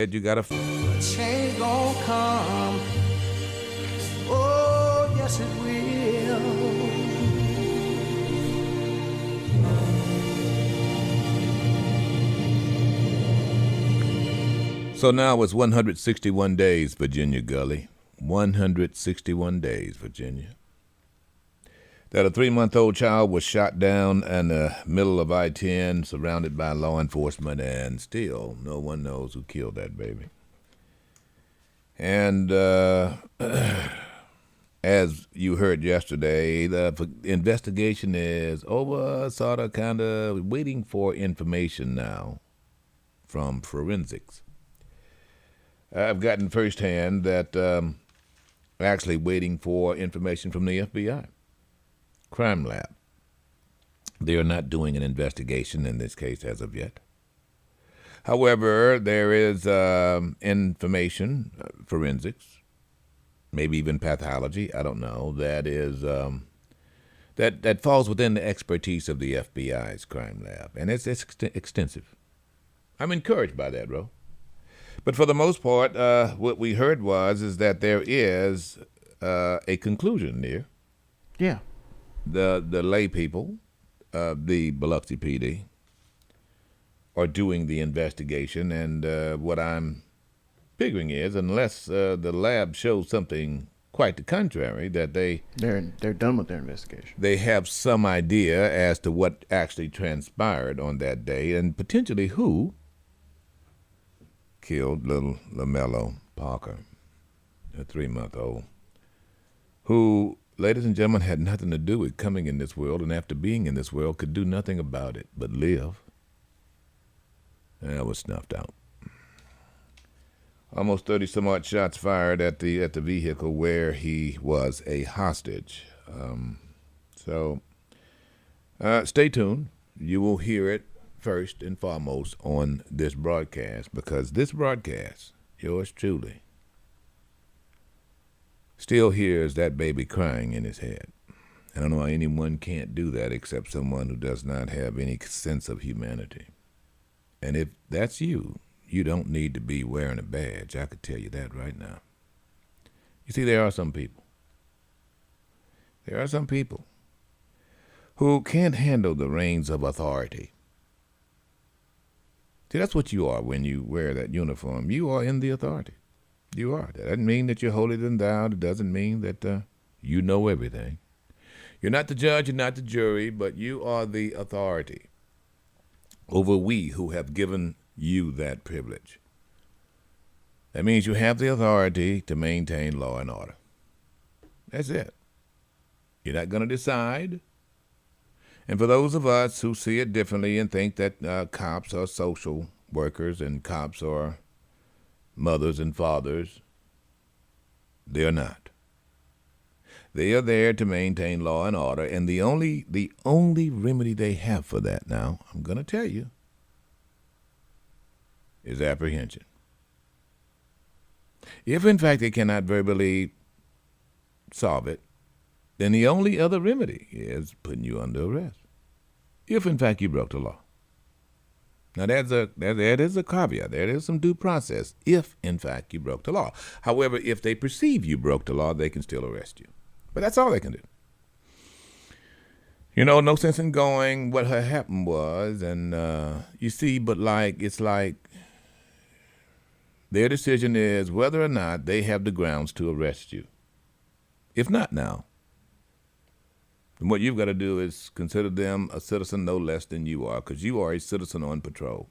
You got a change gonna come. Oh, yes, it will. So now it's 161 days, Virginia Gully. 161 days, Virginia. That a 3-month-old child was shot down in the middle of I-10, surrounded by law enforcement, and still no one knows who killed that baby. And as you heard yesterday, the investigation is over, sort of, kind of waiting for information now from forensics. I've gotten firsthand that actually waiting for information from the FBI. Crime Lab. They are not doing an investigation in this case as of yet. However, there is information, forensics, maybe even pathology, I don't know, that is that falls within the expertise of the FBI's Crime Lab, and it's extensive. I'm encouraged by that, Ro. But for the most part, what we heard is that there is a conclusion there. Yeah. The lay people, the Biloxi PD, are doing the investigation, and what I'm figuring is, unless the lab shows something quite the contrary, that they're done with their investigation. They have some idea as to what actually transpired on that day, and potentially who killed little LaMelo Parker, a 3-month-old, who, ladies and gentlemen, had nothing to do with coming in this world, and after being in this world could do nothing about it but live. And I was snuffed out. Almost 30-some-odd shots fired at the vehicle where he was a hostage. So stay tuned. You will hear it first and foremost on this broadcast, because this broadcast, yours truly, still hears that baby crying in his head. I don't know how anyone can't do that except someone who does not have any sense of humanity. And if that's you, you don't need to be wearing a badge. I could tell you that right now. You see, there are some people who can't handle the reins of authority. See, that's what you are when you wear that uniform. You are in the authority. You are. That doesn't mean that you're holier than thou. It doesn't mean that you know everything. You're not the judge, you're not the jury, but you are the authority over we who have given you that privilege. That means you have the authority to maintain law and order. That's it. You're not going to decide. And for those of us who see it differently and think that cops are social workers and cops are mothers and fathers, they're not. They are there to maintain law and order, and the only remedy they have for that now, I'm going to tell you, is apprehension. If, in fact, they cannot verbally solve it, then the only other remedy is putting you under arrest. If, in fact, you broke the law. Now, that is a caveat. There is some due process if, in fact, you broke the law. However, if they perceive you broke the law, they can still arrest you. But that's all they can do. You know, no sense in going what had happened was, and you see, but it's like their decision is whether or not they have the grounds to arrest you. If not now, then what you've got to do is consider them a citizen no less than you are, because you are a citizen on patrol.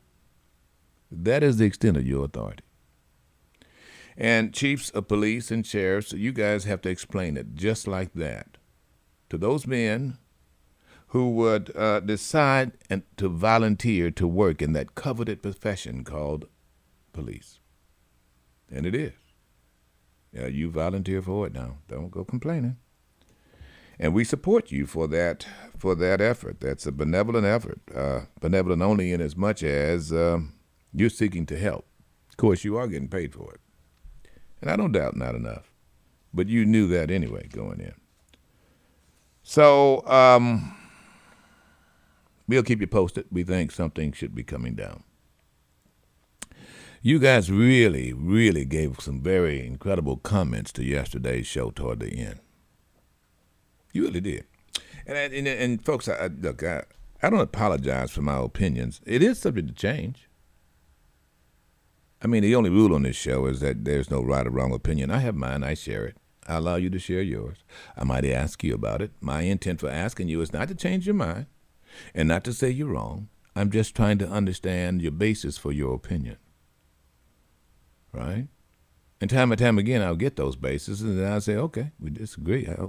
That is the extent of your authority. And chiefs of police and sheriffs, you guys have to explain it just like that to those men who would decide to volunteer to work in that coveted profession called police. And it is. Yeah, you volunteer for it now. Don't go complaining. And we support you for that effort. That's a benevolent effort. Benevolent only in as much as you're seeking to help. Of course, you are getting paid for it. And I don't doubt not enough. But you knew that anyway going in. So we'll keep you posted. We think something should be coming down. You guys really, really gave some very incredible comments to yesterday's show toward the end. You really did. And folks, look, I don't apologize for my opinions. It is subject to change. I mean, the only rule on this show is that there's no right or wrong opinion. I have mine. I share it. I allow you to share yours. I might ask you about it. My intent for asking you is not to change your mind and not to say you're wrong. I'm just trying to understand your basis for your opinion. Right? And time and time again, I'll get those bases, and then I'll say, okay, we disagree. I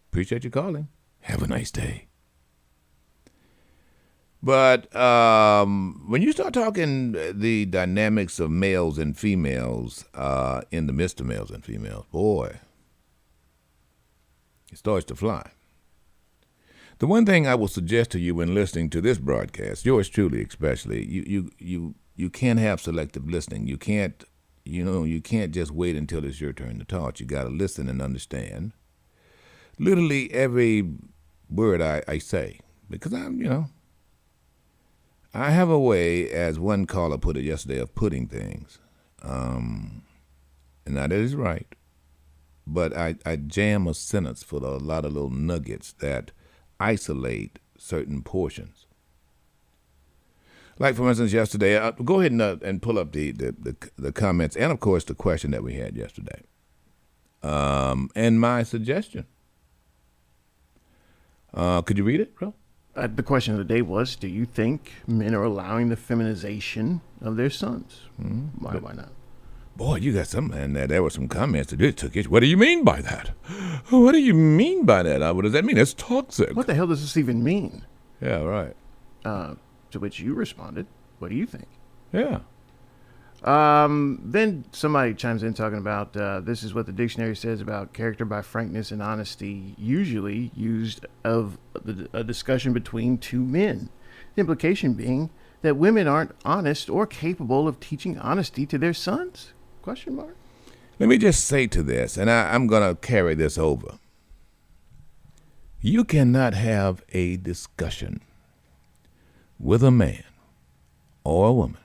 appreciate you calling. Have a nice day. But when you start talking the dynamics of males and females in the midst of males and females, boy, it starts to fly. The one thing I will suggest to you when listening to this broadcast, yours truly especially, you can't have selective listening. You can't just wait until it's your turn to talk. You got to listen and understand literally every word I say, because I have a way, as one caller put it yesterday, of putting things. And now that is right. But I jam a sentence full of a lot of little nuggets that isolate certain portions. Like, for instance, yesterday, go ahead and pull up the comments and, of course, the question that we had yesterday. And my suggestion. Could you read it, bro? The question of the day was, do you think men are allowing the feminization of their sons? Mm-hmm. Why not? Boy, you got some, and there were some comments that took it. What do you mean by that? What do you mean by that? What does that mean? It's toxic. What the hell does this even mean? Yeah, right. To which you responded, what do you think? Yeah. Then somebody chimes in talking about this is what the dictionary says about character by frankness and honesty, usually used of a discussion between two men. The implication being that women aren't honest or capable of teaching honesty to their sons? Question mark. Let me just say to this, and I'm going to carry this over. You cannot have a discussion with a man or a woman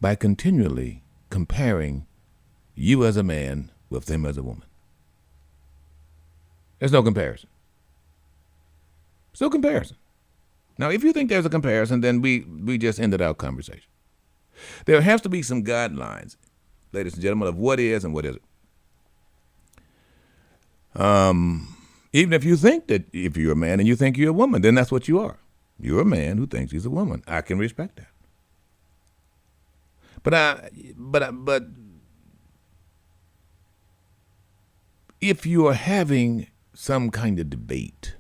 by continually comparing you as a man with them as a woman. There's no comparison. There's no comparison. Now, if you think there's a comparison, then we just ended our conversation. There has to be some guidelines, ladies and gentlemen, of what is and what isn't. Even if you think that if you're a man and you think you're a woman, then that's what you are. You're a man who thinks he's a woman. I can respect that. But if you are having some kind of debate,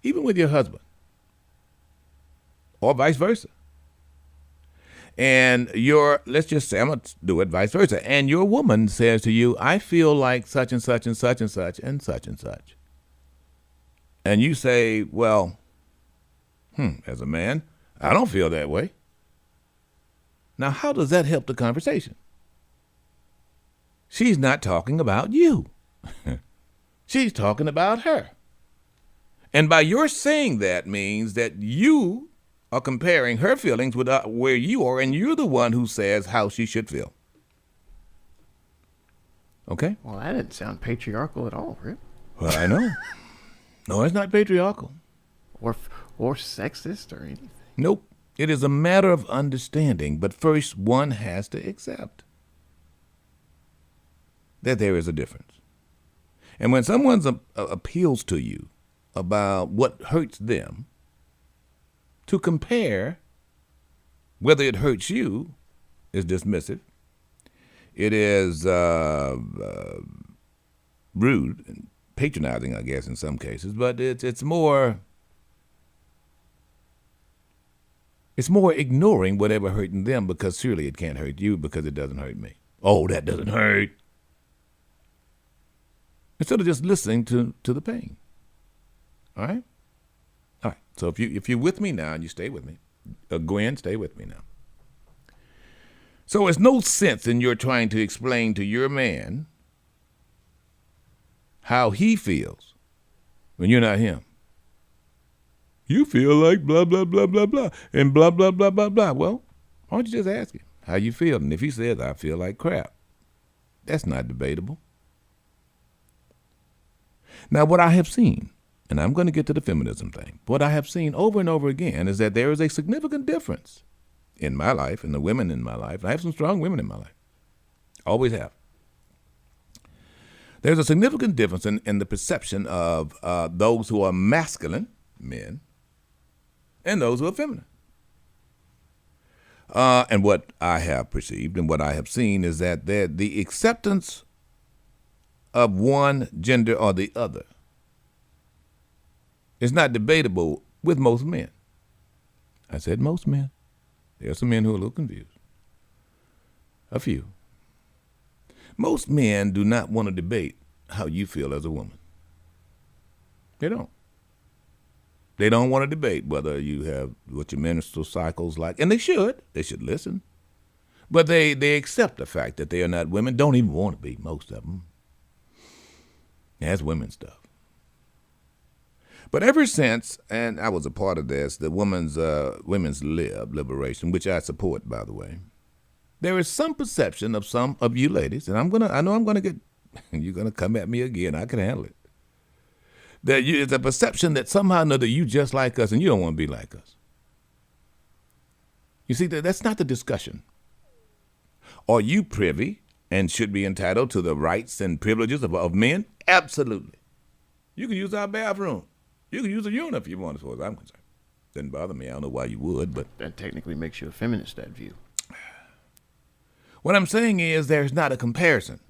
even with your husband, or vice versa, and let's just say, I'm going to do it vice versa, and your woman says to you, I feel like such and such and such and such and such and such. And you say, well, as a man, I don't feel that way. Now, how does that help the conversation? She's not talking about you. She's talking about her. And by your saying that means that you are comparing her feelings with where you are, and you're the one who says how she should feel. Okay? Well, that didn't sound patriarchal at all, Rip. Well, I know. No, it's not patriarchal. Or sexist or anything. Nope. It is a matter of understanding, but first one has to accept that there is a difference. And when someone appeals to you about what hurts them, to compare whether it hurts you is dismissive. It is rude and patronizing, I guess, in some cases, but it's more ignoring whatever hurting them, because surely it can't hurt you because it doesn't hurt me. Oh, that doesn't hurt. Instead of just listening to the pain. All right? All right. So if you're with me now and you stay with me, Gwen, stay with me now. So there's no sense in your trying to explain to your man how he feels when you're not him. You feel like blah, blah, blah, blah, blah, and blah, blah, blah, blah, blah. Well, why don't you just ask him? how you feel. And if he says, I feel like crap, that's not debatable. Now, what I have seen, and I'm going to get to the feminism thing, what I have seen over and over again is that there is a significant difference in my life and the women in my life. I have some strong women in my life. Always have. There's a significant difference in the perception of those who are masculine, men, and those who are feminine. And what I have perceived and what I have seen is that the acceptance of one gender or the other is not debatable with most men. I said most men. There are some men who are a little confused. A few. Most men do not want to debate how you feel as a woman. They don't. They don't want to debate whether you have what your menstrual cycle's like. And they should. They should listen. But they accept the fact that they are not women. Don't even want to be, most of them. That's women stuff. But ever since, and I was a part of this, the women's liberation, which I support, by the way, there is some perception of some of you ladies, and I know I'm gonna get, you're gonna come at me again. I can handle it. It's a perception that somehow or another you just like us, and you don't want to be like us. You see, that's not the discussion. Are you privy and should be entitled to the rights and privileges of men? Absolutely. You can use our bathroom. You can use a unit if you want, as far as I'm concerned. Doesn't bother me. I don't know why you would, but That technically makes you a feminist, that view. what I'm saying is there's not a comparison.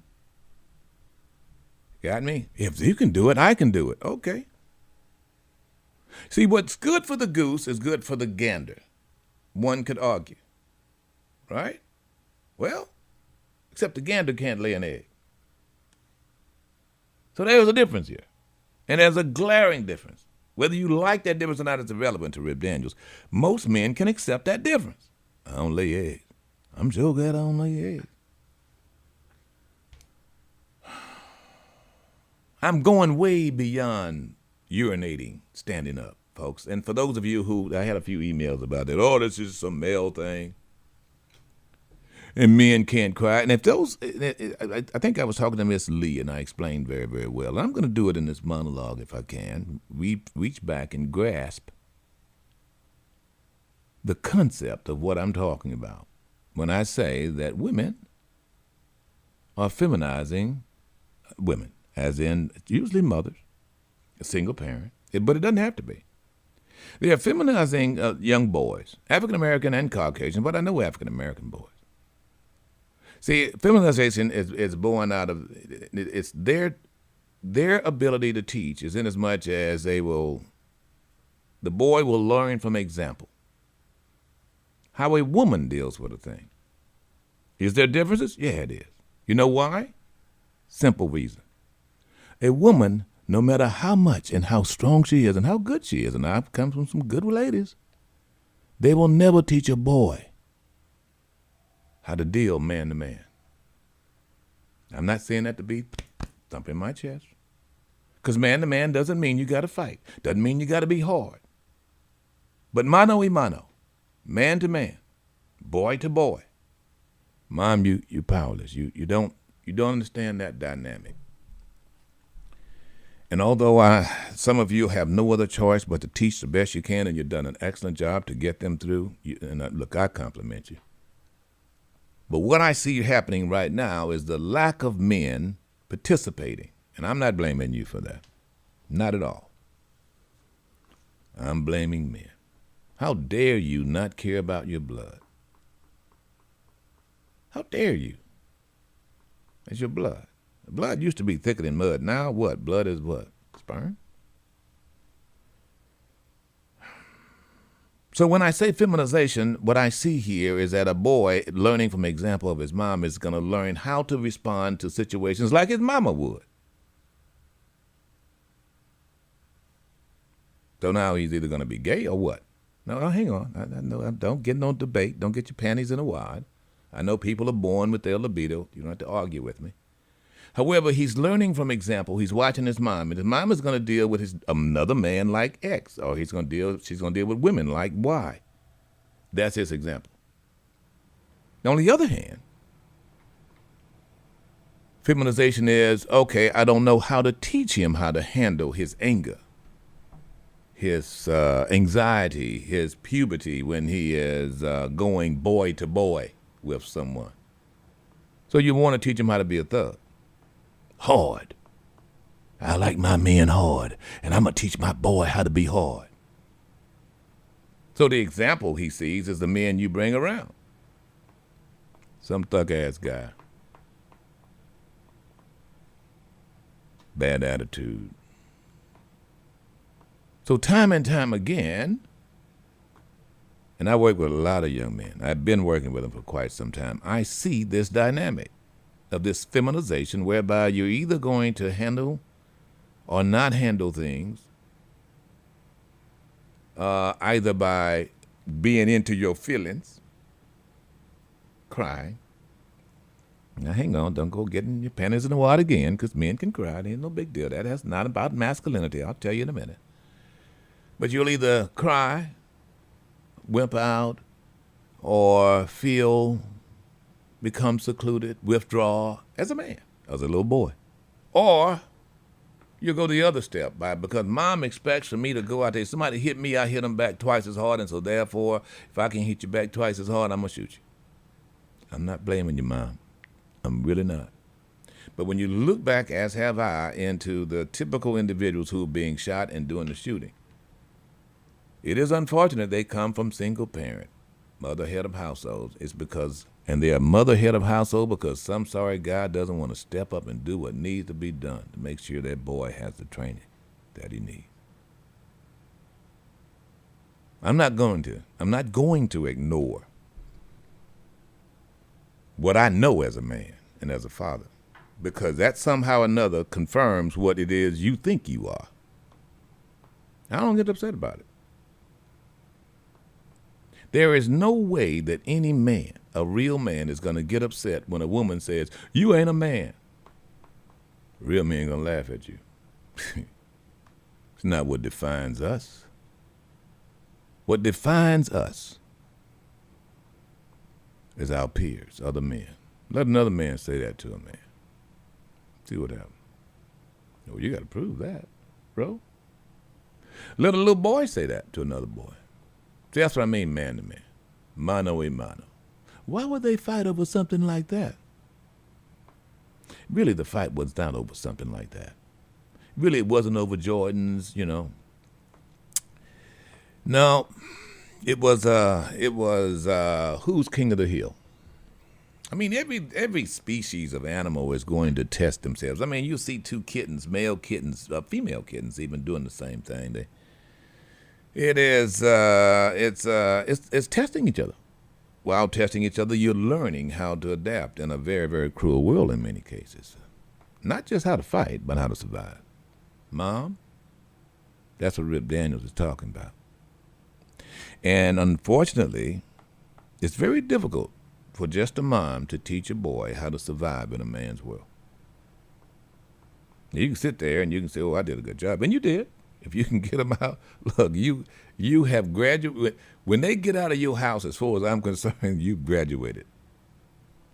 Got me? If you can do it, I can do it. Okay. See, what's good for the goose is good for the gander. One could argue. Right? Well, except the gander can't lay an egg. So there's a difference here. And there's a glaring difference. Whether you like that difference or not is irrelevant to Rip Daniels. Most men can accept that difference. I don't lay eggs. I'm sure glad I don't lay eggs. I'm going way beyond urinating, standing up, folks. And for those of you who, I had a few emails about that. Oh, this is some male thing. And men can't cry. And if those, I think I was talking to Miss Lee, and I explained very, very well. And I'm going to do it in this monologue if I can. Reach back and grasp the concept of what I'm talking about when I say that women are feminizing women, as in usually mothers, a single parent, but it doesn't have to be. They are feminizing young boys, African American and Caucasian, but I know African American boys. See, feminization is born out of, it's their ability to teach is in as much as the boy will learn from example how a woman deals with a thing. Is there differences? Yeah, it is. You know why? Simple reason. A woman, no matter how much and how strong she is and how good she is, and I've come from some good ladies, they will never teach a boy how to deal man to man. I'm not saying that to be thumping my chest. Because man to man doesn't mean you got to fight. Doesn't mean you got to be hard. But mano y mano, man to man, boy to boy, mom, you powerless. You don't understand that dynamic. And although some of you have no other choice but to teach the best you can, and you've done an excellent job to get them through, look, I compliment you. But what I see happening right now is the lack of men participating. And I'm not blaming you for that. Not at all. I'm blaming men. How dare you not care about your blood? How dare you? It's your blood. The blood used to be thicker than mud. Now what? Blood is what? Sperm? So when I say feminization, what I see here is that a boy learning from example of his mom is going to learn how to respond to situations like his mama would. So now he's either going to be gay or what? No, hang on. Don't get no debate. Don't get your panties in a wad. I know people are born with their libido. You don't have to argue with me. However, he's learning from example. He's watching his mom, and his mom is going to deal with another man like X, or she's going to deal with women like Y. That's his example. On the other hand, feminization is, okay, I don't know how to teach him how to handle his anger, his anxiety, his puberty when he is going boy to boy with someone. So you want to teach him how to be a thug. Hard. I like my men hard, and I'm going to teach my boy how to be hard. So the example he sees is the men you bring around. Some thug-ass guy. Bad attitude. So time and time again, and I work with a lot of young men. I've been working with them for quite some time. I see this dynamic of this feminization whereby you're either going to handle or not handle things either by being into your feelings, cry. Now, hang on, don't go getting your panties in the water again, because men can cry. It ain't no big deal. That's not about masculinity. I'll tell you in a minute. But you'll either cry, wimp out, or become secluded, withdraw as a man, as a little boy. Or you go the other step because mom expects for me to go out there. Somebody hit me, I hit them back twice as hard, and so therefore, if I can hit you back twice as hard, I'm going to shoot you. I'm not blaming you, Mom. I'm really not. But when you look back, as have I, into the typical individuals who are being shot and doing the shooting, it is unfortunate they come from single parent, mother head of households. It's because, and they are mother head of household because some sorry guy doesn't want to step up and do what needs to be done to make sure that boy has the training that he needs. I'm not going to ignore what I know as a man and as a father, because that somehow or another confirms what it is you think you are. I don't get upset about it. There is no way that any man, a real man, is going to get upset when a woman says, you ain't a man. Real men going to laugh at you. It's not what defines us. What defines us is our peers, other men. Let another man say that to a man. See what happens. Oh, you got to prove that, bro. Let a little boy say that to another boy. See, that's what I mean, man to man. Mano a mano. Why would they fight over something like that? Really, the fight was not over something like that. Really, it wasn't over Jordans, No, it was who's king of the hill? I mean, every species of animal is going to test themselves. I mean, you see two kittens, male kittens, female kittens, even doing the same thing. It's testing each other. While testing each other, you're learning how to adapt in a very, very cruel world in many cases. Not just how to fight, but how to survive. Mom, that's what Rip Daniels is talking about. And unfortunately, it's very difficult for just a mom to teach a boy how to survive in a man's world. You can sit there and you can say, oh, I did a good job. And you did. If you can get them out, look, you have graduated. When they get out of your house, as far as I'm concerned, you've graduated.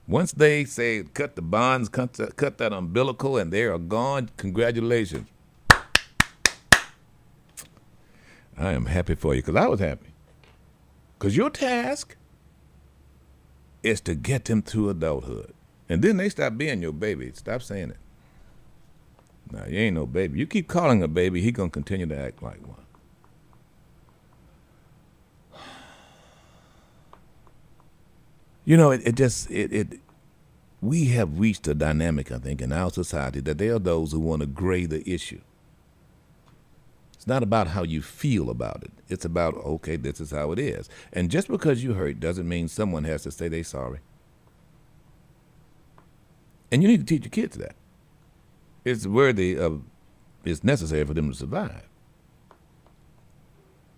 Once they say cut the bonds, cut that umbilical, and they are gone, congratulations. I am happy for you, because I was happy. Because your task is to get them through adulthood. And then they stop being your baby. Stop saying it. Now, you ain't no baby. You keep calling a baby, he going to continue to act like one. We have reached a dynamic, I think, in our society that there are those who want to gray the issue. It's not about how you feel about it. It's about, okay, this is how it is. And just because you hurt doesn't mean someone has to say they're sorry. And you need to teach your kids that. It's necessary for them to survive.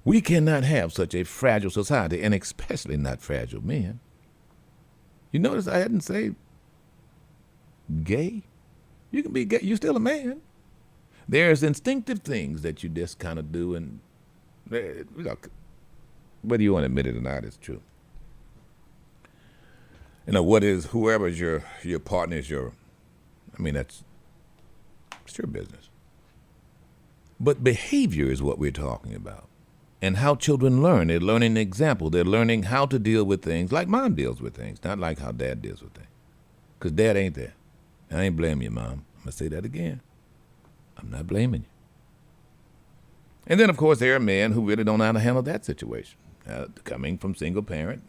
We cannot have such a fragile society, and especially not fragile men. You notice I didn't say gay. You can be gay. You're still a man. There's instinctive things that you just kind of do, and whether you want to admit it or not, it's true. What is whoever's your partner is your, I mean, it's your business. But behavior is what we're talking about. And how children learn. They're learning an example. They're learning how to deal with things like mom deals with things, not like how dad deals with things. Because dad ain't there. I ain't blaming you, Mom. I'm going to say that again. I'm not blaming you. And then, of course, there are men who really don't know how to handle that situation. Coming from single parent,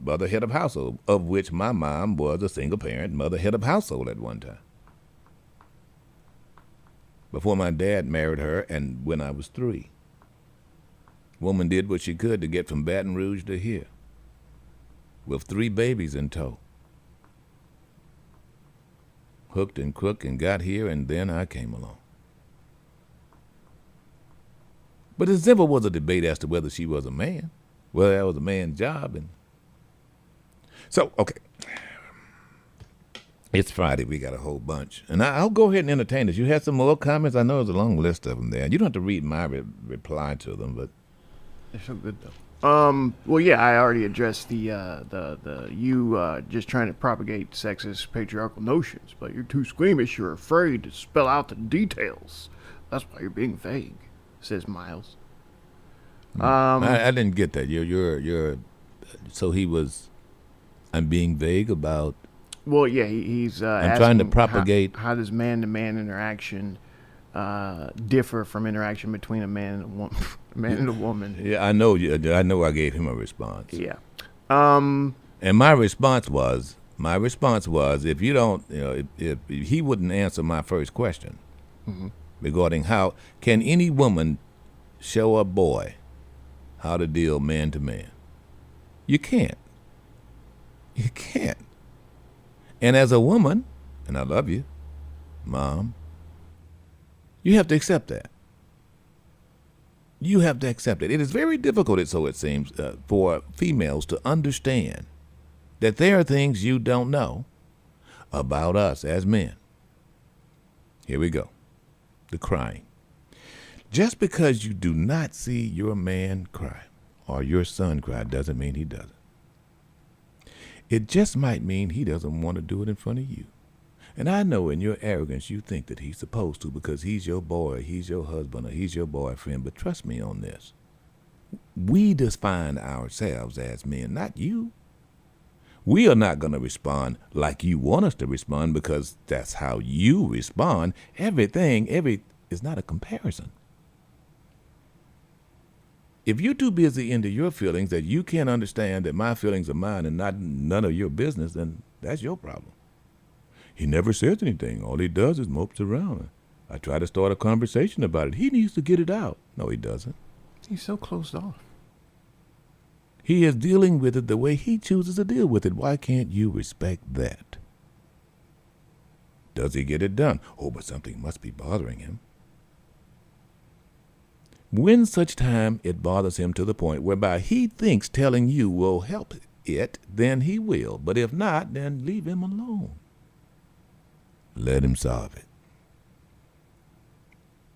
mother head of household, of which my mom was a single parent, mother head of household at one time. Before my dad married her and when I was 3. Woman did what she could to get from Baton Rouge to here with 3 babies in tow. Hooked and crooked and got here, and then I came along. But it never was a debate as to whether she was a man, whether that was a man's job. And so, okay. It's Friday. We got a whole bunch. And I'll go ahead and entertain this. You had some more comments? I know there's a long list of them there. You don't have to read my reply to them, but They're so good though. Well, yeah, I already addressed the you just trying to propagate sexist patriarchal notions, but you're too squeamish. You're afraid to spell out the details. That's why you're being vague, says Miles. I didn't get that. You're. So he was. I'm being vague about. Well, yeah, he's. I'm trying to asking propagate. How does man-to-man interaction differ from interaction between a man and a woman? Man and a woman. Yeah, I know. I know. I gave him a response. Yeah. And my response was, if you don't, if he wouldn't answer my first question regarding how can any woman show a boy how to deal man to man, you can't. You can't. And as a woman, and I love you, Mom, you have to accept that. You have to accept it. It is very difficult, so it seems, for females to understand that there are things you don't know about us as men. Here we go. The crying. Just because you do not see your man cry or your son cry doesn't mean he doesn't. It just might mean he doesn't want to do it in front of you. And I know in your arrogance you think that he's supposed to because he's your boy, he's your husband, or he's your boyfriend. But trust me on this. We define ourselves as men, not you. We are not going to respond like you want us to respond because that's how you respond. Everything is not a comparison. If you're too busy into your feelings that you can't understand that my feelings are mine and none of your business, then that's your problem. He never says anything. All he does is mopes around. I try to start a conversation about it. He needs to get it out. No, he doesn't. He's so closed off. He is dealing with it the way he chooses to deal with it. Why can't you respect that? Does he get it done? Oh, but something must be bothering him. When such time it bothers him to the point whereby he thinks telling you will help it, then he will. But if not, then leave him alone. Let him solve it.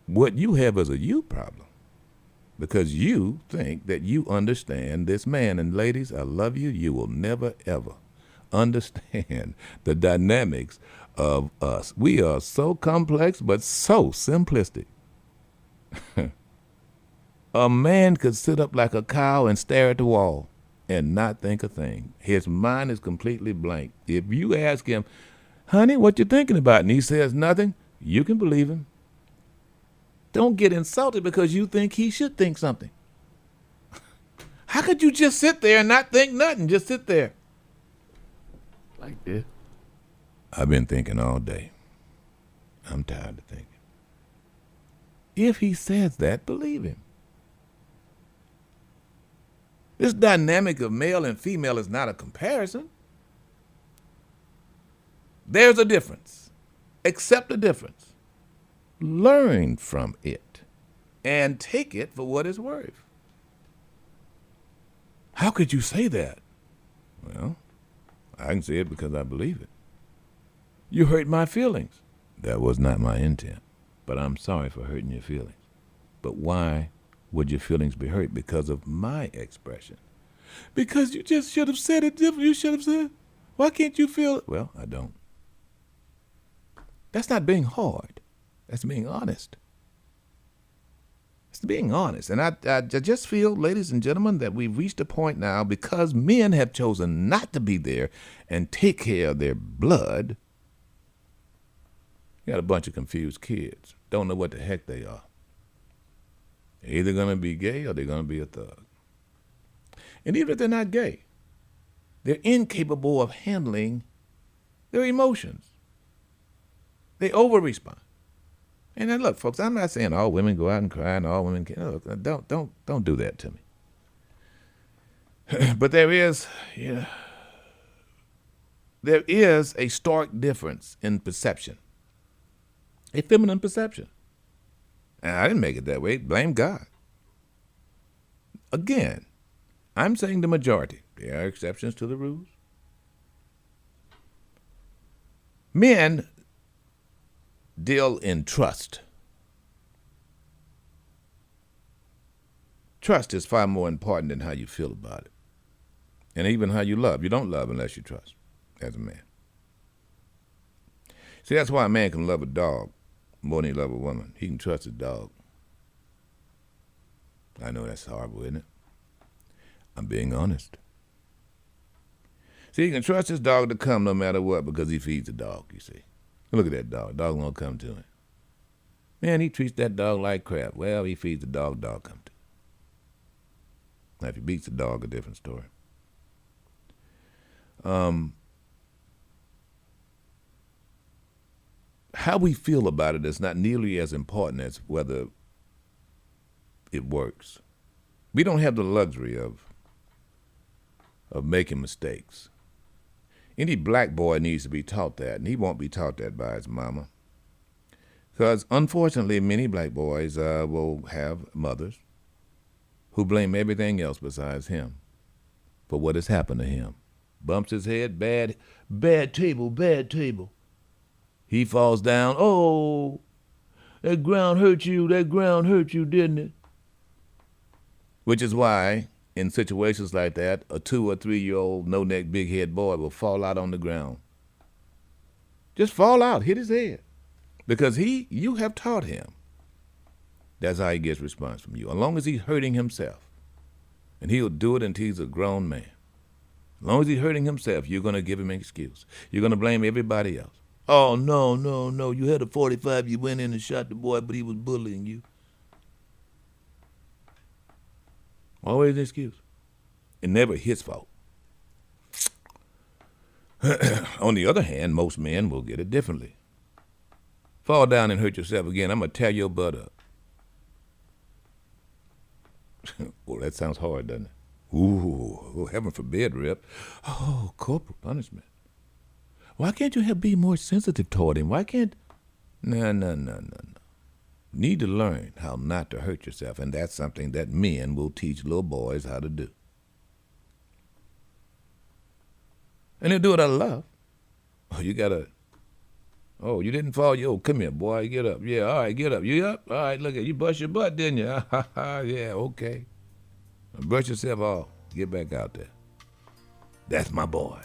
What you have is a you problem because you think that you understand this man. And ladies, I love you. You will never, ever understand the dynamics of us. We are so complex, but so simplistic. A man could sit up like a cow and stare at the wall and not think a thing. His mind is completely blank. If you ask him, honey, what you thinking about? And he says nothing, you can believe him. Don't get insulted because you think he should think something. How could you just sit there and not think nothing? Just sit there. Like this. I've been thinking all day. I'm tired of thinking. If he says that, believe him. This dynamic of male and female is not a comparison. There's a difference. Accept the difference. Learn from it and take it for what it's worth. How could you say that? Well, I can say it because I believe it. You hurt my feelings. That was not my intent, but I'm sorry for hurting your feelings. But why would your feelings be hurt? Because of my expression. Because you just should have said it different. You should have said, Why can't you feel it? Well, I don't. That's not being hard. That's being honest. It's being honest. And I just feel, ladies and gentlemen, that we've reached a point now because men have chosen not to be there and take care of their blood. You got a bunch of confused kids. Don't know what the heck they are. They're either going to be gay or they're going to be a thug. And even if they're not gay, they're incapable of handling their emotions. They over-respond. And then look, folks, I'm not saying all women go out and cry and all women can. Look, don't do that to me. But there is a stark difference in perception, a feminine perception. And I didn't make it that way. Blame God. Again, I'm saying the majority. There are exceptions to the rules. Men deal in trust. Trust is far more important than how you feel about it. And even how you love. You don't love unless you trust as a man. See, that's why a man can love a dog more than he love a woman. He can trust his dog. I know that's horrible, isn't it? I'm being honest. See, he can trust his dog to come no matter what because he feeds the dog, you see. Look at that dog. Dog won't come to him. Man, he treats that dog like crap. Well, he feeds the dog, dog comes to him. Now, if he beats the dog, a different story. How we feel about it is not nearly as important as whether it works. We don't have the luxury of making mistakes. Any black boy needs to be taught that, and he won't be taught that by his mama. Because, unfortunately, many black boys will have mothers who blame everything else besides him for what has happened to him. Bumps his head, bad table, bad table. He falls down, oh, that ground hurt you, didn't it? Which is why, in situations like that, a 2 or 3-year-old no-neck, big-head boy will fall out on the ground. Just fall out, hit his head. Because you have taught him. That's how he gets response from you. As long as he's hurting himself. And he'll do it until he's a grown man. As long as he's hurting himself, you're going to give him an excuse. You're going to blame everybody else. Oh, no. You had a .45, you went in and shot the boy, but he was bullying you. Always an excuse. It's never his fault. On the other hand, most men will get it differently. Fall down and hurt yourself again, I'm going to tear your butt up. Well, that sounds hard, doesn't it? Ooh, heaven forbid, Rip. Oh, corporal punishment. Why can't you be more sensitive toward him? Why can't... No. Need to learn how not to hurt yourself, and that's something that men will teach little boys how to do. And they'll do it out of love. Oh, you gotta... Oh, you didn't fall. Come here, boy. Get up. Yeah, all right, get up. You up? All right, look at you. Bust your butt, didn't you? Yeah, okay. Now brush yourself off. Get back out there. That's my boy.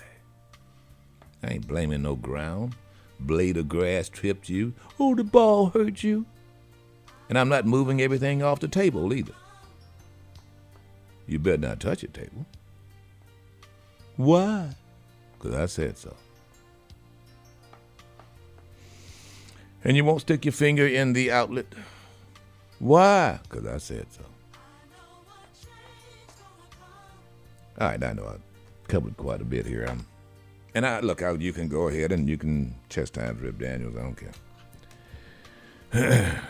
I ain't blaming no ground. Blade of grass tripped you. Oh, the ball hurt you. And I'm not moving everything off the table either. You better not touch your table. Why? Because I said so. And you won't stick your finger in the outlet. Why? Because I said so. All right, I know I covered quite a bit here. You can go ahead and you can chastise Rip Daniels. I don't care.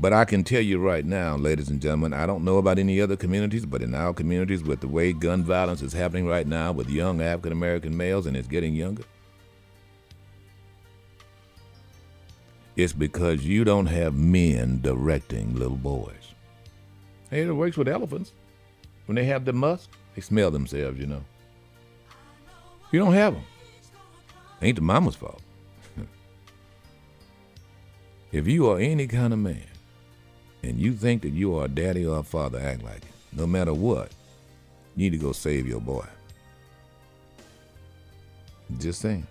But I can tell you right now, ladies and gentlemen, I don't know about any other communities, but in our communities, with the way gun violence is happening right now with young African-American males, and it's getting younger, it's because you don't have men directing little boys. Hey, it works with elephants. When they have the musk, they smell themselves, you know. You don't have them. Ain't the mama's fault. If you are any kind of man, and you think that you are a daddy or a father, act like it. No matter what, you need to go save your boy. Just saying.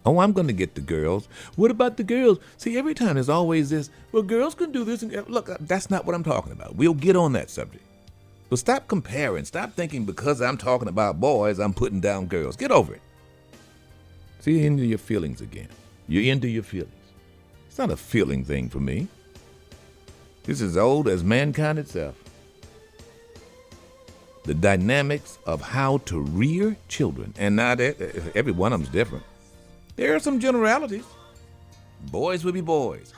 Oh, I'm going to get the girls. What about the girls? See, every time there's always this, well, girls can do this. And look, that's not what I'm talking about. We'll get on that subject. But stop comparing. Stop thinking because I'm talking about boys, I'm putting down girls. Get over it. See, you're into your feelings again. You're into your feelings. It's not a feeling thing for me. This is as old as mankind itself. The dynamics of how to rear children. And not every one of them's different. There are some generalities. Boys will be boys.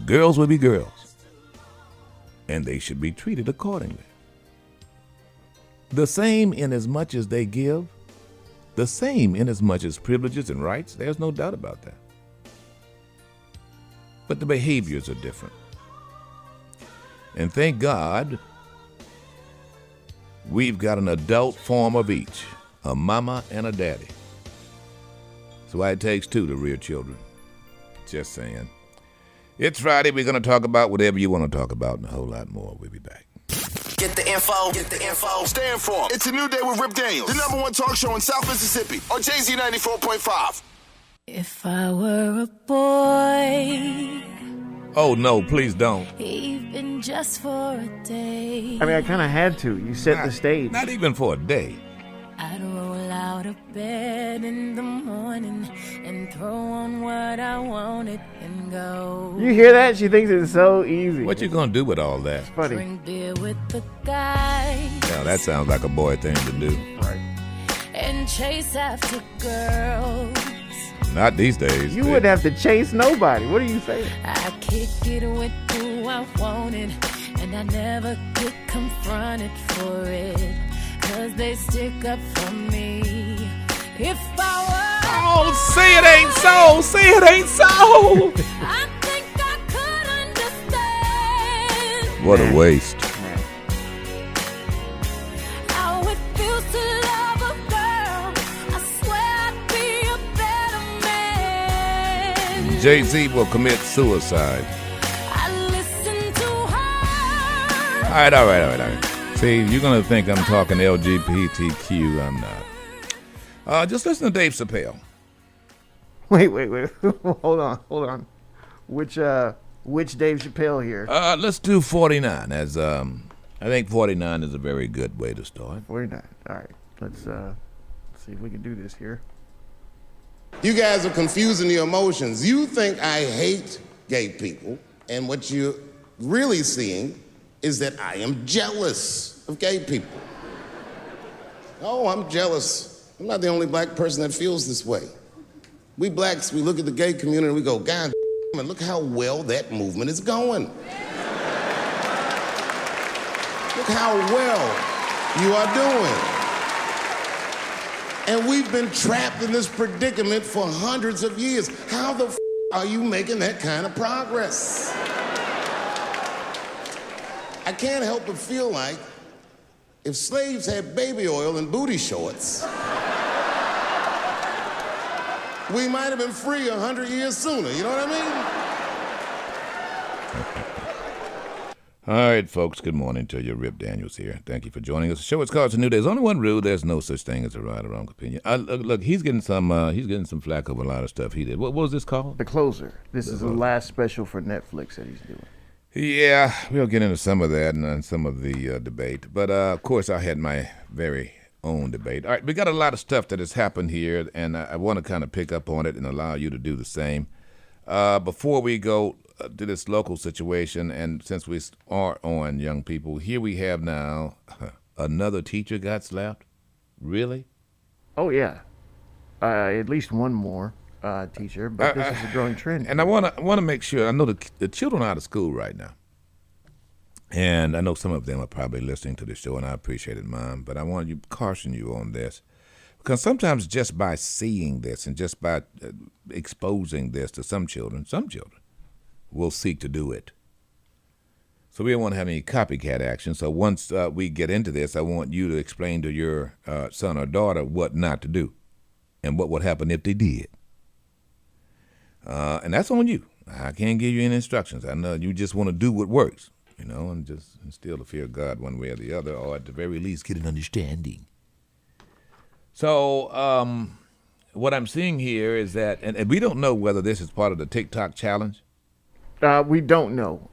Girls will be girls. And they should be treated accordingly. The same in as much as they give. The same in as much as privileges and rights. There's no doubt about that. But the behaviors are different. And thank God, we've got an adult form of each. A mama and a daddy. That's why it takes two to rear children. Just saying. It's Friday. We're going to talk about whatever you want to talk about and a whole lot more. We'll be back. Get the info. Get the info. Stay informed. It's a new day with Rip Daniels, the number one talk show in South Mississippi on Jay-Z 94.5. If I were a boy, Oh, no, please don't. even just for a day, I mean, I kind of had to. You set the stage. Not even for a day. I'd roll out of bed in the morning and throw on what I wanted and go. You hear that? She thinks it's so easy. What you going to do with all that? Funny. Drink beer with the guys Now, that sounds like a boy thing to do. Right. and chase after girls. Not these days. You wouldn't have to chase nobody. What are you saying? I kick it with who I wanted, and I never get confronted for it, 'cause they stick up for me. If I were Oh, say it ain't so. Say it ain't so. I think I could understand What a waste. how it feels to love a girl. I swear I'd be a better man. Jay-Z will commit suicide. I listen to her. All right. See, you're going to think I'm talking LGBTQ. I'm not. Just listen to Dave Chappelle. Wait. hold on. Which Dave Chappelle here? Let's do 49 as I think 49 is a very good way to start. 49. All right. Let's see if we can do this here. You guys are confusing the emotions. You think I hate gay people, and what you're really seeing is that I am jealous of gay people. Oh, I'm jealous. I'm not the only black person that feels this way. We blacks, we look at the gay community and we go, God, and look how well that movement is going. Look how well you are doing. And we've been trapped in this predicament for hundreds of years. How the are you making that kind of progress? I can't help but feel like if slaves had baby oil and booty shorts, we might have been free 100 years sooner, you know what I mean? All right, folks, good morning to you. Rip Daniels here. Thank you for joining us. The show is called It's a New Day. There's only one rule. There's no such thing as a right or wrong opinion. Look, he's getting some flack over a lot of stuff he did. What was this called? The Closer. This is the last special for Netflix that he's doing. Yeah, we'll get into some of that and some of the debate. But, of course, I had my very own debate. All right, we got a lot of stuff that has happened here, and I want to kind of pick up on it and allow you to do the same. Before we go to this local situation, and since we are on young people, here we have now another teacher got slapped. Really? Oh, yeah. At least one more teacher, but this is a growing trend. And I want to make sure. I know the children are out of school right now, and I know some of them are probably listening to the show, and I appreciate it, Mom. But I want to caution you on this, because sometimes just by seeing this and just by exposing this to some children will seek to do it. So we don't want to have any copycat action. So once we get into this, I want you to explain to your son or daughter what not to do and what would happen if they did. And that's on you. I can't give you any instructions. I know you just want to do what works, and just instill the fear of God one way or the other, or at the very least get an understanding. So what I'm seeing here is that, and we don't know whether this is part of the TikTok challenge. We don't know.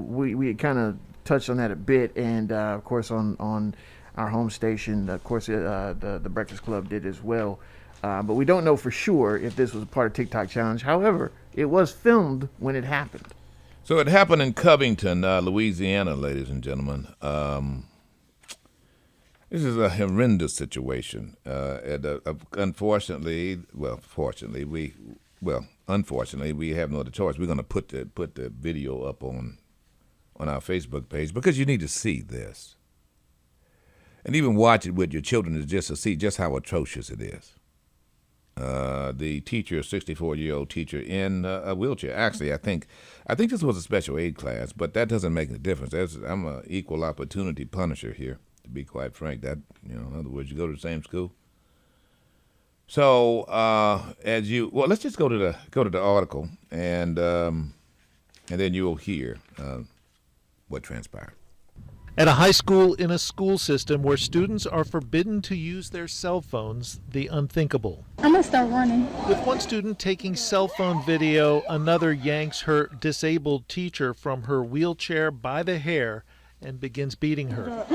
We kind of touched on that a bit, and of course on our home station, of course the Breakfast Club did as well. But we don't know for sure if this was a part of TikTok challenge. However, it was filmed when it happened. So it happened in Covington, Louisiana, ladies and gentlemen. This is a horrendous situation. Unfortunately, we have no other choice. We're going to put the video up on our Facebook page because you need to see this. And even watch it with your children just to see just how atrocious it is. The teacher, a 64-year-old teacher in a wheelchair. Actually, I think this was a special aid class, but that doesn't make a difference. I'm an equal opportunity punisher here, to be quite frank. That, in other words, you go to the same school. So let's just go to the article, and then you'll hear what transpired. At a high school in a school system where students are forbidden to use their cell phones, the unthinkable. I'm gonna start running. With one student taking cell phone video, another yanks her disabled teacher from her wheelchair by the hair and begins beating her.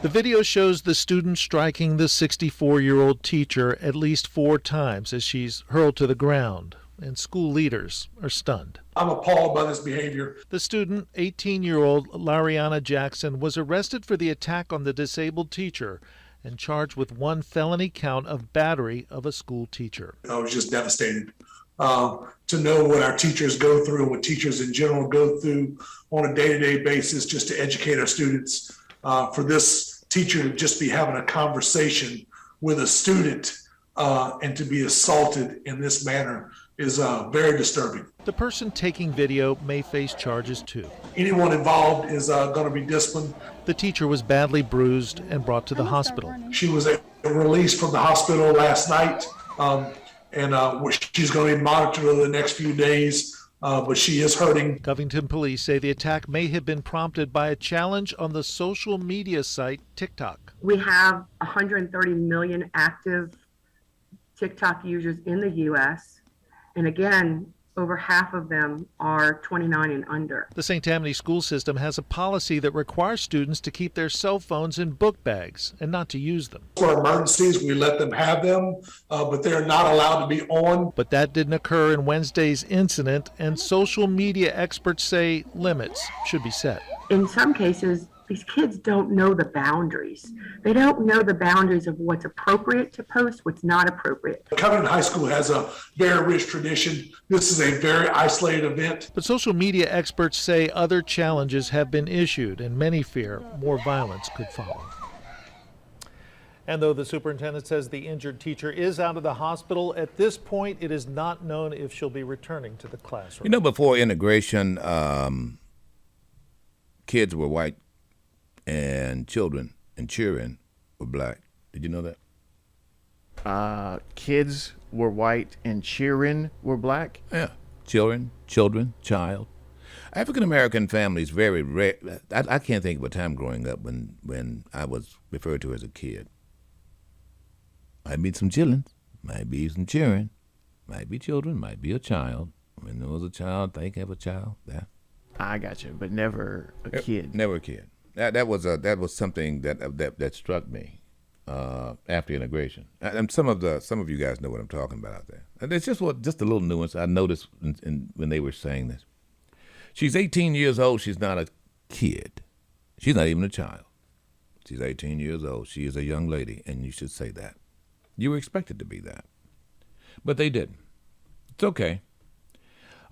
The video shows the student striking the 64-year-old teacher at least 4 times as she's hurled to the ground, and school leaders are stunned. I'm appalled by this behavior. The student, 18-year-old Lariana Jackson, was arrested for the attack on the disabled teacher and charged with 1 felony count of battery of a school teacher. I was just devastated to know what our teachers go through, what teachers in general go through on a day-to-day basis just to educate our students. For this teacher to just be having a conversation with a student and to be assaulted in this manner is very disturbing. The person taking video may face charges too. Anyone involved is going to be disciplined. The teacher was badly bruised and brought to the hospital. She was released from the hospital last night, and she's going to be monitored over the next few days, but she is hurting. Covington police say the attack may have been prompted by a challenge on the social media site TikTok. We have 130 million active TikTok users in the U.S., and again, over half of them are 29 and under. The St. Tammany school system has a policy that requires students to keep their cell phones in book bags and not to use them. For emergencies, we let them have them, but they're not allowed to be on. But that didn't occur in Wednesday's incident, and social media experts say limits should be set. In some cases, these kids don't know the boundaries. They don't know the boundaries of what's appropriate to post, what's not appropriate. Covington High School has a very rich tradition. This is a very isolated event. But social media experts say other challenges have been issued, and many fear more violence could follow. And though the superintendent says the injured teacher is out of the hospital, at this point it is not known if she'll be returning to the classroom. Before integration, kids were white and children and children were black. Did you know that? Kids were white and children were black? Yeah. Children, child. African-American families, very rare. I can't think of a time growing up when I was referred to as a kid. Might be some children, might be some children, might be children, might be a child. When there was a child, think of a child. That. I got you, but never a kid. Never a kid. That was something that struck me after integration. And some of you guys know what I'm talking about out there. And it's just a little nuance I noticed when they were saying this. She's 18 years old. She's not a kid. She's not even a child. She's 18 years old. She is a young lady, and you should say that. You were expected to be that, but they didn't. It's okay.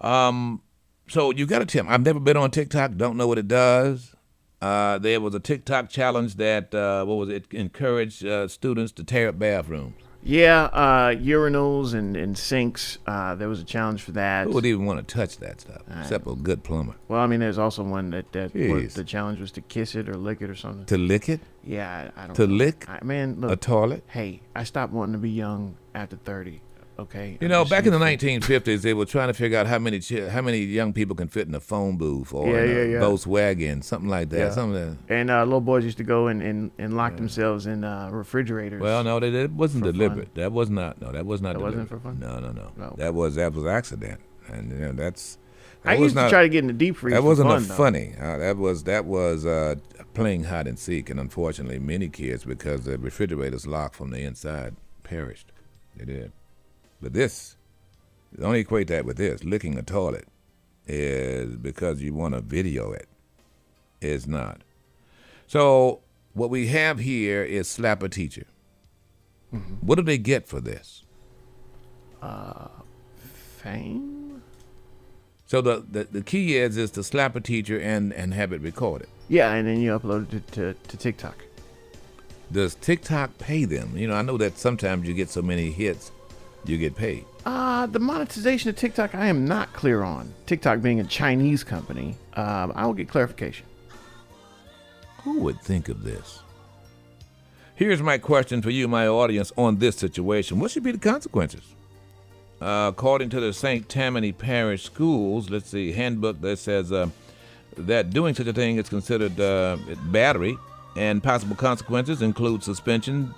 So you got to tell me. I've never been on TikTok. Don't know what it does. There was a TikTok challenge that, encouraged students to tear up bathrooms. Yeah, urinals and sinks. There was a challenge for that. Who would even want to touch that stuff, except a good plumber? Well, I mean, there's also one that the challenge was to kiss it or lick it or something. To lick it? Yeah, I don't to know. lick look, a toilet? Hey, I stopped wanting to be young after 30. Okay. You know, back in the 1950s, they were trying to figure out how many young people can fit in a phone booth or in a Volkswagen, something like that. Yeah. And little boys used to go and lock themselves in refrigerators. Well, no, that wasn't deliberate. Fun. That was not. No, that was not. That deliberate. wasn't for fun. No. That was accident, and you know that's. I used to try to get in the deep freeze. That wasn't fun, funny. That was playing hide and seek, and unfortunately, many kids, because the refrigerator's locked from the inside, perished. They did. But this, don't equate that with this. Licking a toilet is because you want to video it. It's not. So what we have here is slap a teacher. Mm-hmm. What do they get for this? Fame. So the key is to slap a teacher and have it recorded. Yeah, and then you upload it to TikTok. Does TikTok pay them? You know, I know that sometimes you get so many hits, you get paid. The monetization of TikTok, I am not clear on. TikTok being a Chinese company, I will get clarification. Who would think of this? Here's my question for you, my audience, on this situation. What should be the consequences? According to the St. Tammany Parish Schools, let's see, handbook that says that doing such a thing is considered battery, and possible consequences include suspension,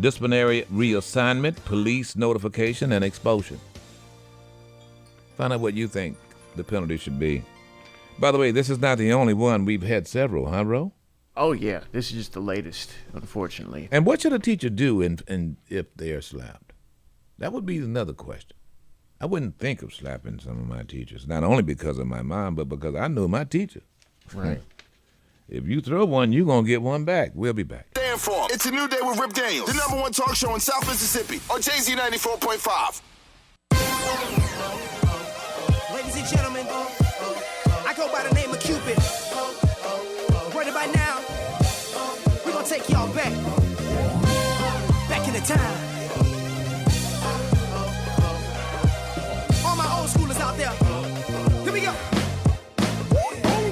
disciplinary reassignment, police notification, and expulsion. Find out what you think the penalty should be. By the way, this is not the only one. We've had several, huh, Ro? Oh, yeah. This is just the latest, unfortunately. And what should a teacher do if they are slapped? That would be another question. I wouldn't think of slapping some of my teachers, not only because of my mom, but because I know my teacher. Right. If you throw one, you're going to get one back. We'll be back. Stand for. It's a new day with Rip Daniels, the #1 talk show in South Mississippi on Jay-Z 94.5. Ladies and gentlemen, I go by the name of Cupid. Right about now, we're gonna take y'all back in the time. All my old schoolers out there, here we go.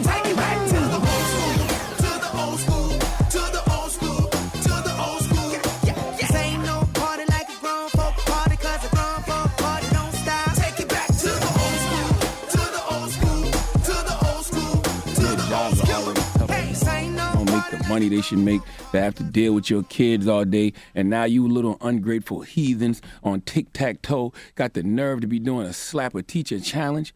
Take it back to the old school, to the old school, to the old school, to the old school. Yeah. This ain't no party like a grown folk party, 'cause a grown folk party don't stop. Take it back to the old school, to the old school, to the old school, to the old school. Hey, this ain't no don't make the money they should make. They have to deal with your kids all day, and now you little ungrateful heathens on tic-tac-toe got the nerve to be doing a slap a teacher challenge.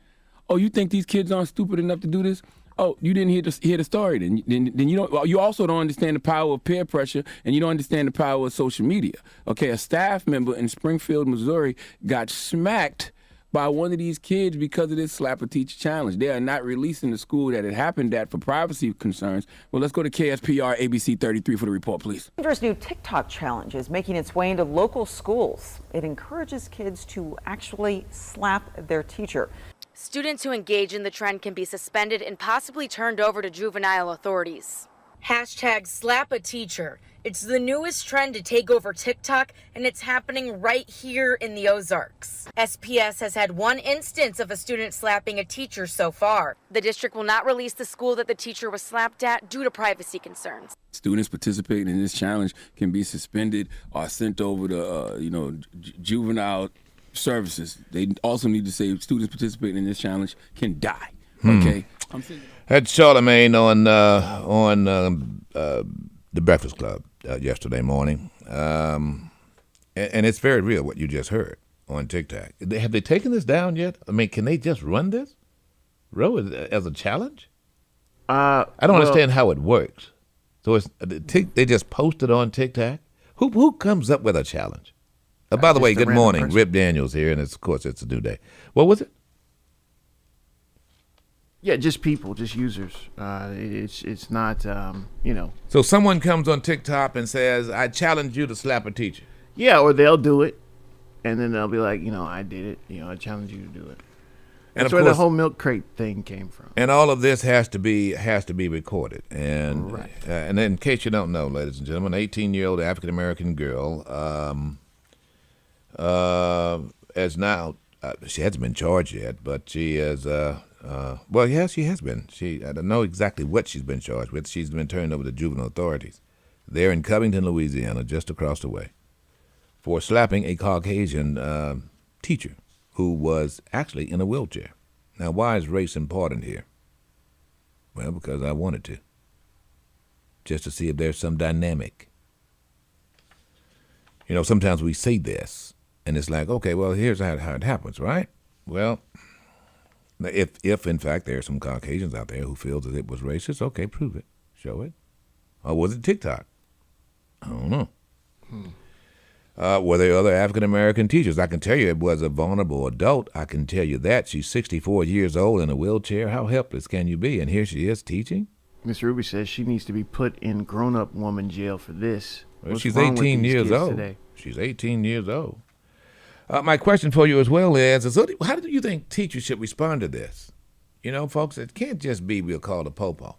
Oh, you think these kids aren't stupid enough to do this? Oh, you didn't hear the story. Then you don't. Well, you also don't understand the power of peer pressure, and you don't understand the power of social media. Okay, a staff member in Springfield, Missouri, got smacked by one of these kids because of this slap a teacher challenge. They are not releasing the school that it happened at for privacy concerns. Well, let's go to KSPR ABC 33 for the report, please. Denver's new TikTok challenge is making its way into local schools. It encourages kids to actually slap their teacher. Students who engage in the trend can be suspended and possibly turned over to juvenile authorities. #SlapATeacher. It's the newest trend to take over TikTok, and it's happening right here in the Ozarks. SPS has had one instance of a student slapping a teacher so far. The district will not release the school that the teacher was slapped at due to privacy concerns. Students participating in this challenge can be suspended or sent over to, juvenile services. They also need to say students participating in this challenge can die. Okay. Had Charlemagne on the Breakfast Club yesterday morning, and it's very real what you just heard on TikTok. Have they taken this down yet? I mean, can they just run this, as a challenge? I don't understand how it works. So they just post it on TikTok. Who comes up with a challenge? By the way, good morning. Person. Rip Daniels here, and of course, it's a new day. What was it? Yeah, just people, just users. It's not, So someone comes on TikTok and says, I challenge you to slap a teacher. Yeah, or they'll do it, and then they'll be like, I did it. I challenge you to do it. That's where the whole milk crate thing came from. And all of this has to be recorded. And right. And in case you don't know, ladies and gentlemen, an 18-year-old African-American girl as now, she hasn't been charged yet, but she is, she has been. I don't know exactly what she's been charged with. She's been turned over to juvenile authorities. They're in Covington, Louisiana, just across the way, for slapping a Caucasian teacher who was actually in a wheelchair. Now, why is race important here? Well, because I wanted to. Just to see if there's some dynamic. You know, sometimes we say this, and it's like, okay, well, here's how it happens, right? Well, if in fact there are some Caucasians out there who feel that it was racist, okay, prove it. Show it. Or was it TikTok? I don't know. Were there other African-American teachers? I can tell you it was a vulnerable adult. I can tell you that. She's 64 years old in a wheelchair. How helpless can you be? And here she is teaching? Miss Ruby says she needs to be put in grown-up woman jail for this. Well, What's she's wrong with 18 these years kids old. today? She's 18 years old. My question for you as well is how do you think teachers should respond to this? You know, folks, it can't just be we'll call the popo.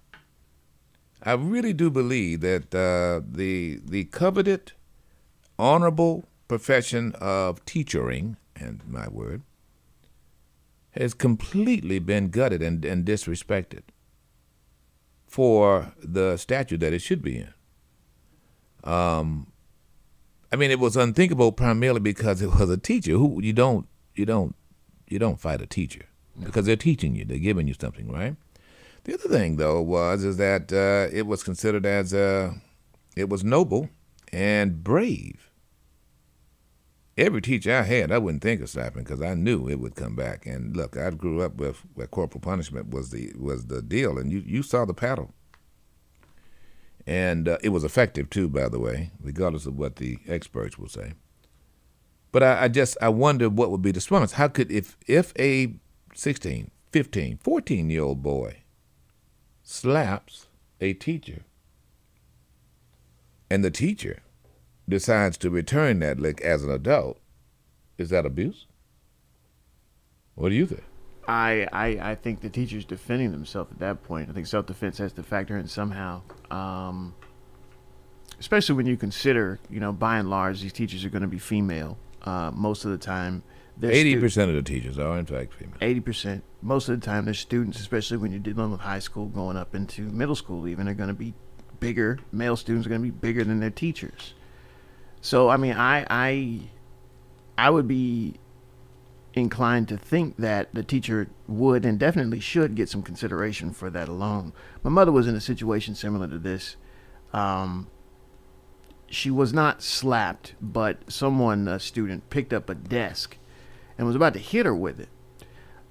I really do believe that the coveted, honorable profession of teachering, and my word, has completely been gutted and disrespected for the statute that it should be in. I mean, it was unthinkable primarily because it was a teacher. Who you don't fight a teacher because they're teaching you, they're giving you something, right? The other thing though is that it was considered as it was noble and brave. Every teacher I had, I wouldn't think of slapping because I knew it would come back. And look, I grew up with where corporal punishment was the deal, and you saw the paddle. And it was effective too, by the way, regardless of what the experts will say. But I wonder what would be the response. How could, if a 16, 15, 14-year-old boy slaps a teacher and the teacher decides to return that lick as an adult, is that abuse? What do you think? I think the teacher's defending themselves at that point. I think self-defense has to factor in somehow, especially when you consider, you know, by and large, these teachers are going to be female most of the time. 80% of the teachers are, in fact, female. 80%. Most of the time, they're students, especially when you're dealing with high school, going up into middle school even, are going to be bigger. Male students are going to be bigger than their teachers. So, I mean, I would be inclined to think that the teacher would and definitely should get some consideration for that alone. My mother was in a situation similar to this. She was not slapped, but a student, picked up a desk and was about to hit her with it.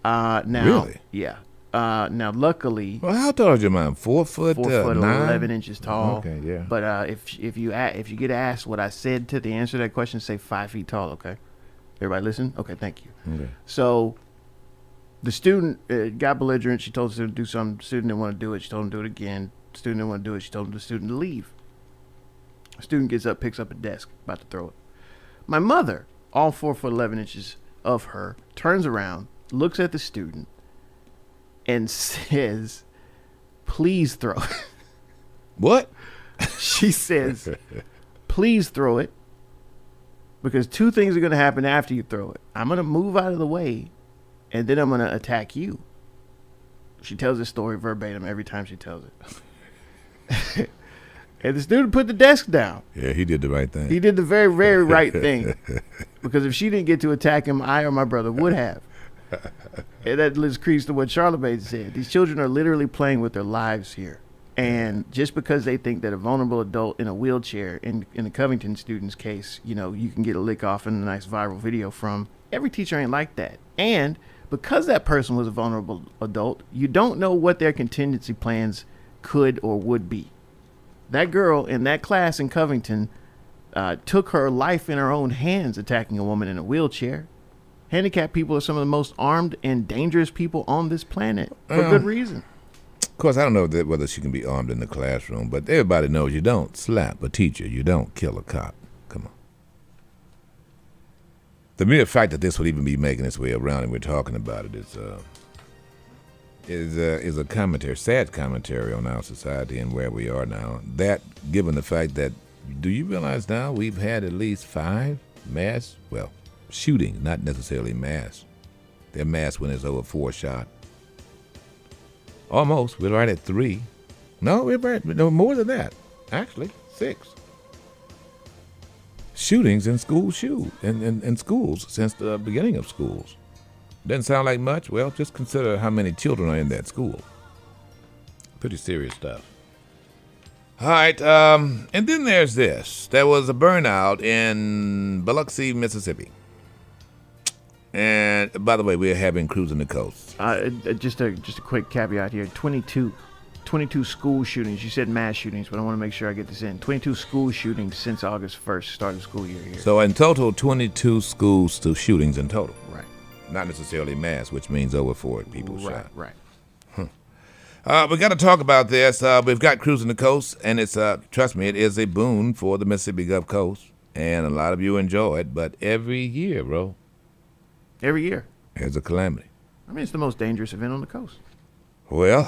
Now, really? Yeah. Now, luckily, well, how tall is your mom? 4 foot, 4 foot 9? 11 inches tall. Okay, yeah. But if you get asked what I said to the answer to that question, say 5 feet tall. Okay, everybody listen. Okay, thank you. Okay. So the student got belligerent. She told the student to do something. The student didn't want to do it. She told him to do it again. The student didn't want to do it. She told the student to leave. The student gets up, picks up a desk, about to throw it. My mother, all 4 foot 11 inches of her, turns around, looks at the student, and says, "Please throw it." What? She says, "Please throw it, because 2 things are going to happen after you throw it. I'm going to move out of the way, and then I'm going to attack you." She tells this story verbatim every time she tells it. And the student put the desk down. Yeah, he did the right thing. He did the very, very right thing. Because if she didn't get to attack him, I or my brother would have. And that lives creeps to what Charlemagne said. These children are literally playing with their lives here. And just because they think that a vulnerable adult in a wheelchair, in the Covington student's case, you know, you can get a lick off in a nice viral video from, every teacher ain't like that. And because that person was a vulnerable adult, you don't know what their contingency plans could or would be. That girl in that class in Covington took her life in her own hands attacking a woman in a wheelchair. Handicapped people are some of the most armed and dangerous people on this planet for good reason. Of course, I don't know whether she can be armed in the classroom, but everybody knows you don't slap a teacher. You don't kill a cop. Come on. The mere fact that this would even be making its way around and we're talking about it is a commentary, sad commentary on our society and where we are now. That, given the fact that, do you realize now we've had at least 5 mass, well, shootings, not necessarily mass. They're mass when it's over 4 shot. Almost. We're right at 3. No, we're right. No, more than that. Actually, 6. shootings in in schools since the beginning of schools. Doesn't sound like much. Well, just consider how many children are in that school. Pretty serious stuff. All right, and then there's this. There was a burnout in Biloxi, Mississippi. And by the way, we're having Cruising the Coast. Just a quick caveat here. 22 school shootings. You said mass shootings, but I want to make sure I get this in. 22 school shootings since August 1st, start of the school year here. So in total, 22 school shootings in total. Right. Not necessarily mass, which means over 4 people shot. Right. We got to talk about this. We've got Cruising the Coast, and it's trust me, it is a boon for the Mississippi Gulf Coast, and a lot of you enjoy it. But every year, bro, there's a calamity. I mean, it's the most dangerous event on the coast. Well,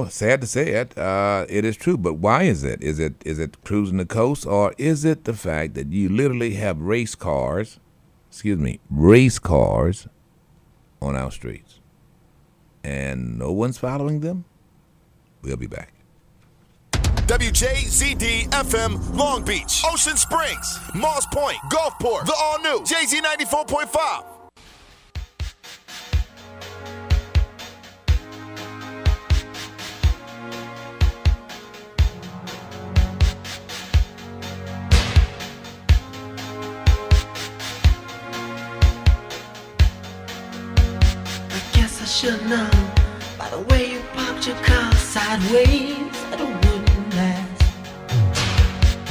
sad to say it, it is true. But why is it? Is it cruising the coast, or is it the fact that you literally have race cars on our streets, and no one's following them? We'll be back. WJZD FM Long Beach, Ocean Springs, Moss Point, Gulfport, the all-new JZ 94.5. Guess I should know by the way you popped your car sideways that it wouldn't last.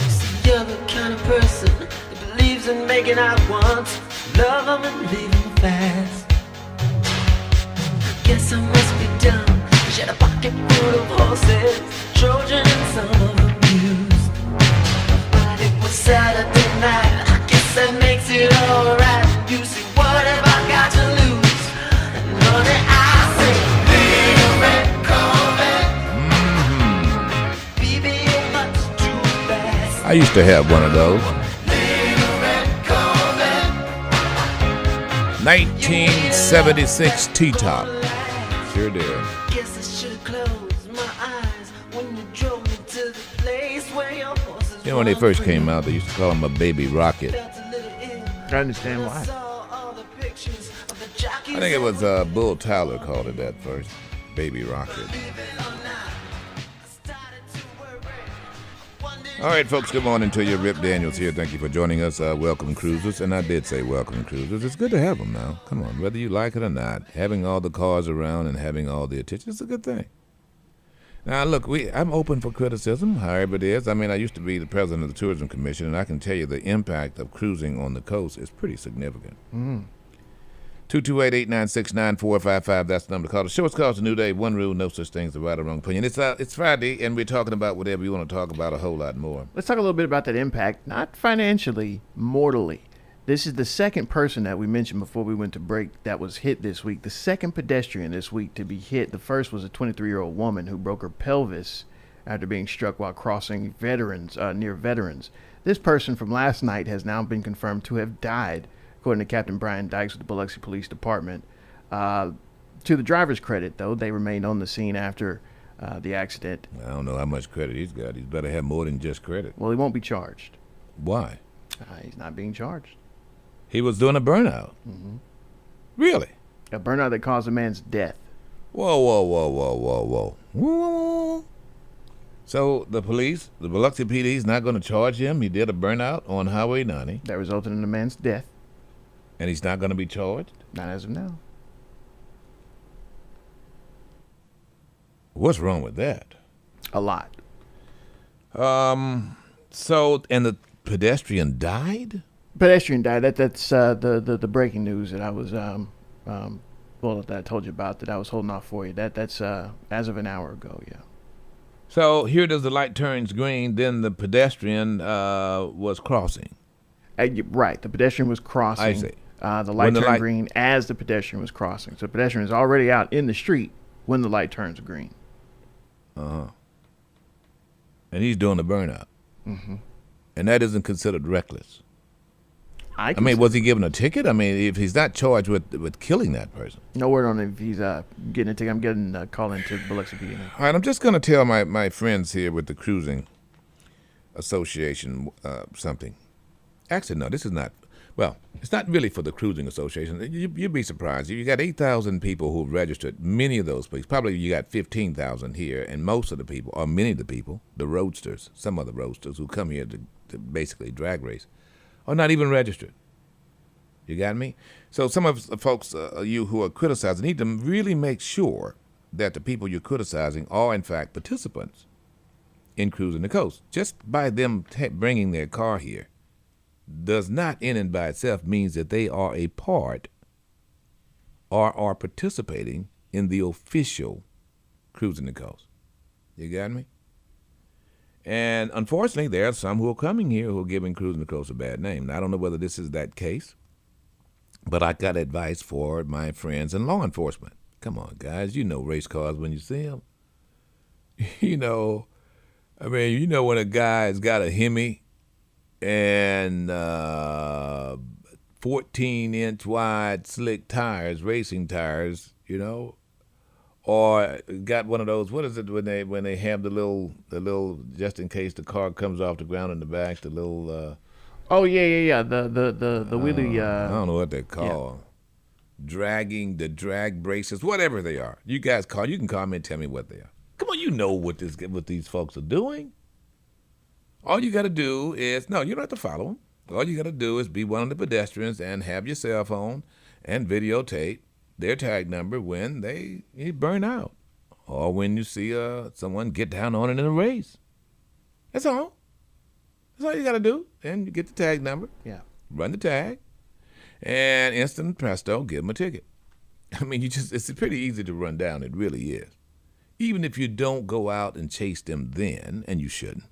See, you're the kind of person that believes in making out once, love them and leave them fast. I guess I must be dumb. She had a pocket full of horses, Trojan and some of them used. But it was Saturday night, I guess that makes it alright. You see, what have I got to lose? Honey, I say, little red Corvette. Baby, you're much too fast. I used to have one of those. Little red Corvette. 1976 T-top. Sure did. Guess I should have closed my eyes when you drove me to the place where your horses You know, when they first came out, they used to call them a baby rocket. I understand why. I think it was Bull Tyler called it that first, Baby Rocket. All right, folks, good morning to you. Rip Daniels here. Thank you for joining us. Welcome, cruisers. And I did say welcome, cruisers. It's good to have them now. Come on, whether you like it or not, having all the cars around and having all the attention is a good thing. Now, look, I'm open for criticism, however it is. I mean, I used to be the president of the Tourism Commission, and I can tell you the impact of cruising on the coast is pretty significant. 228-896-9455, that's the number to call. The show is called The New Day. One rule, no such thing as a right or wrong opinion. It's Friday, and we're talking about whatever you want to talk about, a whole lot more. Let's talk a little bit about that impact, not financially, mortally. This is the second person that we mentioned before we went to break that was hit this week. The second pedestrian this week to be hit. The first was a 23-year-old woman who broke her pelvis after being struck while crossing near Veterans. This person from last night has now been confirmed to have died, according to Captain Brian Dykes with the Biloxi Police Department. To the driver's credit, though, they remained on the scene after the accident. I don't know how much credit he's got. He's better have more than just credit. Well, he won't be charged. Why? He's not being charged. He was doing a burnout. Mm-hmm. Really? A burnout that caused a man's death. Whoa. So the police, the Biloxi PD, is not going to charge him. He did a burnout on Highway 90. That resulted in a man's death. And he's not going to be charged? Not as of now. What's wrong with that? A lot. So, and the pedestrian died? Pedestrian died. That's the breaking news that I was that I told you about, that I was holding off for you. That's as of an hour ago. Yeah. So here does the light turns green, then the pedestrian was crossing. Right, the pedestrian was crossing. I see. The light turned green as the pedestrian was crossing. So the pedestrian is already out in the street when the light turns green. And he's doing the burnout. Mm-hmm. And that isn't considered reckless. I mean, was he given a ticket? I mean, if he's not charged with killing that person. No word on if he's getting a ticket. I'm getting a call into Biloxi PD now. All right, I'm just going to tell my friends here with the Cruising Association something. Actually, no, this is not. Well, it's not really for the Cruising Association. You'd be surprised. You got 8,000 people who've registered. Many of those places, probably you got 15,000 here, and most of the people, or many of the people, the roadsters, some of the roadsters who come here to basically drag race, are not even registered. You got me? So some of the folks, you who are criticizing, need to really make sure that the people you're criticizing are, in fact, participants in Cruising the Coast. Just by them bringing their car here does not in and by itself means that they are a part or are participating in the official Cruising the Coast. You got me? And unfortunately, there are some who are coming here who are giving Cruising the Coast a bad name. Now, I don't know whether this is that case, but I got advice for my friends in law enforcement. Come on, guys, you know race cars when you see them. You know, I mean, you know when a guy's got a Hemi and 14-inch wide slick tires, racing tires, you know, or got one of those. What is it when they have the little just in case the car comes off the ground in the back, the little. Oh yeah. The wheelie. I don't know what they're called. Dragging the drag braces, whatever they are. You guys you can call me and tell me what they are. Come on, you know what these folks are doing. All you got to do is, no, you don't have to follow them. All you got to do is be one of the pedestrians and have your cell phone and videotape their tag number when they burn out or when you see someone get down on it in a race. That's all. That's all you got to do. And you get the tag number. Yeah. Run the tag. And instant presto, give them a ticket. I mean, it's pretty easy to run down. It really is. Even if you don't go out and chase them then, and you shouldn't.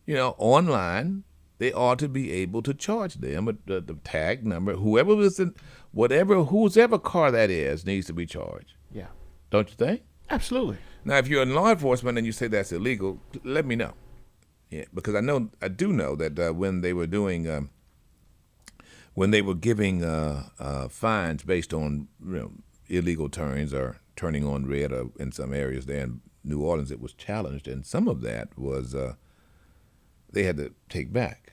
You know, online, they ought to be able to charge them the tag number. Whoever car that is needs to be charged. Yeah. Don't you think? Absolutely. Now, if you're in law enforcement and you say that's illegal, let me know. Yeah, because I do know that when they were doing, when they were giving fines based on illegal turns or turning on red, or in some areas there in New Orleans, it was challenged, and some of that was they had to take back.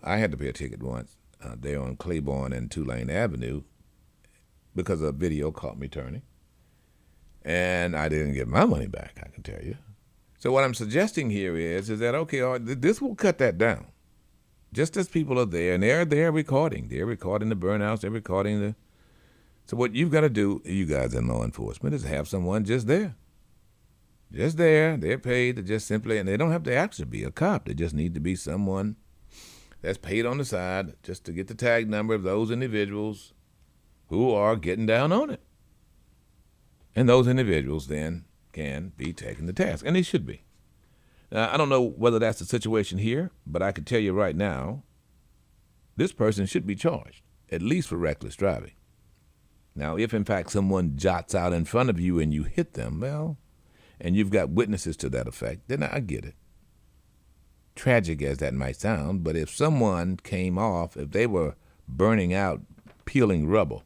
I had to pay a ticket once there on Claiborne and Tulane Avenue because a video caught me turning, and I didn't get my money back, I can tell you. So what I'm suggesting here is that, okay, this will cut that down. Just as people are there, and they're recording. They're recording the burnouts. They're recording the. So what you've got to do, you guys in law enforcement, is have someone just there. Just there. They're paid to just simply, and they don't have to actually be a cop. They just need to be someone that's paid on the side just to get the tag number of those individuals who are getting down on it. And those individuals then can be taken to task, and they should be. Now, I don't know whether that's the situation here, but I can tell you right now, this person should be charged, at least for reckless driving. Now, if in fact someone jots out in front of you and you hit them, well, and you've got witnesses to that effect, then I get it. Tragic as that might sound, but if someone came off, if they were burning out, peeling rubble,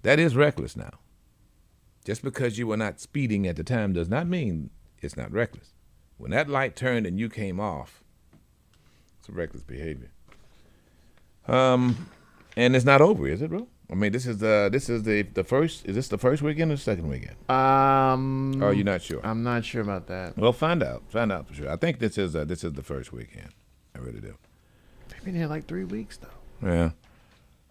that is reckless now. Just because you were not speeding at the time does not mean it's not reckless. When that light turned and you came off, it's a reckless behavior. And it's not over, is it, bro? I mean, this is the first. Is this the first weekend or the second weekend? Or are you not sure? I'm not sure about that. Well, find out. Find out for sure. I think this is the first weekend. I really do. They've been here like 3 weeks though. Yeah.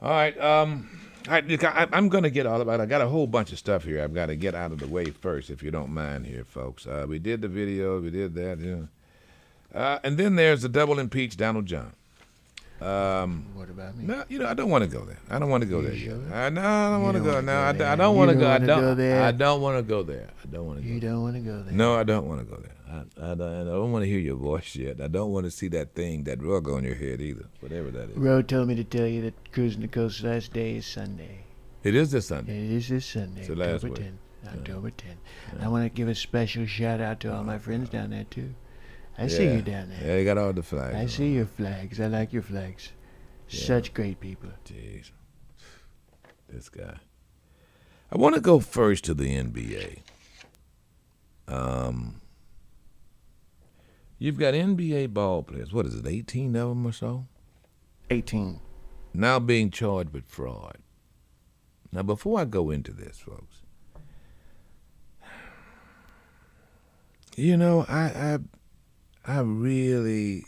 All right. I'm going to get all about it. I got a whole bunch of stuff here I've got to get out of the way first, if you don't mind here, folks. We did the video. We did that. Yeah. And then there's the double impeach Donald John. What about me? No, I don't want to go there. I don't want to go there sure? yet. No, I don't want to go. No, I don't You want to go. don't wanna go there? I don't want to go there. I don't want to go. You don't want to go there. No, I don't want to go there. I don't want to hear your voice yet. I don't want to see that thing, that rug on your head either, whatever that is. Ro told me to tell you that Cruising the Coast's last day is Sunday. It is this Sunday. It is this Sunday, It's the last October week. 10th. October 10th. I want to give a special shout out to all my friends down there too. I see you down there. Yeah, you got all the flags. I see your flags. I like your flags. Such great people. Jeez. This guy. I want to go first to the NBA. You've got NBA ball players. What is it, 18 of them or so? 18. now being charged with fraud. Now, before I go into this, folks, you know, I really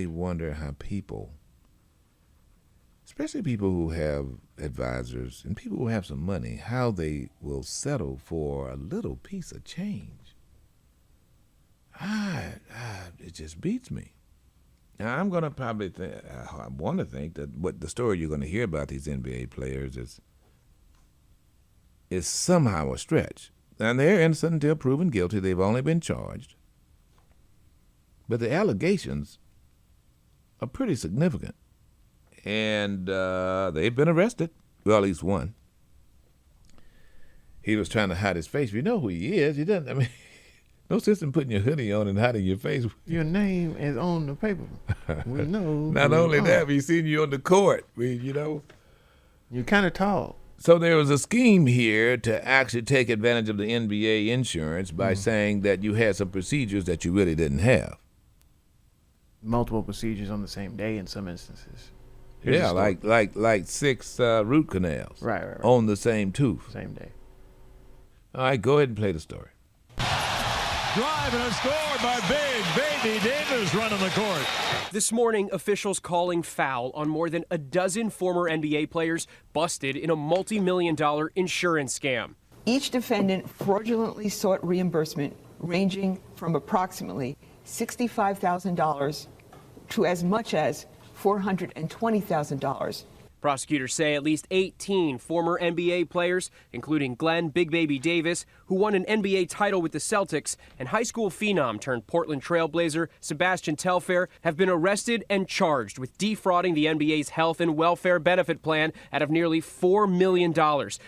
wonder how people, especially people who have advisors and people who have some money, how they will settle for a little piece of change. It just beats me. Now, I'm going to probably think, I want to think that what the story you're going to hear about these NBA players is somehow a stretch. And they're innocent until proven guilty. They've only been charged. But the allegations are pretty significant. And they've been arrested. Well, at least one. He was trying to hide his face. You know who he is. He doesn't, I mean, no sense in putting your hoodie on and hiding your face. Your name is on the paper. We know. Not only that, we've seen you on the court. You're kind of tall. So there was a scheme here to actually take advantage of the NBA insurance by saying that you had some procedures that you really didn't have. Multiple procedures on the same day in some instances. Yeah, like 6 root canals. Right. On the same tooth. Same day. All right, go ahead and play the story. Drive and a score by Big Baby Davis running the court. This morning, officials calling foul on more than a dozen former NBA players busted in a multi-million-dollar insurance scam. Each defendant fraudulently sought reimbursement ranging from approximately $65,000 to as much as $420,000. Prosecutors say at least 18 former NBA players, including Glenn Big Baby Davis, who won an NBA title with the Celtics, and high school phenom turned Portland Trailblazer Sebastian Telfair, have been arrested and charged with defrauding the NBA's health and welfare benefit plan out of nearly $4 million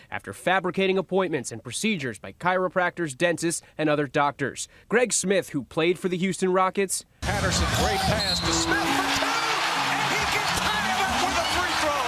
after fabricating appointments and procedures by chiropractors, dentists, and other doctors. Greg Smith, who played for the Houston Rockets, Patterson, great pass to Smith for two, and he can tie him up with a free throw.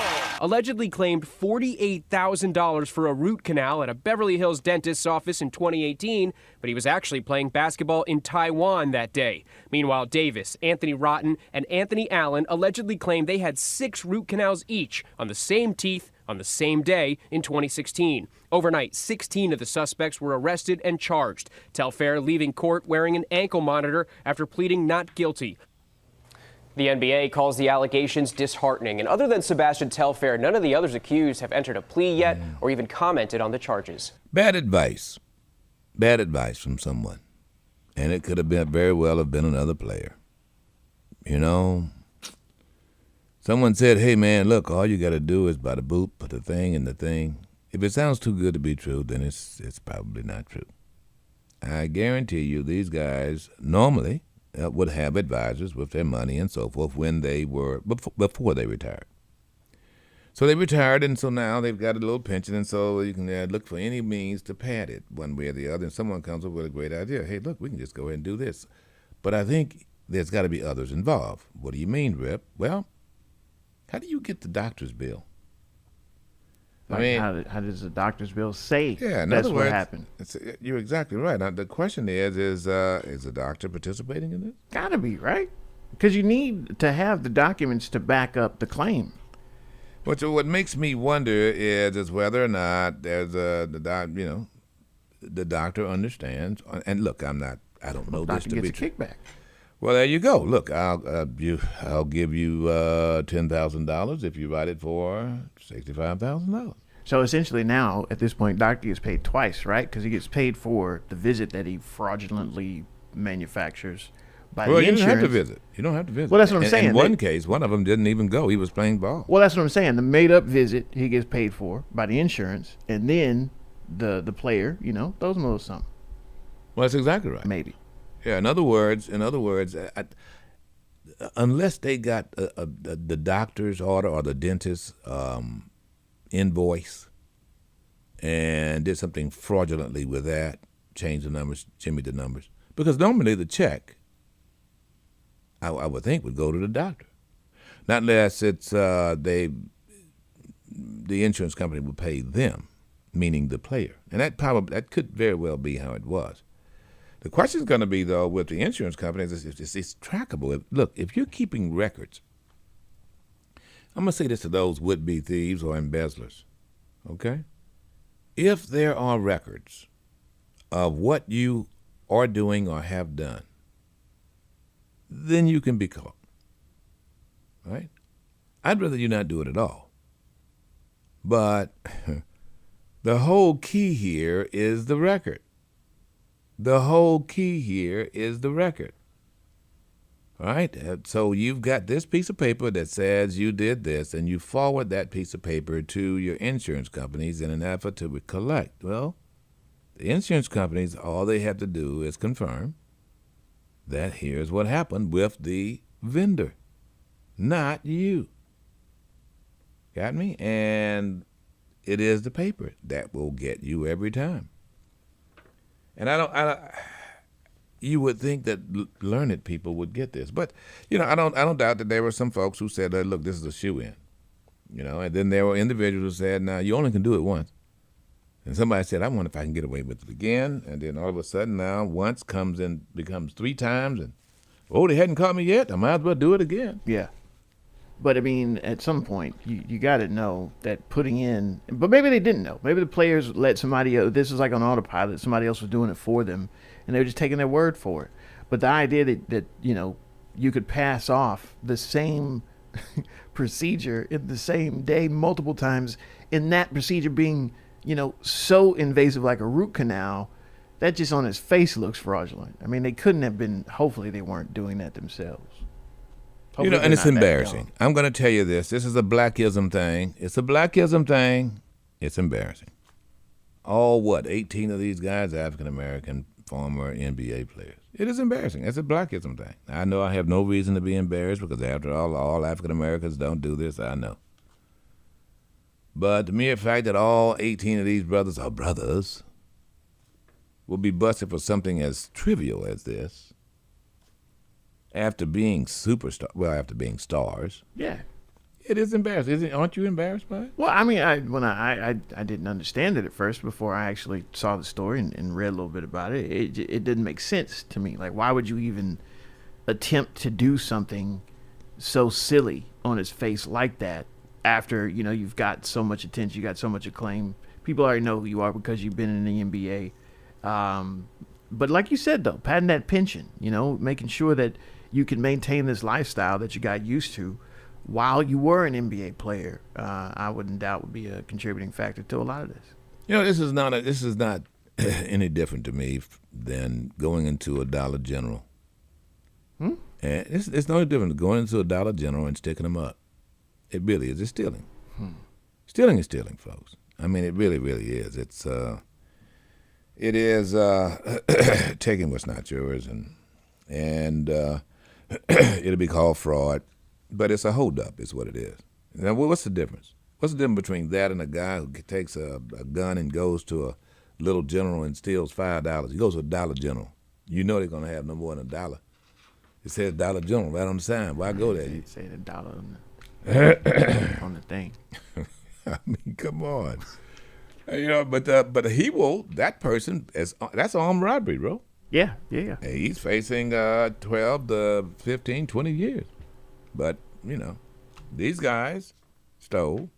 allegedly claimed $48,000 for a root canal at a Beverly Hills dentist's office in 2018, but he was actually playing basketball in Taiwan that day. Meanwhile, Davis, Anthony Rotten, and Anthony Allen allegedly claimed they had 6 root canals each on the same teeth on the same day in 2016. Overnight, 16 of the suspects were arrested and charged. Telfair leaving court wearing an ankle monitor after pleading not guilty. The NBA calls the allegations disheartening, and other than Sebastian Telfair, none of the others accused have entered a plea yet or even commented on the charges. Bad advice from someone, and it could have been very well have been another player. You know, someone said, "Hey man, look, all you got to do is bada boop, put the thing in the thing." If it sounds too good to be true, then it's probably not true. I guarantee you, these guys normally would have advisors with their money and so forth when they were before they retired. So they retired, and so now they've got a little pension, and so you can look for any means to pad it one way or the other. And someone comes up with a great idea. Hey, look, we can just go ahead and do this. But I think there's got to be others involved. What do you mean, Rip? Well, how do you get the doctor's bill? Like, I mean, how does the doctor's bill say in that's other what words, happened? You're exactly right. Now, the question is the doctor participating in this? Gotta be, right? Because you need to have the documents to back up the claim. What makes me wonder is whether or not there's the doctor understands. And look, I don't know this to be true. Kickback. Well, there you go. Look, I'll give you $10,000 if you write it for $65,000. So essentially now, at this point, doctor gets paid twice, right? Because he gets paid for the visit that he fraudulently manufactures by the insurance. You don't have to visit. You don't have to visit. Well, that's what I'm saying. In one case, one of them didn't even go. He was playing ball. Well, that's what I'm saying. The made-up visit he gets paid for by the insurance, and then the player, throws him a little something. Well, that's exactly right. Maybe. Yeah. In other words, unless they got the doctor's order or the dentist's invoice and did something fraudulently with that, change the numbers, jimmy the numbers, because normally the check, I would think, would go to the doctor, not unless it's the insurance company would pay them, meaning the player, and that could very well be how it was. The question is going to be, though, with the insurance companies, it's trackable. Look, if you're keeping records I'm going to say this to those would-be thieves or embezzlers, okay? If there are records of what you are doing or have done, then you can be caught, right? I'd rather you not do it at all. But the whole key here is the record. The whole key here is the record. All right? So you've got this piece of paper that says you did this, and you forward that piece of paper to your insurance companies in an effort to collect. Well, the insurance companies, all they have to do is confirm that here's what happened with the vendor, not you. Got me? And it is the paper that will get you every time. And I don't you would think that learned people would get this, but I don't doubt that there were some folks who said, look, this is a shoe-in, and then there were individuals who said, now you only can do it once. And somebody said, I wonder if I can get away with it again. And then all of a sudden now once becomes 3 times, and they hadn't caught me yet. I might as well do it again. Yeah. But, I mean, at some point, you got to know that putting in – but maybe they didn't know. Maybe the players let somebody else – this was like on autopilot. Somebody else was doing it for them, and they were just taking their word for it. But the idea that you could pass off the same procedure in the same day multiple times, and that procedure being, so invasive like a root canal, that just on its face looks fraudulent. I mean, they couldn't have been – hopefully they weren't doing that themselves. And it's embarrassing. I'm going to tell you this. This is a blackism thing. It's a blackism thing. It's embarrassing. All 18 of these guys are African-American former NBA players. It is embarrassing. It's a blackism thing. I know I have no reason to be embarrassed because after all African-Americans don't do this, I know. But the mere fact that all 18 of these brothers are brothers will be busted for something as trivial as this, after being after being stars. Yeah. It is embarrassing. Aren't you embarrassed by it? Well, I mean, I didn't understand it at first before I actually saw the story and read a little bit about it. It didn't make sense to me. Like, why would you even attempt to do something so silly on his face like that after, you've got so much attention, you got so much acclaim. People already know who you are because you've been in the NBA. But like you said, though, padding that pension, making sure that you can maintain this lifestyle that you got used to while you were an NBA player, I wouldn't doubt would be a contributing factor to a lot of this. This is not any different to me than going into a Dollar General. And it's no different than going into a Dollar General and sticking them up. It really is. It's stealing. Stealing is stealing, folks. I mean, it really, really is. It is taking what's not yours, and it'll be called fraud, but it's a holdup is what it is. Now, what's the difference? What's the difference between that and a guy who takes a gun and goes to a little general and steals $5? He goes to a Dollar General. You know they're going to have no more than $1. It says Dollar General right on the sign. Why go there? You say the dollar on the thing. I mean, come on. But he will. That person that's armed robbery, bro. Yeah. He's facing 12 to 15, 20 years. But these guys stole,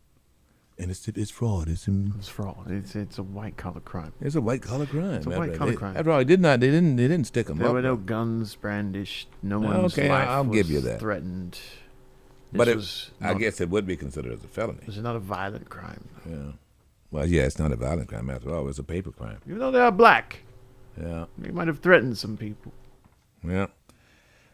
and it's fraud. It's fraud. It's a white collar crime. It's a white collar crime. It's a white collar crime. After all, they didn't stick them up. There were no guns brandished. No one's life I'll was give you that. threatened. But I guess it would be considered as a felony. It's not a violent crime. Yeah. Well, yeah, it's not a violent crime after all. It's a paper crime. Even though they are black. Yeah. They might have threatened some people. Yeah.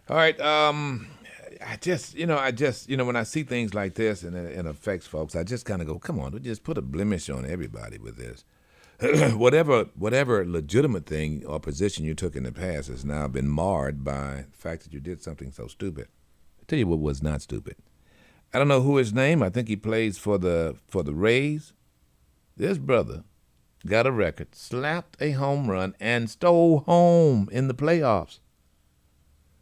All right. I just, when I see things like this and it affects folks, I just kind of go, come on, we'll just put a blemish on everybody with this. Whatever legitimate thing or position you took in the past has now been marred by the fact that you did something so stupid. I'll tell you what was not stupid. I don't know who his name. I think he plays for the Rays. This brother got a record, slapped a home run, and stole home in the playoffs.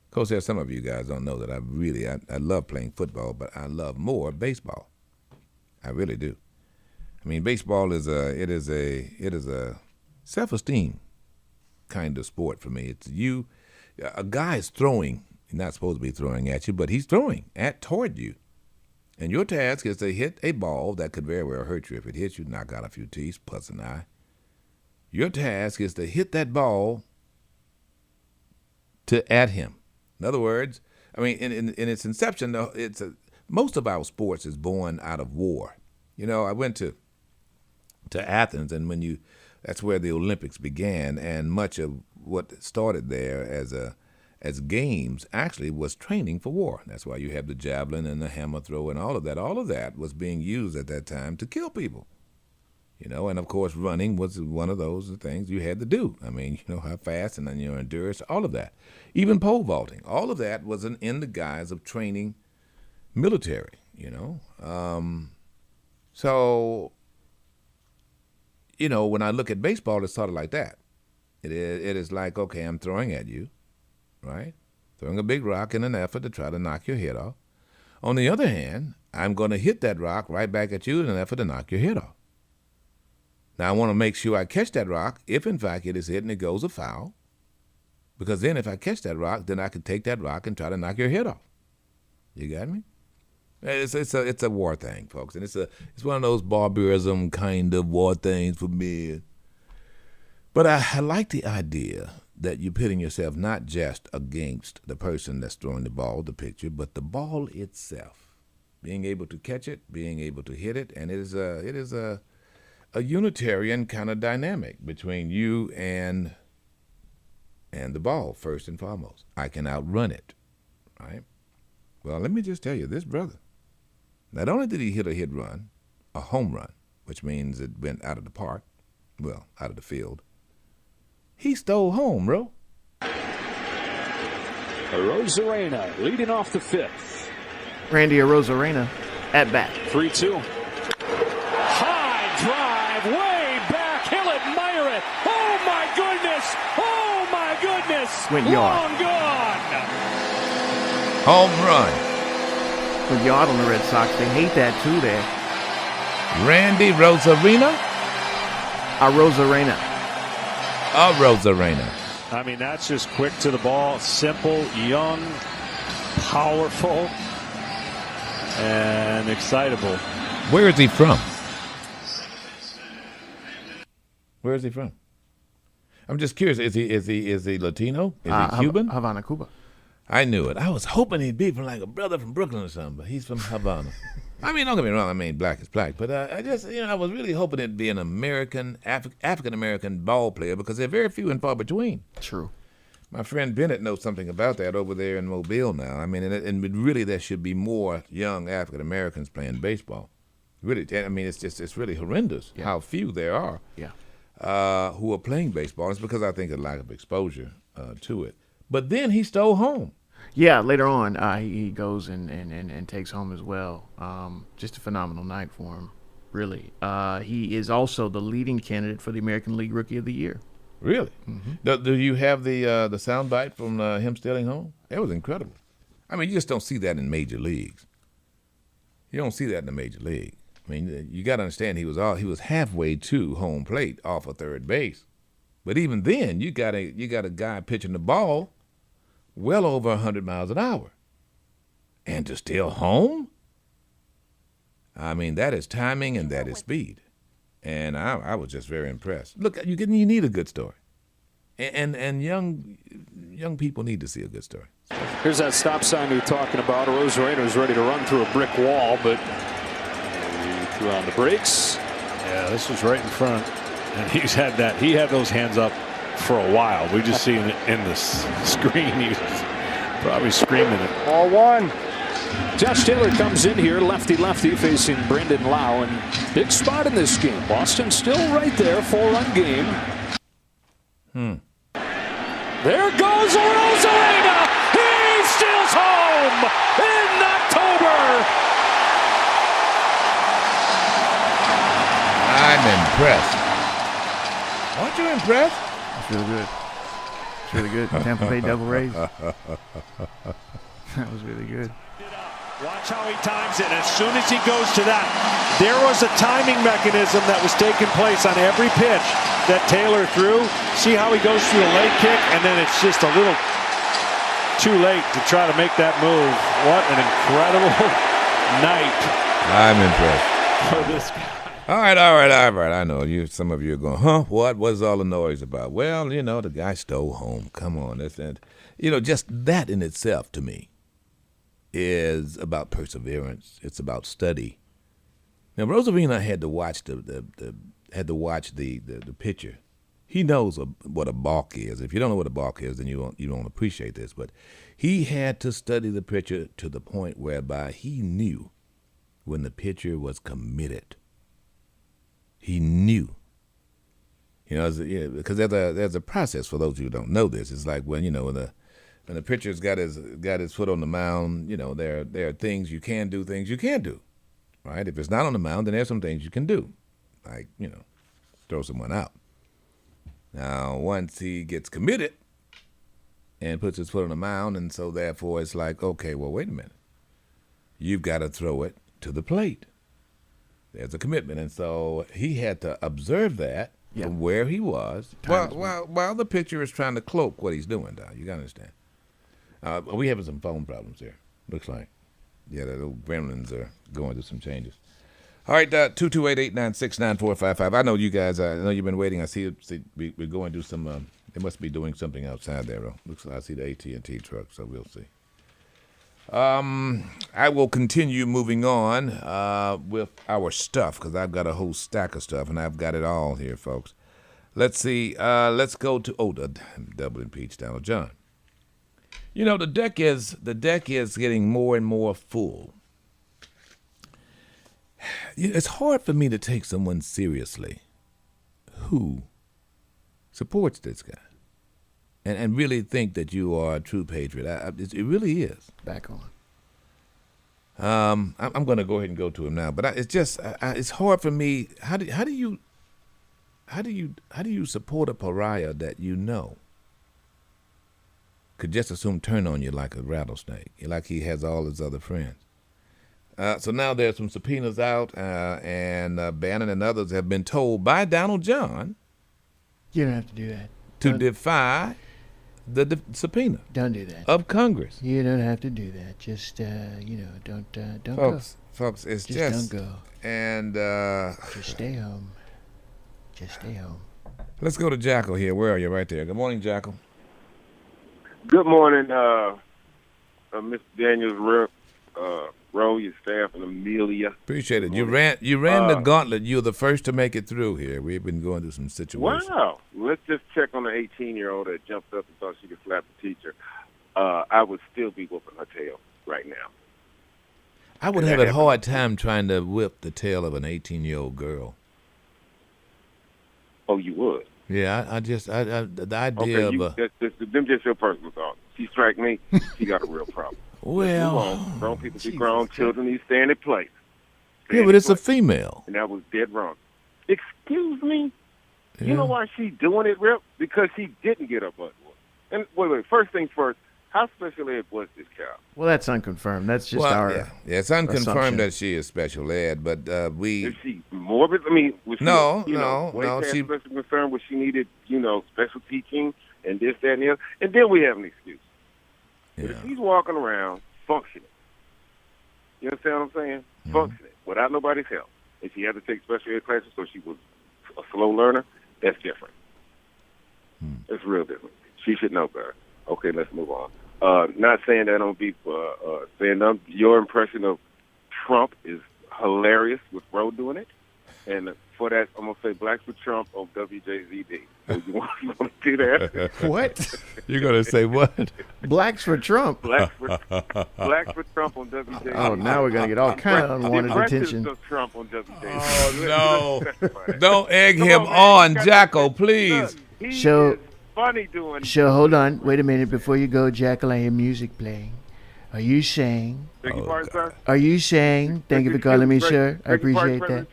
Of course, there's some of you guys don't know that I love playing football, but I love more baseball. I really do. I mean, baseball is a self-esteem kind of sport for me. It's a guy is throwing. He's not supposed to be throwing at you, but he's throwing toward you. And your task is to hit a ball that could very well hurt you. If it hits you, knock out a few teeth, plus an eye. Your task is to hit that ball at him. In other words, I mean, in its inception, most of our sports is born out of war. You know, I went to Athens, and that's where the Olympics began, and much of what started there as games actually was training for war. That's why you have the javelin and the hammer throw and all of that. All of that was being used at that time to kill people. You know, and of course running was one of those things you had to do. I mean, you know, how fast and then your endurance, all of that. Even pole vaulting, all of that was in the guise of training military, you know. So, you know, when I look at baseball, it's sort of like that. It is like, okay, I'm throwing at you, right? Throwing a big rock in an effort to try to knock your head off. On the other hand, I'm going to hit that rock right back at you in an effort to knock your head off. Now, I want to make sure I catch that rock if, in fact, it is hit and it goes a foul, because then if I catch that rock, then I can take that rock and try to knock your head off. You got me? It's a war thing, folks, and it's one of those barbarism kind of war things for me. But I like the idea that you're pitting yourself not just against the person that's throwing the ball, the pitcher, but the ball itself, being able to catch it, being able to hit it, and it is a unitarian kind of dynamic between you and the ball, first and foremost. I can outrun it, right? Well, let me just tell you, this brother, not only did he hit a hit run, a home run, which means it went out of the park, well, out of the field, he stole home, bro. Arozarena leading off the fifth. Randy Arozarena at bat. 3-2. Drive way back. He'll admire it. Oh, my goodness. Oh, my goodness. Went yard. Long gone. Home run. Went yard on the Red Sox. They hate that, too, there. Randy Arozarena? Arozarena. Arozarena. I mean, that's just quick to the ball. Simple, young, powerful, and excitable. Where is he from? Where is he from? I'm just curious. Is he Latino? Is he Cuban? Havana, Cuba. I knew it. I was hoping he'd be from like a brother from Brooklyn or something, but he's from Havana. I mean, don't get me wrong. I mean, black is black, but I just, I was really hoping it'd be an American, African American ball player because they're very few and far between. True. My friend Bennett knows something about that over there in Mobile now. I mean, and really, there should be more young African Americans playing baseball. Really, I mean, it's really horrendous how few there are. Yeah. Who are playing baseball. It's because I think of lack of exposure to it. But then he stole home. Yeah, later on, he goes and takes home as well. Just a phenomenal night for him, really. He is also the leading candidate for the American League Rookie of the Year. Really? Mm-hmm. Do you have the sound bite from him stealing home? It was incredible. I mean, you just don't see that in major leagues. You don't see that in the major league. I mean, you got to understand he was halfway to home plate off of third base, but even then, you got a guy pitching the ball well over 100 miles an hour, and to steal home. I mean, that is timing and that is speed, and I was just very impressed. Look, you need a good story, and young people need to see a good story. Here's that stop sign we were talking about. Arozarena is ready to run through a brick wall, but threw on the brakes. Yeah, this was right in front, and he had those hands up for a while. We just see it in the screen. He was probably screaming it. Ball one. Josh Taylor comes in here, lefty facing Brandon Lau, and big spot in this game. Boston still right there, 4-run game. There goes Arozarena. He steals home in October. I'm impressed. Aren't you impressed? It's really good. It's really good. Tampa Bay Devil Rays. That was really good. Watch how he times it. As soon as he goes to that, there was a timing mechanism that was taking place on every pitch that Taylor threw. See how he goes through the leg kick, and then it's just a little too late to try to make that move. What an incredible night I'm impressed. for this guy. All right. I know some of you are going, huh? What's all the noise about? Well, the guy stole home. Come on, just that in itself to me is about perseverance. It's about study. Now, Rosarina had to watch the picture. He knows what a balk is. If you don't know what a balk is, then you won't appreciate this. But he had to study the pitcher to the point whereby he knew when the pitcher was committed. He knew. Because there's a process for those who don't know this. It's like when the pitcher's got his foot on the mound. There are things you can do, things you can't do. Right? If it's not on the mound, then there's some things you can do, like throw someone out. Now, once he gets committed and puts his foot on the mound, and so therefore it's like, okay, well, wait a minute. You've got to throw it to the plate. There's a commitment. And so he had to observe that from where he was while the pitcher is trying to cloak what he's doing, Don. You got to understand. We having some phone problems here, looks like. Yeah, the little gremlins are going through some changes. All right, 228-896-9455. I know you guys. I know you've been waiting. I see we're going to do some. They must be doing something outside there. Though. Looks like I see the AT&T truck, so we'll see. I will continue moving on with our stuff because I've got a whole stack of stuff, and I've got it all here, folks. Let's see. Let's go to the double impeach Donald John. The deck is getting more and more full. It's hard for me to take someone seriously who supports this guy and really think that you are a true patriot. It really is. Back on. I'm going to go ahead and go to him now, but it's hard for me. How do you support a pariah that could just assume turn on you like a rattlesnake, like he has all his other friends? So now there's some subpoenas out, and Bannon and others have been told by Donald John. You don't have to do that. To defy the subpoena. Don't do that. Of Congress. You don't have to do that. Just don't folks, go. It's just don't go. And just stay home. Just stay home. Let's go to Jackal here. Where are you? Right there. Good morning, Jackal. Good morning, Mr. Daniels, Roe, your staff, and Amelia. Appreciate it. You ran the gauntlet. You're the first to make it through here. We've been going through some situations. Wow. Let's just check on the 18-year-old that jumped up and thought she could slap the teacher. I would still be whooping her tail right now. I would have a hard time trying to whip the tail of an 18-year-old girl. Oh, you would? Yeah, the idea of them just your personal thoughts. She strike me, she got a real problem. Well, grown people be grown, children need to stay in their place. Yeah, but it's a female. And that was dead wrong. Excuse me? Yeah. You know why she's doing it, Rip? Because she didn't get her butt whooped. And wait, first things first, how special ed was this child? Well, that's unconfirmed. That's just our yeah, it's unconfirmed assumption. that she is special ed, but we... Is she morbid? I mean, was she, no, she special concern where she needed, special teaching and this, that, and the other? And then we have an excuse. Yeah. But if she's walking around functioning, you understand what I'm saying? Mm-hmm. Functioning, without nobody's help, and she had to take special ed classes so she was a slow learner, that's different. It's real different. She should know better. Okay, let's move on. Not saying that on beef, saying your impression of Trump is hilarious with Roe doing it. And for that, I'm going to say Blacks for Trump on WJZD. So you want to do that? What? You're going to say what? Blacks for Trump. Blacks for Trump on WJZD. Oh, now we're going to get all kind of unwanted attention. Of Trump on WJZD. Oh, no. Don't egg him on, Jacko, please. Look, he is funny doing So hold on. Wait a minute. Before you go, Jackal, I hear music playing. Are you saying... Beg your pardon, sir? Are you saying... Thank you for calling me, sir. I appreciate that.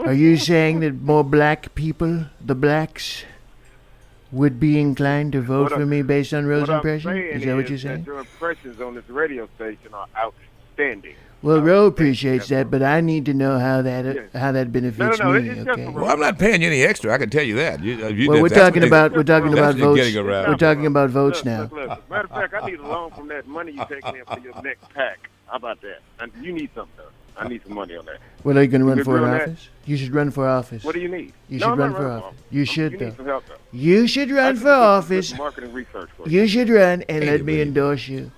Are you saying that more black people, the blacks, would be inclined to vote for me based on Roe's impression? Is that what you're saying? Your impressions on this radio station are outstanding. Well, Roe appreciates that, but I need to know how that benefits me. Okay. Well, I'm not paying you any extra. I can tell you that. We're talking about votes. We're talking about votes now. Look. Matter of fact, I need a loan from that money you're taking in for your next pack. How about that? You need something done. I need some money on that. Well, are you going to run You for agree an on that? office? You should run for office. What do you need? You No, should I'm run not for running office. for You office. should, You though. need some help, though. You should I run just for did some office. Marketing research for You should run and Hey, let me buddy. endorse you.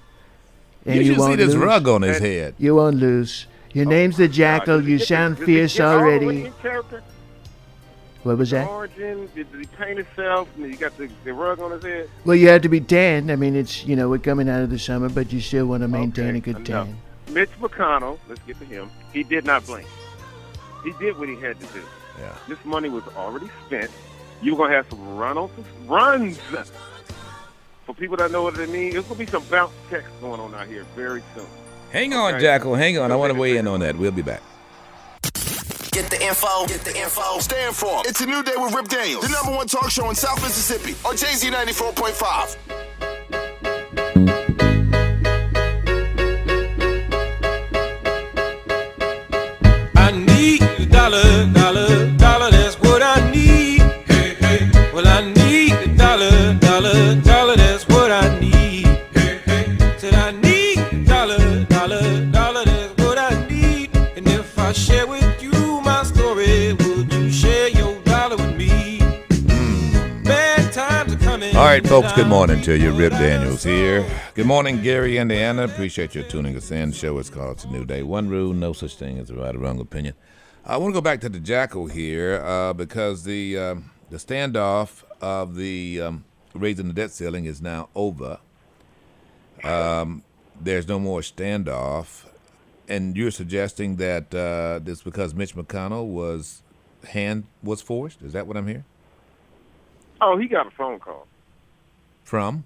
And You should see won't this lose. rug on his head. You won't lose. Your name's the Jackal. You sound fierce already. What was that? Origin, did he paint himself? And he got the rug on his head. Well, you have to be tan. I mean, it's, we're coming out of the summer, but you still want to maintain a good enough. tan. Mitch McConnell, let's get to him. He did not blink. He did what he had to do. Yeah. This money was already spent. You were going to have some runs. For people that know what it means, there's going to be some bounce checks going on out here very soon. Hang on, Jackal. Hang on. I want to weigh in on that. We'll be back. Get the info. Get the info. Stay informed. It's a new day with Rip Daniels, the #1 talk show in South Mississippi on Jay-Z 94.5. I need a dollar, dollar, dollar, that's what I need. Hey, hey. Well, I need a dollar, dollar, dollar, that's what I need. Hey, hey. Said I need a dollar, dollar, dollar, that's what I need. And if I share with you my story, would you share your dollar with me? Bad times are coming. All right, folks, good morning to you. Rip Daniels here. Good morning, Gary, Indiana. Appreciate you tuning us in. The show is called It's a New Day. One rule, no such thing as a right or wrong opinion. I want to go back to the Jackal here because the standoff of the raising the debt ceiling is now over. There's no more standoff. And you're suggesting that this because Mitch McConnell was forced? Is that what I'm hearing? Oh, he got a phone call From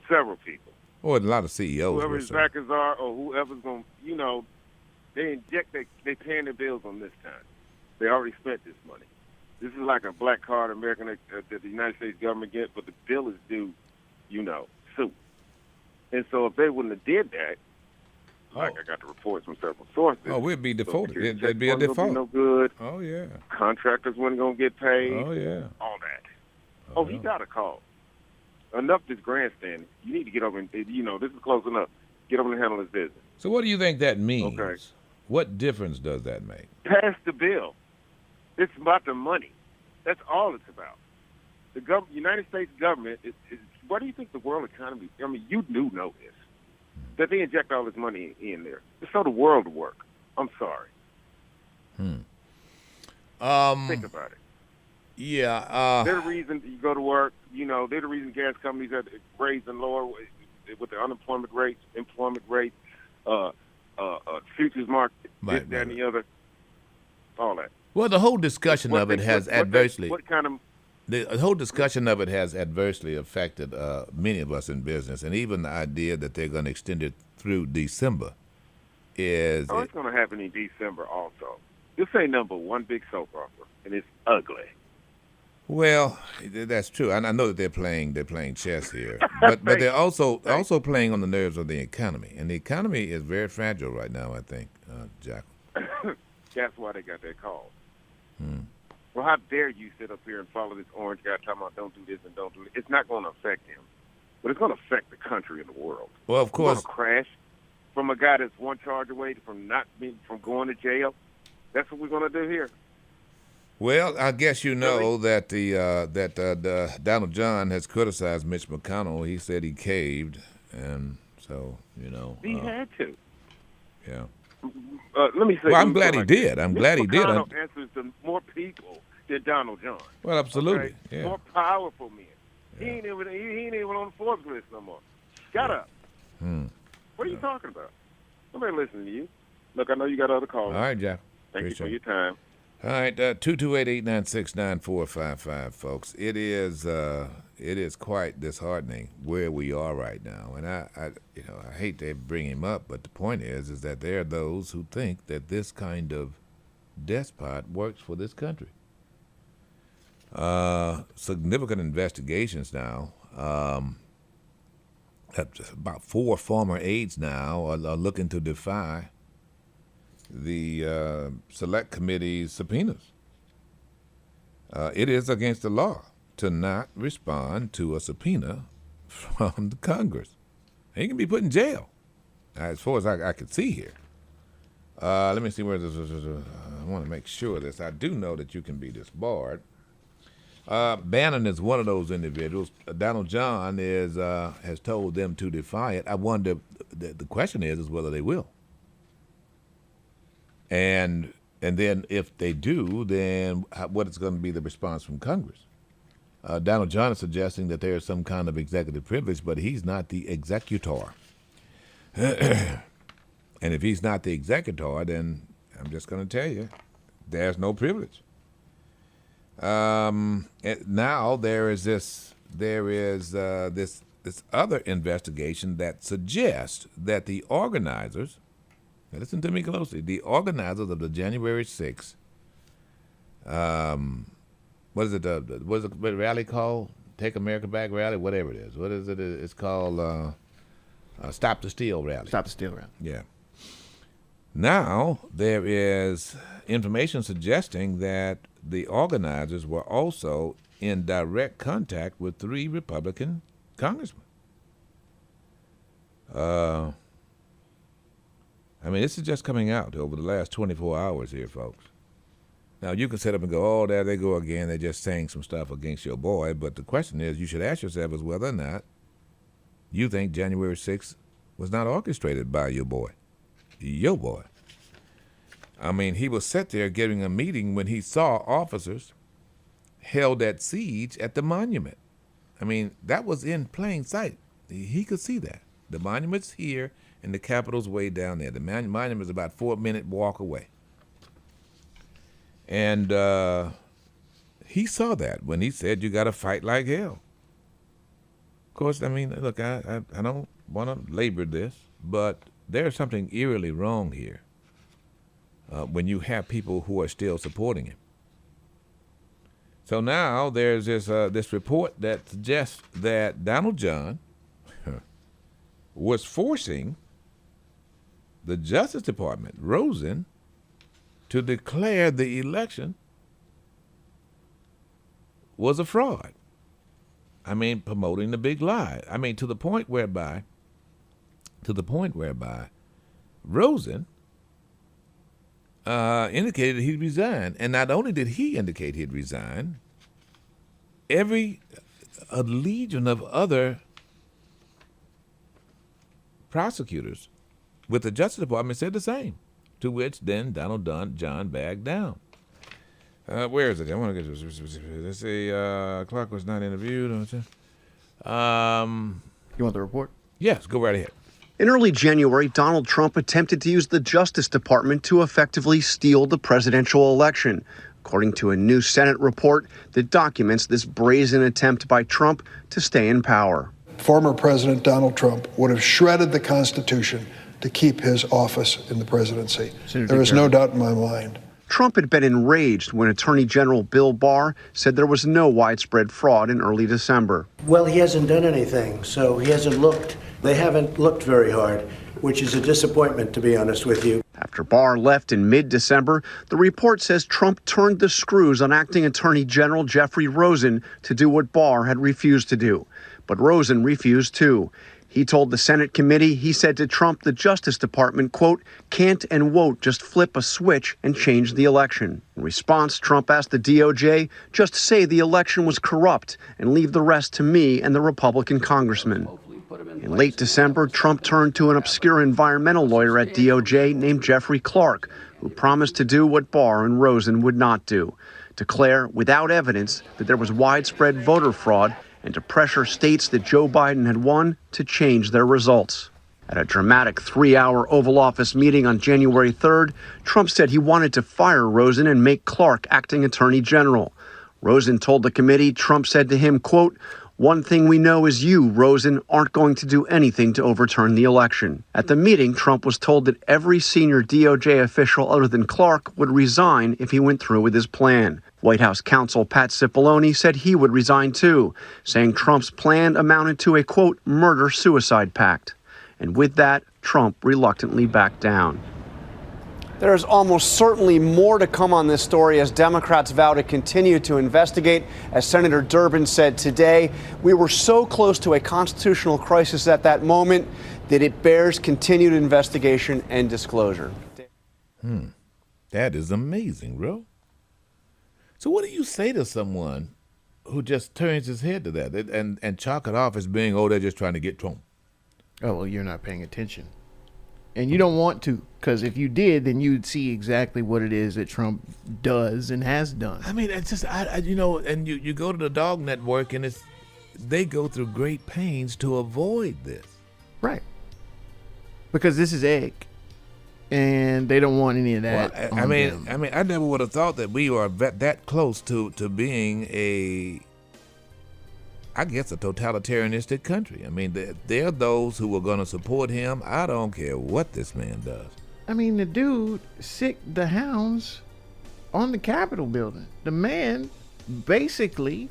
several people. Or a lot of CEOs. Whoever were his saying. backers are or whoever's going to, they inject, they paying their bills on this time. They already spent this money. This is like a black card American that the United States government gets, but the bill is due, soon. And so if they wouldn't have did that, like I got the reports from several sources. Oh, we'd be defaulted. So It'd be a checks wasn't default. gonna be no good. Oh, yeah. Contractors weren't going to get paid. Oh, yeah. All that. Oh, he got a call. Enough this grandstanding. You need to get over and, this is close enough. Get over and handle his business. So what do you think that means? Okay. What difference does that make? Pass the bill. It's about the money. That's all it's about. The United States government is what do you think the world economy? I mean, you do know this. That they inject all this money in there. It's so the world will work. I'm sorry. Think about it. Yeah. They're the reason you go to work. They're the reason gas companies are raised and lower with the unemployment rates, employment rates, futures market, this, that, and the other. All that. Well, the whole discussion of it has adversely. What kind of? The whole discussion of it has adversely affected many of us in business, and even the idea that they're going to extend it through December is. Oh, it's going to happen in December also. This ain't number one big soap opera, and it's ugly. Well, that's true. I know that they're playing chess here, but they're also playing on the nerves of the economy, and the economy is very fragile right now. I think, Jack. That's why they got that call. Well, how dare you sit up here and follow this orange guy talking about don't do this and don't do it? It's not going to affect him, but it's going to affect the country and the world. Well, of course. It's going to crash from a guy that's one charge away from going to jail. That's what we're going to do here. Well, I guess you know that the Donald John has criticized Mitch McConnell. He said he caved, and so he had to. Yeah. Let me say. Well, I'm glad he did. I'm glad he did. McConnell answers to more people than Donald John. Well, absolutely. Okay? Yeah. More powerful men. Yeah. He ain't even on the Forbes list no more. Shut up. What are you talking about? Nobody listening to you. Look, I know you got other calls. All right, Jack. Thank you for your time. All right, 228-896-9455, folks. It is quite disheartening where we are right now, and I hate to bring him up, but the point is that there are those who think that this kind of despot works for this country. Significant investigations now. About 4 former aides now are looking to defy the Select Committee's subpoenas. It is against the law to not respond to a subpoena from the Congress. He can be put in jail. as far as I could see here. Let me see where this is. I want to make sure of this. I do know that you can be disbarred. Bannon is one of those individuals. Donald John has told them to defy it. I wonder, the question is whether they will. And then if they do, then what is going to be the response from Congress? Donald John is suggesting that there is some kind of executive privilege, but he's not the executor. And if he's not the executor, then I'm just going to tell you, there's no privilege. Now there is this other investigation that suggests that the organizers, now listen to me closely, the organizers of the January 6th, what is the rally called? Take America Back rally, whatever it is. What is it? It's called Stop the Steal rally. Stop the Steal rally. Yeah. Now there is information suggesting that the organizers were also in direct contact with 3 Republican congressmen. I mean, this is just coming out over the last 24 hours here, folks. Now, you can sit up and go, oh, there they go again. They're just saying some stuff against your boy. But the question is, you should ask yourself is whether or not you think January 6th was not orchestrated by your boy. Your boy. I mean, he was sat there giving a meeting when he saw officers held at siege at the monument. I mean, that was in plain sight. He could see that. The monument's here and the Capitol's way down there. The monument is about a 4-minute walk away. And he saw that when he said, you got to fight like hell. Of course, I mean, look, I don't want to labor this, but there's something eerily wrong here when you have people who are still supporting him. So now there's this report that suggests that Donald John was forcing the Justice Department, Rosen, to declare the election was a fraud. I mean, promoting the big lie. I mean, to the point whereby Rosen indicated he'd resign. And not only did he indicate he'd resign, a legion of other prosecutors with the Justice Department said the same, to which then Donald John backed down. Where is it? I want to get to, let's see, Clark was not interviewed. You want the report? Yes, go right ahead. In early January, Donald Trump attempted to use the Justice Department to effectively steal the presidential election, according to a new Senate report that documents this brazen attempt by Trump to stay in power. Former President Donald Trump would have shredded the Constitution to keep his office in the presidency. There is no doubt in my mind. Trump had been enraged when Attorney General Bill Barr said there was no widespread fraud in early December. Well, he hasn't done anything, so he hasn't looked. They haven't looked very hard, which is a disappointment, to be honest with you. After Barr left in mid-December, the report says Trump turned the screws on acting Attorney General Jeffrey Rosen to do what Barr had refused to do. But Rosen refused too. He told the Senate committee, he said to Trump, the Justice Department, quote, can't and won't just flip a switch and change the election. In response, Trump asked the DOJ, just say the election was corrupt and leave the rest to me and the Republican congressman. In late December, Trump turned to an obscure environmental lawyer at DOJ named Jeffrey Clark, who promised to do what Barr and Rosen would not do, declare without evidence that there was widespread voter fraud and to pressure states that Joe Biden had won to change their results. At a dramatic 3-hour Oval Office meeting on January 3rd, Trump said he wanted to fire Rosen and make Clark acting attorney general. Rosen told the committee, Trump said to him, quote, one thing we know is you, Rosen, aren't going to do anything to overturn the election. At the meeting, Trump was told that every senior DOJ official other than Clark would resign if he went through with his plan. White House counsel Pat Cipollone said he would resign too, saying Trump's plan amounted to a, quote, murder-suicide pact. And with that, Trump reluctantly backed down. There's almost certainly more to come on this story as Democrats vow to continue to investigate. As Senator Durbin said today, we were so close to a constitutional crisis at that moment that it bears continued investigation and disclosure. That is amazing, bro. So what do you say to someone who just turns his head to that and chalk it off as being, oh, they're just trying to get Trump? Oh, well, you're not paying attention. And you don't want to, because if you did, then you'd see exactly what it is that Trump does and has done. I mean, it's just, you know, and you go to the Dog Network, and they go through great pains to avoid this. Right. Because this is egg, and they don't want any of that. Well, I mean, I never would have thought that we are that close to being a totalitarianistic country. I mean, there are those who are going to support him. I don't care what this man does. I mean, the dude sicked the hounds on the Capitol building. The man basically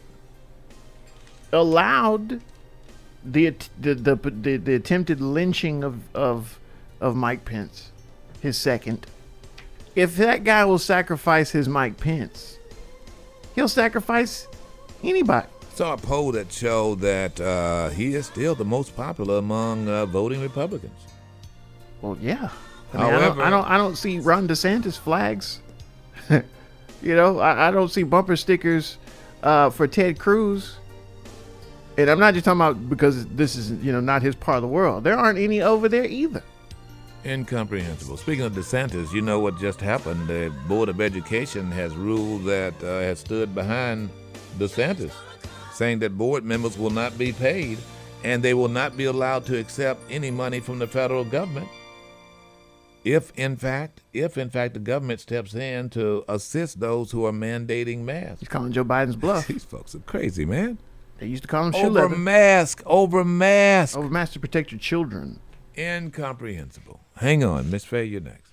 allowed the attempted lynching of Mike Pence, his second. If that guy will sacrifice his Mike Pence, he'll sacrifice anybody. Saw a poll that showed that he is still the most popular among voting Republicans. Well, yeah. I mean, However, I don't see Ron DeSantis flags. You know, I don't see bumper stickers for Ted Cruz. And I'm not just talking about because this is, you know, not his part of the world. There aren't any over there either. Incomprehensible. Speaking of DeSantis, you know what just happened? The Board of Education has ruled that has stood behind DeSantis, saying that board members will not be paid and they will not be allowed to accept any money from the federal government if in fact the government steps in to assist those who are mandating masks. He's calling Joe Biden's bluff. These folks are crazy, man. They used to call him shoe Over leather. mask. Over mask to protect your children. Incomprehensible. Hang on, Miss Faye, you're next.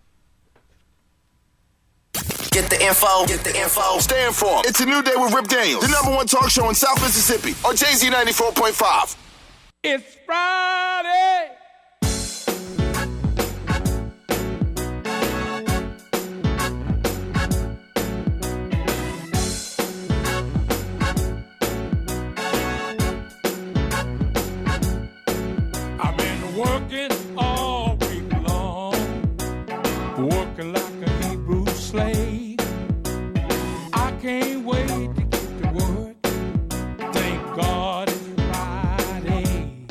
Get the info. Get the info. Stay informed. It's a new day with Rip Daniels, the #1 talk show in South Mississippi on Jay-Z 94.5. It's Friday. I've been working all week long, working like a Hebrew slave. I can't wait to get to work. Thank God it's Friday.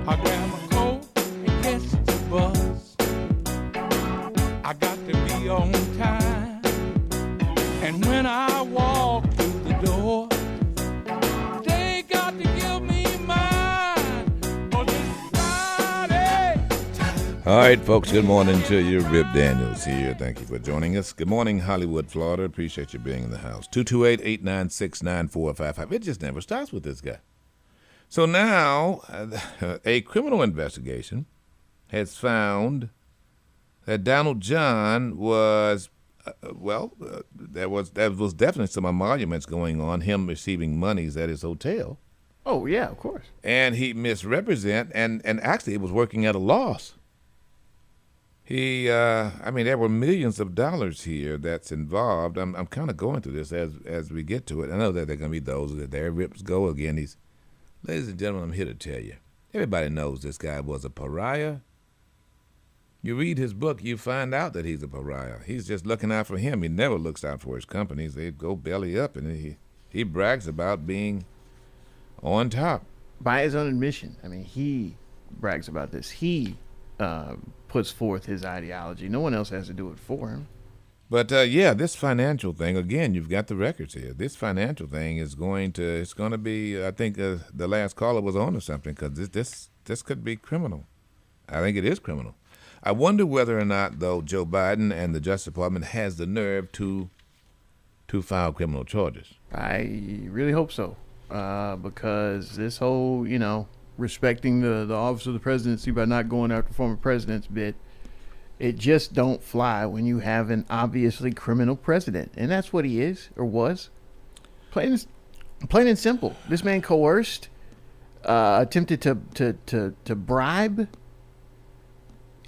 I grab my coat and catch the bus. I got to be on time. And when I walk through the door, they got to give me mine. 'Cause it's Friday. All right, folks, good morning to you. Rip Daniels here. Thank you for joining us. Good morning, Hollywood, Florida. Appreciate you being in the house. 228-896-9455. It just never stops with this guy. So now, a criminal investigation has found that Donald John was, there was definitely some emoluments going on, him receiving monies at his hotel. Oh, yeah, of course. And he misrepresented, and actually it was working at a loss. He, there were millions of dollars here that's involved. I'm kind of going through this as we get to it. I know that there are going to be those that there Rips go again. Ladies and gentlemen, I'm here to tell you. Everybody knows this guy was a pariah. You read his book, you find out that he's a pariah. He's just looking out for him. He never looks out for his companies. They go belly up, and he brags about being on top. By his own admission. I mean, he brags about this. He puts forth his ideology. No one else has to do it for him. But this financial thing, again, you've got the records here. This financial thing is going to be, I think the last caller was on to something, because this could be criminal. I think it is criminal. I wonder whether or not, though, Joe Biden and the Justice Department has the nerve to file criminal charges. I really hope so, because this whole, respecting the office of the presidency by not going after former presidents bit, it just don't fly when you have an obviously criminal president. And that's what he is, or was. Plain and simple. This man coerced, attempted to bribe,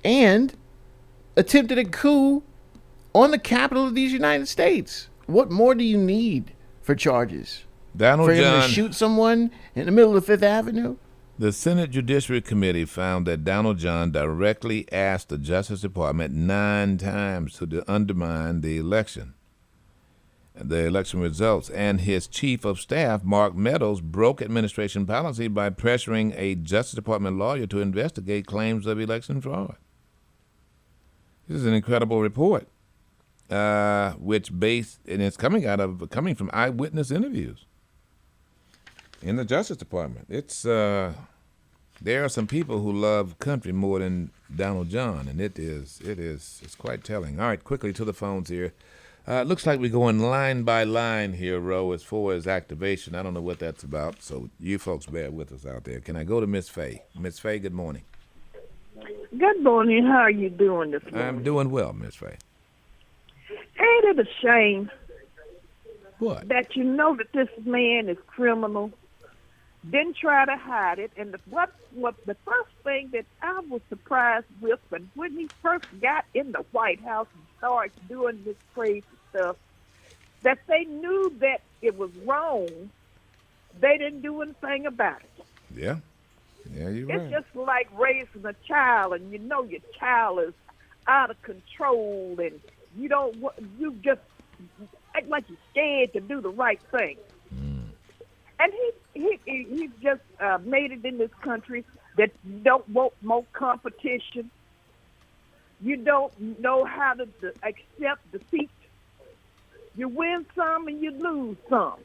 and attempted a coup on the capital of these United States. What more do you need for charges? Donald for him John, to shoot someone in the middle of Fifth Avenue? The Senate Judiciary Committee found that Donald John directly asked the Justice Department 9 times to undermine the election results, and his chief of staff, Mark Meadows, broke administration policy by pressuring a Justice Department lawyer to investigate claims of election fraud. This is an incredible report, which it's coming from eyewitness interviews in the Justice Department. It's there are some people who love country more than Donald John, and it's quite telling. All right, quickly to the phones here. Looks like we're going line by line here, Ro, as far as activation. I don't know what that's about, so you folks bear with us out there. Can I go to Miss Faye? Miss Faye, good morning. Good morning. How are you doing this morning? I'm doing well, Miss Faye. Ain't it a shame what? That you know that this man is criminal, didn't try to hide it, and what the first thing that I was surprised with when he first got in the White House and started doing this crazy stuff, that they knew that it was wrong. They didn't do anything about it. Yeah. Yeah, you're right. It's just like raising a child, and you know your child is out of control, and you just act like you're scared to do the right thing. And he just made it in this country that you don't want more competition. You don't know how to accept defeat. You win some and you lose some.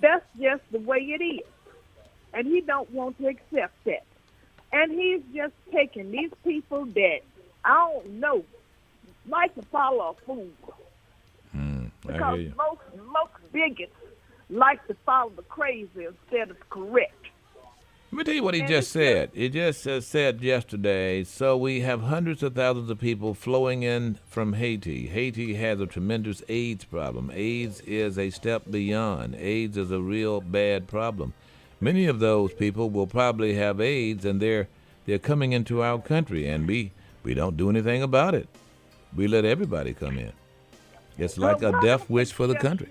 That's just the way it is. And he don't want to accept that. And he's just taking these people that, I don't know, like to follow a fool. Because most bigots like to follow the crazy instead of correct. Let me tell you what he just said. He just said yesterday, so we have hundreds of thousands of people flowing in from Haiti. Haiti has a tremendous AIDS problem. AIDS is a step beyond. AIDS is a real bad problem. Many of those people will probably have AIDS, and they're coming into our country, and we don't do anything about it. We let everybody come in. It's like a death wish for the country.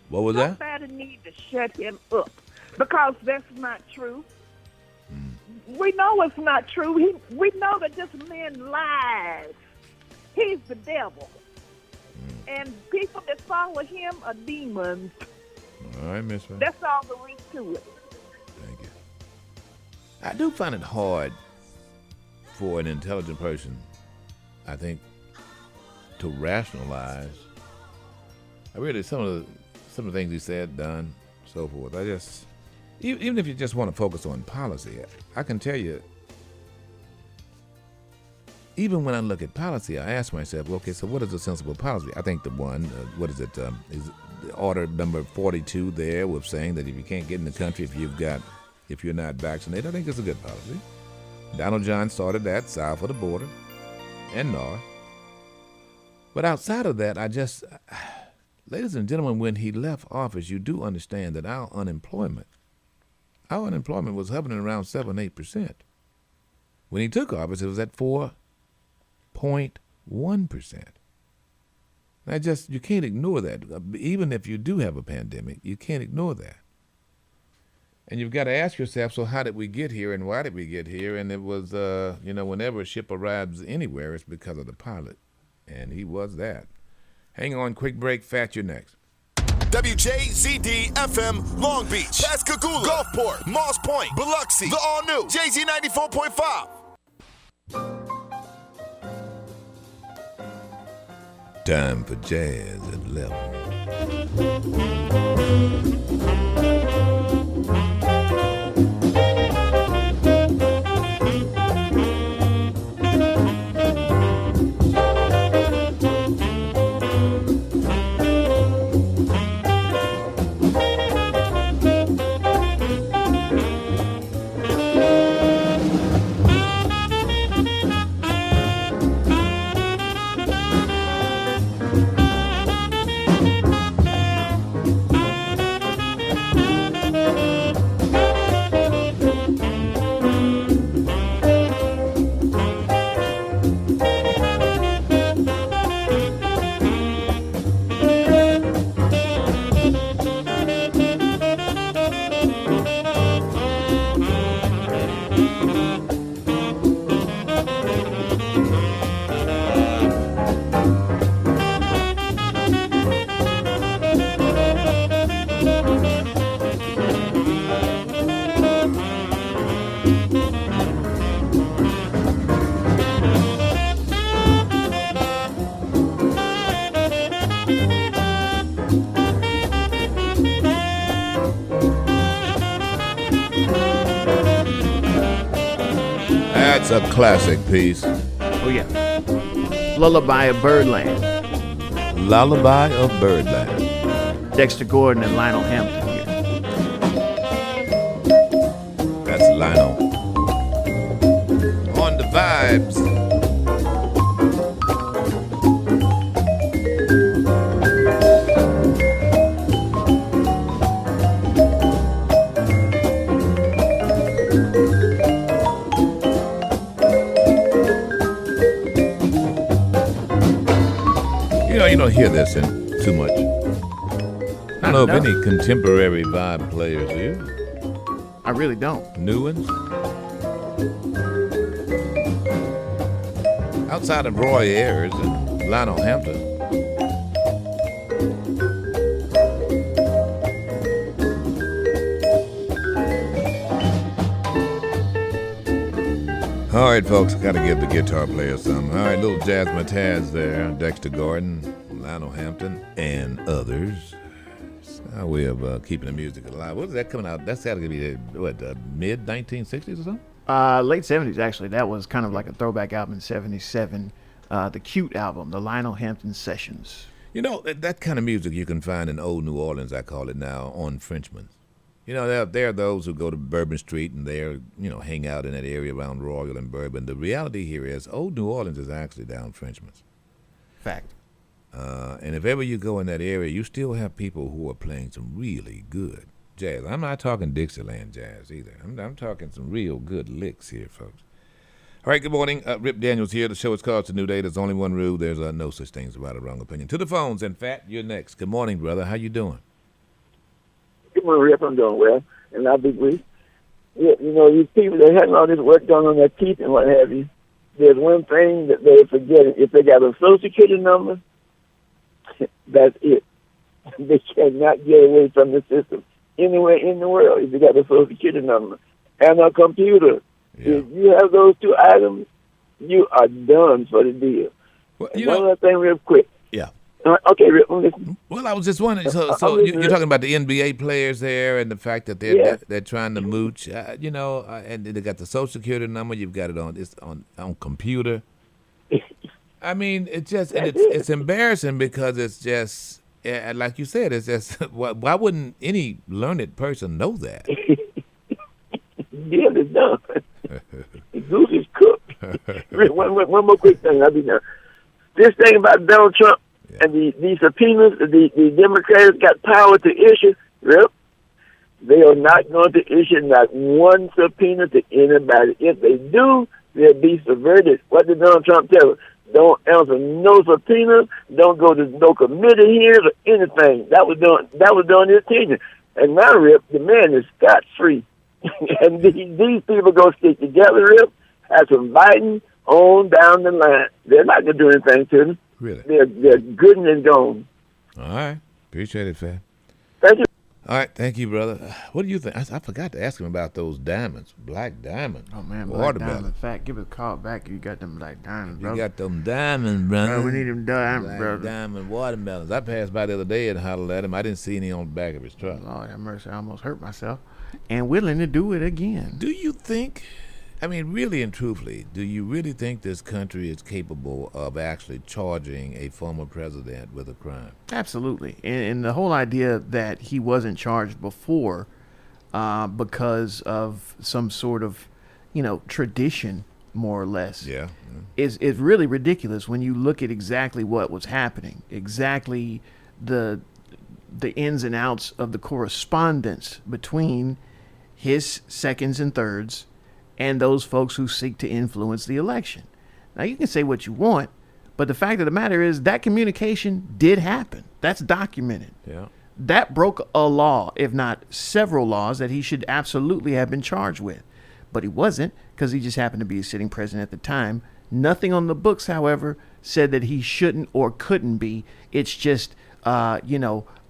What was that? Somebody need to shut him up, because that's not true. We know it's not true. We know that this man lies. He's the devil. And people that follow him are demons. All right, Miss Ray. That's all there is to it. Thank you. I do find it hard for an intelligent person, I think, to rationalize. Some of the things he said, done, so forth. Even if you just want to focus on policy, I can tell you, even when I look at policy, I ask myself, okay, so what is a sensible policy? I think the one, is order number 42 there with saying that if you can't get in the country if you're not vaccinated, I think it's a good policy. Donald John started that south of the border and north. But outside of that, ladies and gentlemen, when he left office, you do understand that our unemployment was hovering around 7-8%. When he took office, it was at 4.1%. You can't ignore that. Even if you do have a pandemic, you can't ignore that. And you've got to ask yourself, so how did we get here and why did we get here? And it was, whenever a ship arrives anywhere, it's because of the pilot. And he was that. Hang on, quick break. Fat, you're next. WJZD FM Long Beach, Pascagoula, Gulfport, Moss Point, Biloxi, the all new JZ 94.5. Time for jazz at 11. a classic piece. Oh, yeah. Lullaby of Birdland. Lullaby of Birdland. Dexter Gordon and Lionel Hampton here. That's Lionel. On the vibes. You don't hear this in too much. I don't know of any contemporary vibe players, do you? I really don't. New ones? Outside of Roy Ayers and Lionel Hampton. All right, folks, got to give the guitar player some. All right, little jazz mataz there. Dexter Gordon, Lionel Hampton, and others. It's our way of keeping the music alive. What is that coming out? That's got to be, mid 1960s or something? Late 70s, actually. That was kind of like a throwback album in 77. The Cute album, the Lionel Hampton Sessions. You know, that kind of music you can find in old New Orleans, I call it now, on Frenchman. You know, there are those who go to Bourbon Street and they're, hang out in that area around Royal and Bourbon. The reality here is old New Orleans is actually down Frenchman's. Fact. And if ever you go in that area, you still have people who are playing some really good jazz. I'm not talking Dixieland jazz either. I'm talking some real good licks here, folks. All right, good morning. Rip Daniels here. The show is called It's a New Day. There's only one rule. There's no such thing as a right or wrong opinion. To the phones, and Fat, you're next. Good morning, brother. How you doing? Good morning, Rip. I'm doing well, and I'll be brief. Yeah, these people that having all this work done on their teeth and what have you, there's one thing that they're forgetting. If they got a Social Security number, that's it. They cannot get away from the system anywhere in the world if they got a Social Security number and a computer. Yeah. If you have those two items, you are done for the deal. Well, one other thing real quick. Yeah. Okay, Rick, listen. Well, I was just wondering. So you're talking about the NBA players there, and the fact that they're trying to mooch, and they got the Social Security number. You've got it on computer. I mean, it's embarrassing because it's just like you said. It's just why wouldn't any learned person know that? Yeah, it's done. The goose is cooked. Rick, one more quick thing. I'll be done. This thing about Donald Trump. And the subpoenas, the Democrats got power to issue. Yep. They are not going to issue not one subpoena to anybody. If they do, they'll be subverted. What did Donald Trump tell us? Don't answer no subpoenas. Don't go to no committee hearings or anything. That was done his tenure. And now, Rip, the man is scot-free. And these people go stick together, Rip, have some Biden on down the line. They're not going to do anything to them. Really? They're good and gone. All right. Appreciate it, Fat. Thank you. All right. Thank you, brother. What do you think? I forgot to ask him about those diamonds. Black diamond. Oh, man. Black diamond. Fat, give us a call back. You got them black diamonds, bro. You got them diamonds, brother. We need them diamonds, brother. Diamond watermelons. I passed by the other day and hollered at him. I didn't see any on the back of his truck. Lord have mercy. I almost hurt myself. And willing to do it again. Do you think... I mean, really and truthfully, do you really think this country is capable of actually charging a former president with a crime? Absolutely. And the whole idea that he wasn't charged before because of some sort of, tradition, more or less, is really ridiculous when you look at exactly what was happening, exactly the ins and outs of the correspondence between his seconds and thirds and those folks who seek to influence the election. Now, you can say what you want, but the fact of the matter is that communication did happen. That's documented. Yeah. That broke a law, if not several laws, that he should absolutely have been charged with. But he wasn't, because he just happened to be a sitting president at the time. Nothing on the books, however, said that he shouldn't or couldn't be. It's just,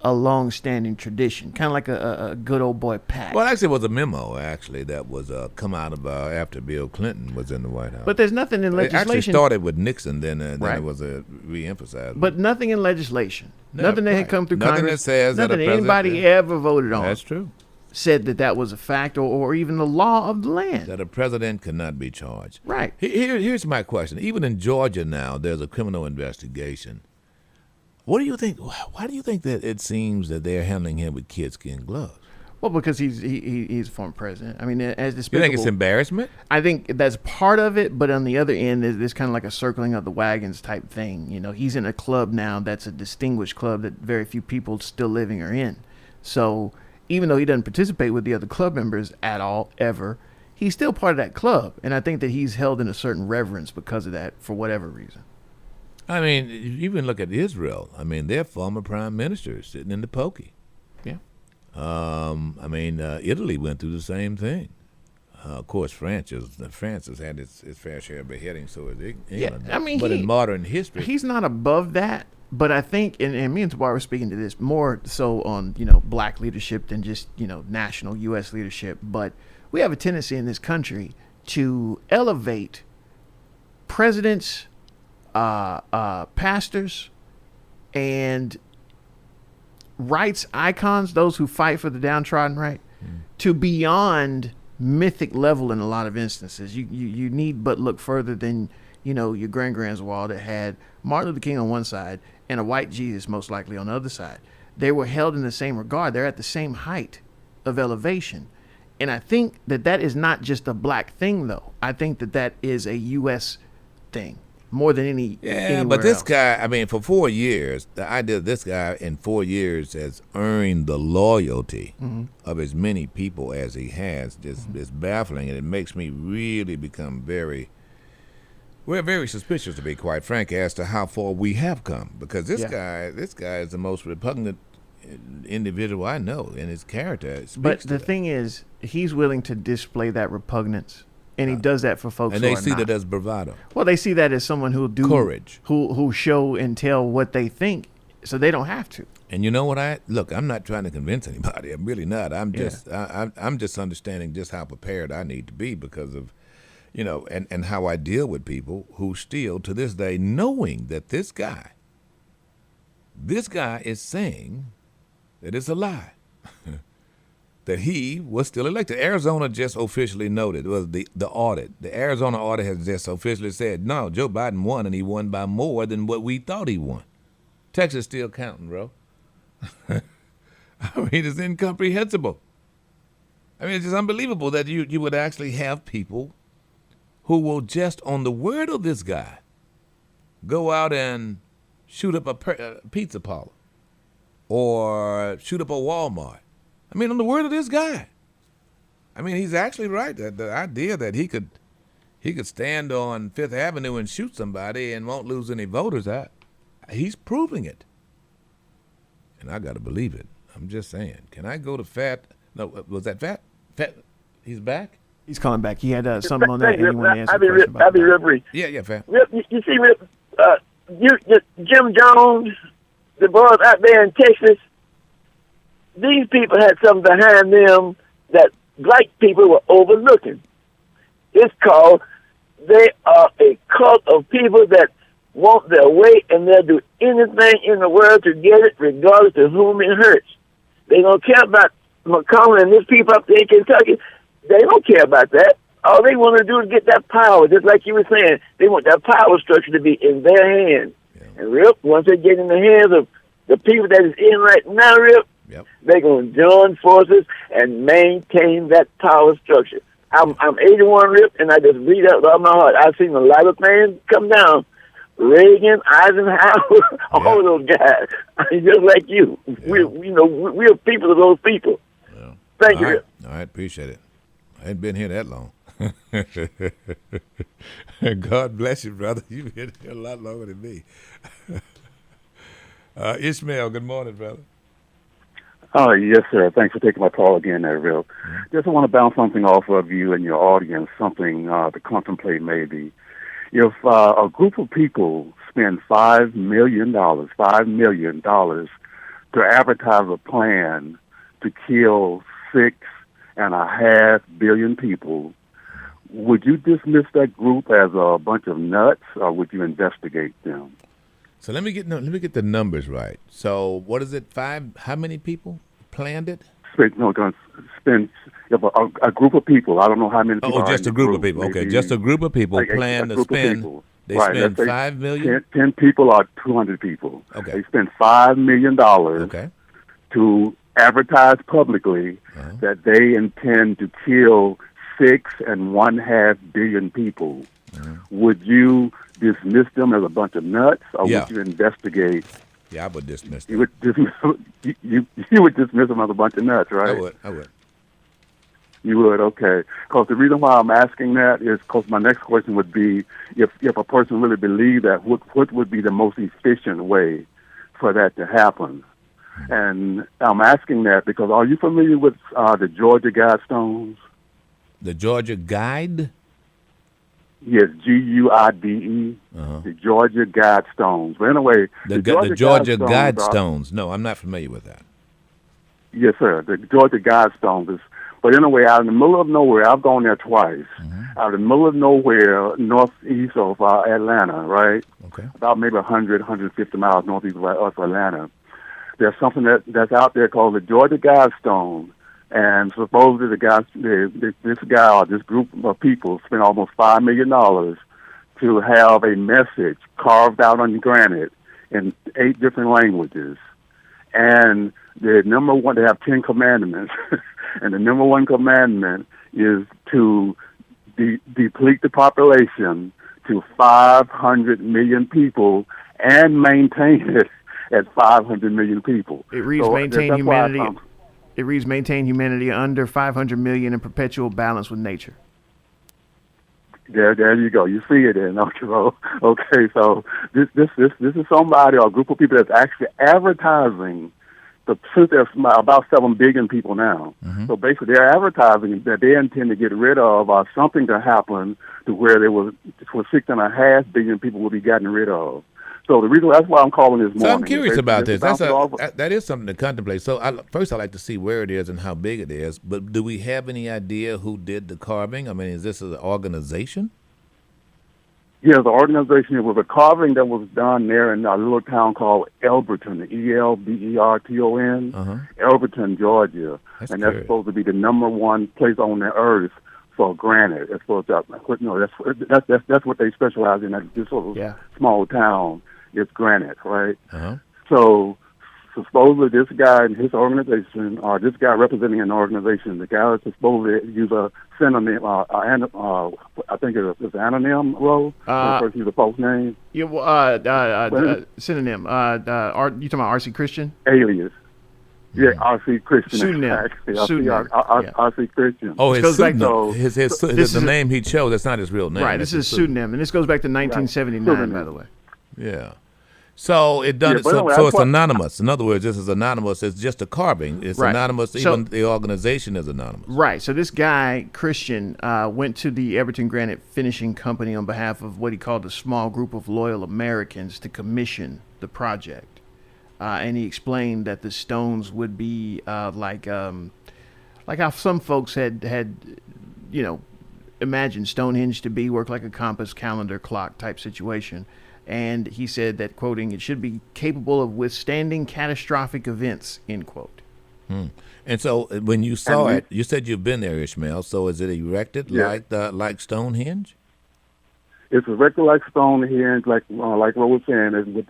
a long-standing tradition, kind of like a good old boy pact. Well, actually, it was a memo, that was come out of after Bill Clinton was in the White House. But there's nothing in legislation. It actually started with Nixon, then it was re-emphasized. But nothing in legislation. Nothing that had come through nothing Congress. That says nothing that anybody ever voted on. That's true. said that was a fact or even the law of the land. That a president cannot be charged. Right. Here's my question. Even in Georgia now, there's a criminal investigation. What do you think? Why do you think that it seems that they're handling him with kidskin gloves? Well, because he's a former president. I mean, as despicable. You think it's embarrassment? I think that's part of it, but on the other end, there's kind of like a circling of the wagons type thing. You know, he's in a club now that's a distinguished club that very few people still living are in. So even though he doesn't participate with the other club members at all, ever, he's still part of that club. And I think that he's held in a certain reverence because of that, for whatever reason. I mean, you even look at Israel. I mean, their former prime minister is sitting in the pokey. Yeah. I mean, Italy went through the same thing. Of course, France has had its fair share of beheadings, so has England. Yeah, I mean, but in modern history, he's not above that. But I think, and me and Tabar were speaking to this more so on, black leadership than just, national U.S. leadership. But we have a tendency in this country to elevate presidents, pastors, and rights icons, those who fight for the downtrodden, right, to beyond mythic level in a lot of instances. You need but look further than, your grand-grand's wall that had Martin Luther King on one side and a white Jesus most likely on the other side. They were held in the same regard. They're at the same height of elevation. And I think that is not just a black thing, though. I think that is a U.S. thing more than anywhere but this else. guy, I mean, for 4 years, the idea that this guy in 4 years has earned the loyalty of as many people as he has just is baffling, and it makes me really become very suspicious, to be quite frank, as to how far we have come. Because this guy is the most repugnant individual I know, and his character speaks But to the that. thing is, he's willing to display that repugnance. And he does that for folks And who they are see not. that as bravado. Well, they see that as someone who'll do Courage. who show and tell what they think, so they don't have to. And you know what? I'm not trying to convince anybody. I'm really not. I'm just I'm just understanding just how prepared I need to be because of, and how I deal with people who still to this day, knowing that this guy is saying that it's a lie. That he was still elected. Arizona just officially noted, the audit. The Arizona audit has just officially said, no, Joe Biden won, and he won by more than what we thought he won. Texas still counting, bro. I mean, it's incomprehensible. I mean, it's just unbelievable that you would actually have people who will just, on the word of this guy, go out and shoot up a pizza parlor or shoot up a Walmart. I mean, on the word of this guy. I mean, he's actually right. The idea that he could stand on Fifth Avenue and shoot somebody and won't lose any voters, he's proving it. And I got to believe it. I'm just saying. Can I go to Fat? No, was that Fat? Fat? He's back? He's calling back. He had something on that. Rip, Anyone to answer I'll be the question Rip. I'll be about Rip. Yeah, Fat. Rip, you see, Rip, Jim Jones, the boys out there in Texas, these people had something behind them that black people were overlooking. It's called, they are a cult of people that want their way, and they'll do anything in the world to get it, regardless of whom it hurts. They don't care about McConnell and these people up there in Kentucky. They don't care about that. All they want to do is get that power, just like you were saying. They want that power structure to be in their hands. Yeah. And Rip, once they get in the hands of the people that is in right now, Rip, they're going to join forces and maintain that power structure. I'm 81, Rip, and I just read out of my heart. I've seen a lot of things come down. Reagan, Eisenhower, all those guys. Just like you. Yeah. We're people of those people. Yeah. Thank you, Rip. All right, appreciate it. I ain't been here that long. God bless you, brother. You've been here a lot longer than me. Ishmael, good morning, brother. Oh, yes, sir. Thanks for taking my call again there, Bill. Just want to bounce something off of you and your audience, something to contemplate maybe. If a group of people spend $5 million to advertise a plan to kill 6.5 billion people, would you dismiss that group as a bunch of nuts, or would you investigate them? So let me get the numbers right. So what is it? How many people planned it? going to spend if a group of people. I don't know how many people. Oh, just a group of people. Okay, just a group of people like plan to spend. They right, spend let's say $5 million. 10 people or 200 people. Okay. They spend $5 million to advertise publicly that they intend to kill 6.5 billion people. Would you dismiss them as a bunch of nuts, or would you investigate? Yeah, I would dismiss them. You would dismiss you would dismiss them as a bunch of nuts, right? I would. You would, okay. Because the reason why I'm asking that is because my next question would be, if a person really believed that, what would be the most efficient way for that to happen? And I'm asking that because are you familiar with the Georgia Guidestones? The Georgia Guide? Yes, GUIDE, the Georgia Guidestones. But anyway, the Georgia Guidestones. No, I'm not familiar with that. Yes, sir. The Georgia Guidestones is. But anyway, out in the middle of nowhere, I've gone there twice. Out in the middle of nowhere, northeast of Atlanta, right? Okay. About maybe 150 miles northeast of Atlanta. There's something that's out there called the Georgia Guidestone. And supposedly this guy or this group of people spent almost $5 million to have a message carved out on granite in 8 different languages. And the number one, they have 10 commandments. And the number one commandment is to deplete the population to 500 million people and maintain it at 500 million people. It reads maintain humanity. It reads maintain humanity under 500 million in perpetual balance with nature. There you go. You see it in, don't you? Okay, so this is somebody or a group of people that's actually advertising. Since there's about 7 billion people now, so basically they're advertising that they intend to get rid of something to happen to where there was for 6.5 billion people will be gotten rid of. So the reason that's why I'm calling this morning. So I'm curious about this. That is something to contemplate. So first, I'd like to see where it is and how big it is. But do we have any idea who did the carving? I mean, is this an organization? Yeah, the organization, it was a carving that was done there in a little town called Elberton, Elberton, Elberton, Georgia. That's supposed to be the number one place on the earth for granite. That's supposed to, that's what they specialize in. This sort of small town is granite, right? So supposedly this guy and his organization, or this guy representing an organization, the guy is supposed to use a synonym, I think it's an anonym role. Use a false name. Yeah, synonym. You talking about R.C. Christian? Alias. Yeah, R.C. Christian. Pseudonym. R.C. Christian. Oh, his pseudonym. The name he chose. That's not his real name. Right. This is a pseudonym, and this goes back to 1979, by the way. Yeah. So it done. So it's anonymous. In other words, this is anonymous. It's just a carving. It's anonymous. Even the organization is anonymous. Right. So this guy Christian went to the Elberton Granite Finishing Company on behalf of what he called a small group of loyal Americans to commission the project, and he explained that the stones would be like how some folks had imagined Stonehenge to be, work like a compass, calendar, clock type situation. And he said that, quoting, it should be capable of withstanding catastrophic events, end quote. And so when you saw it, you said you've been there, Ishmael. So is it erected like Stonehenge? It's erected like Stonehenge, like what we're saying, is with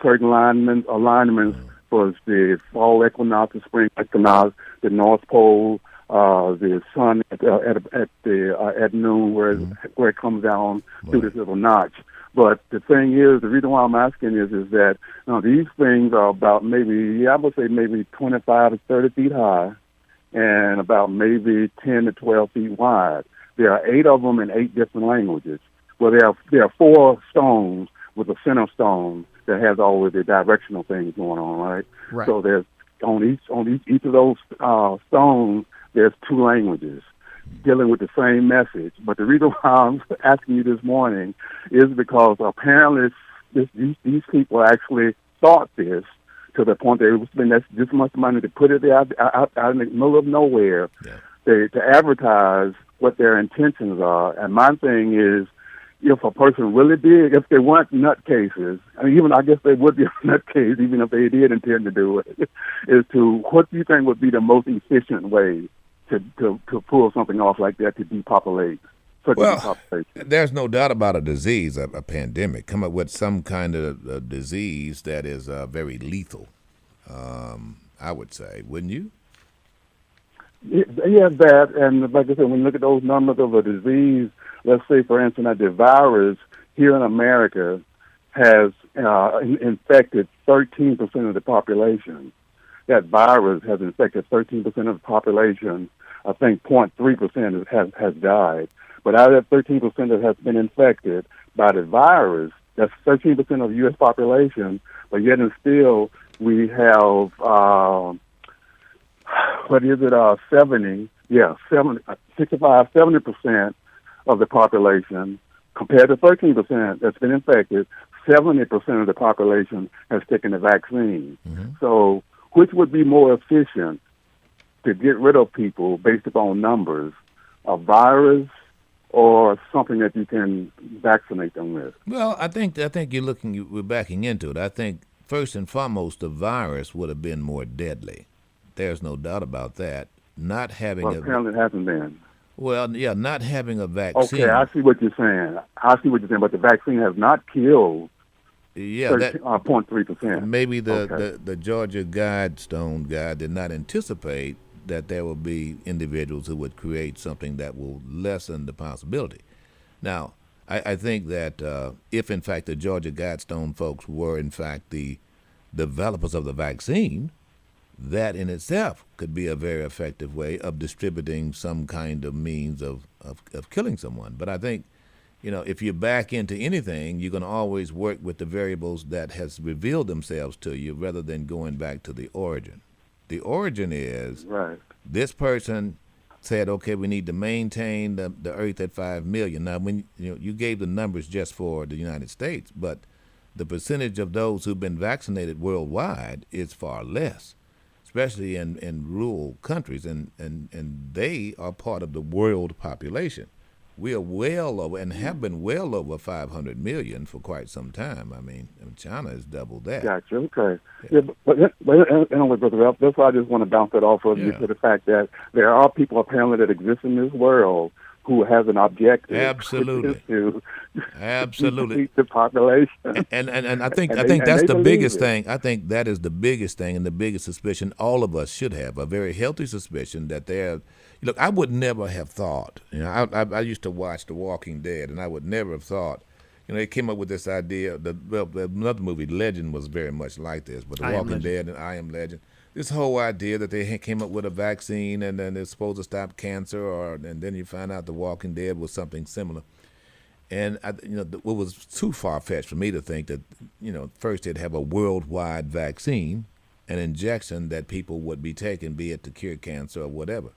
certain alignments for the fall equinox, the spring equinox, the North Pole, the sun at noon, where it comes down through this little notch. But the thing is, the reason why I'm asking is that these things are about maybe 25 to 30 feet high, and about maybe 10 to 12 feet wide. There are 8 of them in 8 different languages. Well, there are 4 stones with a center stone that has all of the directional things going on, right? Right. So there's on each of those stones, there's 2 languages dealing with the same message. But the reason why I'm asking you this morning is because apparently these people actually thought this to the point they would spend this much money to put it out in the middle of nowhere to advertise what their intentions are. And my thing is, if a person really did, if they weren't nutcases, I mean, even I guess they would be a nutcase, even if they did intend to do it, is to what do you think would be the most efficient way to pull something off like that to depopulate? Well, there's no doubt about a disease, a pandemic. Come up with some kind of disease that is very lethal, I would say, wouldn't you? Yeah, that, and like I said, when you look at those numbers of a disease, let's say, for instance, that the virus here in America has infected 13% of the population. That virus has infected 13% of the population. I think 0.3% has died. But out of that 13% that has been infected by the virus, that's 13% of the U.S. population, but yet and still we have, 70% of the population, compared to 13% that's been infected, 70% of the population has taken the vaccine. So which would be more efficient to get rid of people based upon numbers, a virus or something that you can vaccinate them with? Well, I think we're backing into it. I think first and foremost, the virus would have been more deadly. There's no doubt about that. Not having apparently it hasn't been. Well, yeah, not having a vaccine. Okay, I see what you're saying. But the vaccine has not killed. Yeah, 0.3%. Maybe the Georgia Guidestone guy did not anticipate that there will be individuals who would create something that will lessen the possibility. Now, I think that if, in fact, the Georgia Guidestone folks were, in fact, the developers of the vaccine, that in itself could be a very effective way of distributing some kind of means of killing someone. But I think, if you back into anything, you're going to always work with the variables that has revealed themselves to you rather than going back to the origin. The origin is this person said, okay, we need to maintain the earth at 5 million. Now, when you gave the numbers just for the United States, but the percentage of those who've been vaccinated worldwide is far less, especially in rural countries, and they are part of the world population. We are well over and have been well over 500 million for quite some time. I mean, China has doubled that. Gotcha. Okay. Yeah, but anyway, Brother Ralph, that's why I just want to bounce that off of you to the fact that there are people apparently that exist in this world who has an objective. Absolutely. Absolutely. Keep the population. And I think that's the biggest thing. I think that is the biggest thing and the biggest suspicion all of us should have, a very healthy suspicion that they're. Look, I would never have thought. I used to watch The Walking Dead, and I would never have thought. They came up with this idea. Another movie, Legend, was very much like this, but The Walking Dead and I Am Legend. This whole idea that they came up with a vaccine and then it's supposed to stop cancer, and then you find out The Walking Dead was something similar. And it was too far-fetched for me to think that first they'd have a worldwide vaccine, an injection that people would be taking, be it to cure cancer or whatever.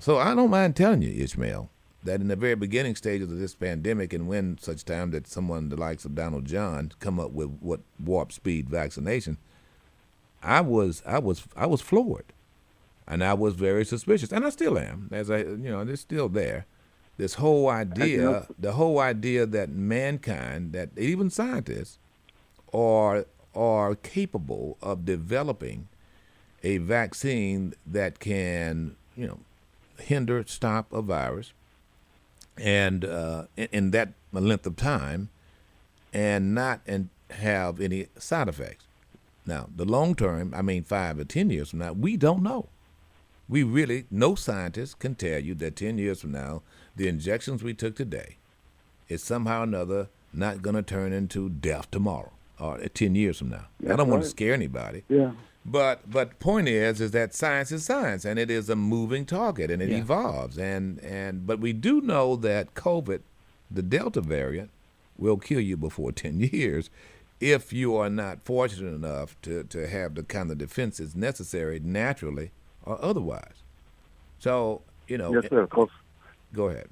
So I don't mind telling you, Ishmael, that in the very beginning stages of this pandemic, and when such time that someone the likes of Donald John come up with what warp speed vaccination, I was floored, and I was very suspicious, and I still am. As it's still there. This whole idea, the whole idea that mankind, that even scientists, are capable of developing a vaccine that can, hinder, stop a virus, and in that length of time, and not have any side effects. Now, the long term, 5 or 10 years from now, we don't know. No scientist can tell you that 10 years from now, the injections we took today is somehow or another not going to turn into death tomorrow or 10 years from now. I don't want to scare anybody. Yeah. But point is that science is science, and it is a moving target, and it evolves. But we do know that COVID, the Delta variant, will kill you before 10 years if you are not fortunate enough to have the kind of defenses necessary naturally or otherwise. So, Yes, sir, of course. Go ahead.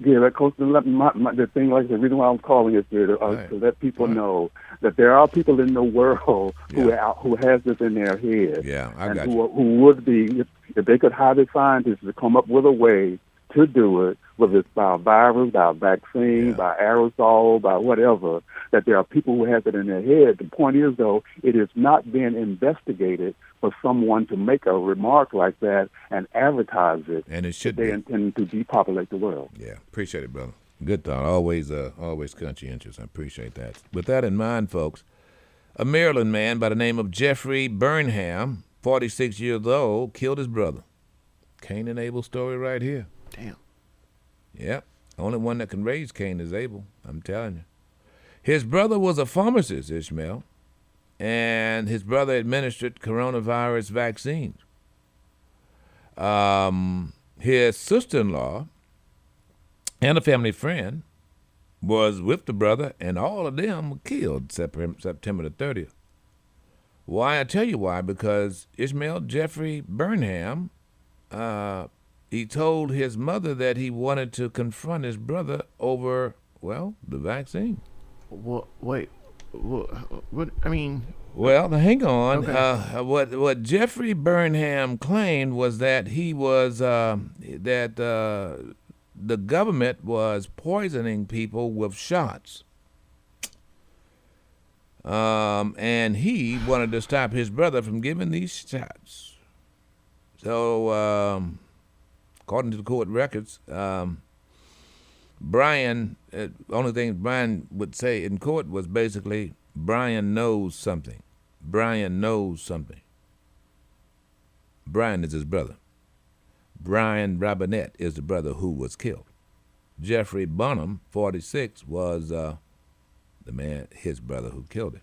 Yeah, of course, the thing, like the reason why I'm calling is to let people know that there are people in the world who has this in their head. Yeah, I and got who would be, if they could hire the scientists to come up with a way to do it, whether it's by a virus, by a vaccine, by aerosol, by whatever, that there are people who have it in their head. The point is, though, it is not being investigated for someone to make a remark like that and advertise it. And it should they intend to depopulate the world. Yeah, appreciate it, brother. Good thought. Always conscientious. I appreciate that. With that in mind, folks, a Maryland man by the name of Jeffrey Burnham, 46 years old, killed his brother. Cain and Abel story right here. Damn. Yep. Only one that can raise Cain is Abel, I'm telling you. His brother was a pharmacist, Ishmael, and his brother administered coronavirus vaccines. His sister-in-law and a family friend was with the brother, and all of them were killed September the 30th. Why? I tell you why. Because Ishmael Jeffrey Burnham, he told his mother that he wanted to confront his brother over, well, the vaccine. What? I mean. Well, hang on. Okay. What Jeffrey Burnham claimed was that he was the government was poisoning people with shots. And he wanted to stop his brother from giving these shots. So, according to the court records, Brian, only thing Brian would say in court was basically, Brian knows something. Brian knows something. Brian is his brother. Brian Robinette is the brother who was killed. Jeffrey Bonham, 46, was the man, his brother who killed him.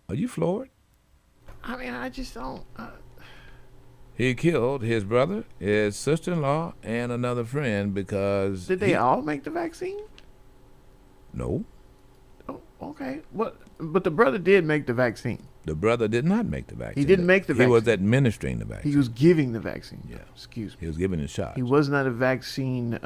Are you floored? I mean, I just don't. He killed his brother, his sister-in-law, and another friend because... Did they all make the vaccine? No. Oh, okay. But the brother did make the vaccine. The brother did not make the vaccine. He didn't make the vaccine. He was administering the vaccine. He was giving the vaccine. Yeah. Excuse me. He was giving the shot. He was not a vaccine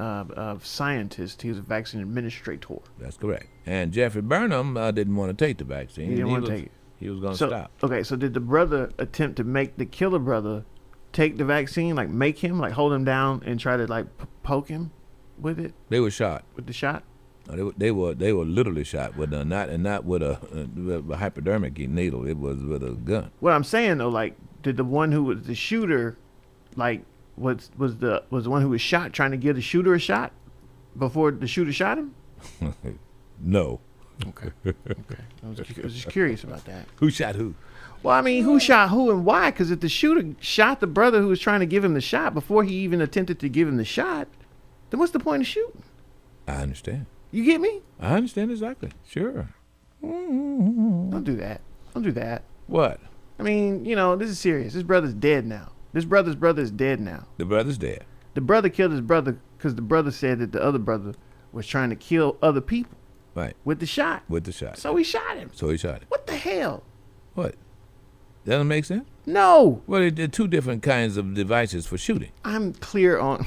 scientist. He was a vaccine administrator. That's correct. And Jeffrey Burnham didn't want to take the vaccine. He didn't want to take it. He was going to stop. Okay, so did the brother attempt to kill the brother take the vaccine, like make him, like hold him down and try to like poke him with it? They were shot. With the shot? They were literally shot with not with a hypodermic needle. It was with a gun. What I'm saying though, like, did the one who was the shooter, like, was the one who was shot trying to give the shooter a shot before the shooter shot him? No. Okay. I was just curious about that. Who shot who? Well, I mean, who shot who and why? Because if the shooter shot the brother who was trying to give him the shot before he even attempted to give him the shot, then what's the point of shooting? I understand. You get me? I understand exactly. Sure. Don't do that. Don't do that. What? I mean, this is serious. This brother's dead now. This brother's brother is dead now. The brother's dead. The brother killed his brother because the brother said that the other brother was trying to kill other people. Right. With the shot. With the shot. So he shot him. What the hell? What? Doesn't make sense? No. Well, there are two different kinds of devices for shooting. I'm clear on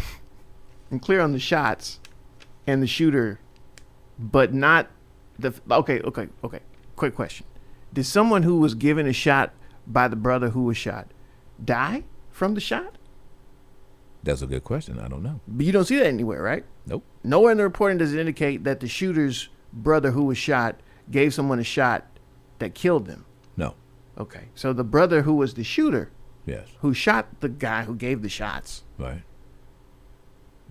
the shots and the shooter, but not the. Okay. Quick question: did someone who was given a shot by the brother who was shot die from the shot? That's a good question. I don't know. But you don't see that anywhere, right? Nope. Nowhere in the reporting does it indicate that the shooter's brother who was shot gave someone a shot that killed them. No. Okay. So the brother who was the shooter, yes, who shot the guy who gave the shots, right,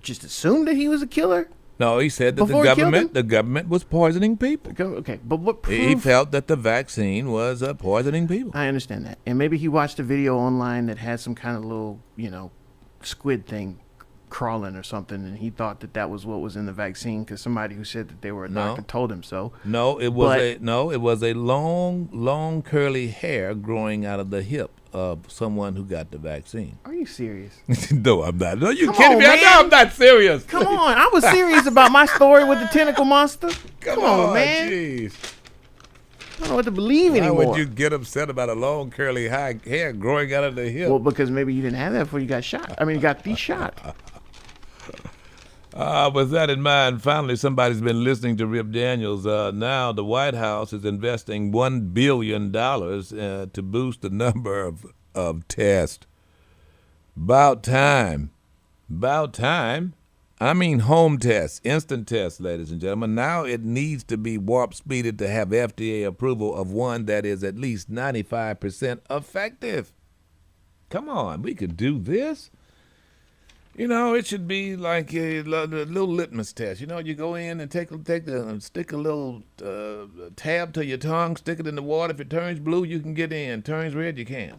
just assumed that he was a killer? No, he said that the government was poisoning people. Okay, but what proof? He felt that the vaccine was poisoning people. I understand that. And maybe he watched a video online that had some kind of little, squid thing crawling or something, and he thought that was what was in the vaccine because somebody who said that they were a doctor told him so. No, it was a long curly hair growing out of the hip of someone who got the vaccine. Are you serious? No, I'm not. No, you Come kidding on, me? man. No, I'm not serious. Come on, I was serious about my story with the tentacle monster. Come on, man. Jeez. I don't know what to believe anymore. Why would you get upset about a long curly hair growing out of the hip? Well, because maybe you didn't have that before you got shot. I mean, you got the shot. With that in mind, finally somebody's been listening to Rip Daniels. Now the White House is investing $1 billion to boost the number of tests. About time. About time. I mean home tests, instant tests, ladies and gentlemen. Now it needs to be warp speeded to have FDA approval of one that is at least 95% effective. Come on, we could do this. You know, it should be like a little litmus test. You know, you go in and stick a little tab to your tongue, stick it in the water. If it turns blue, you can get in. Turns red, you can't.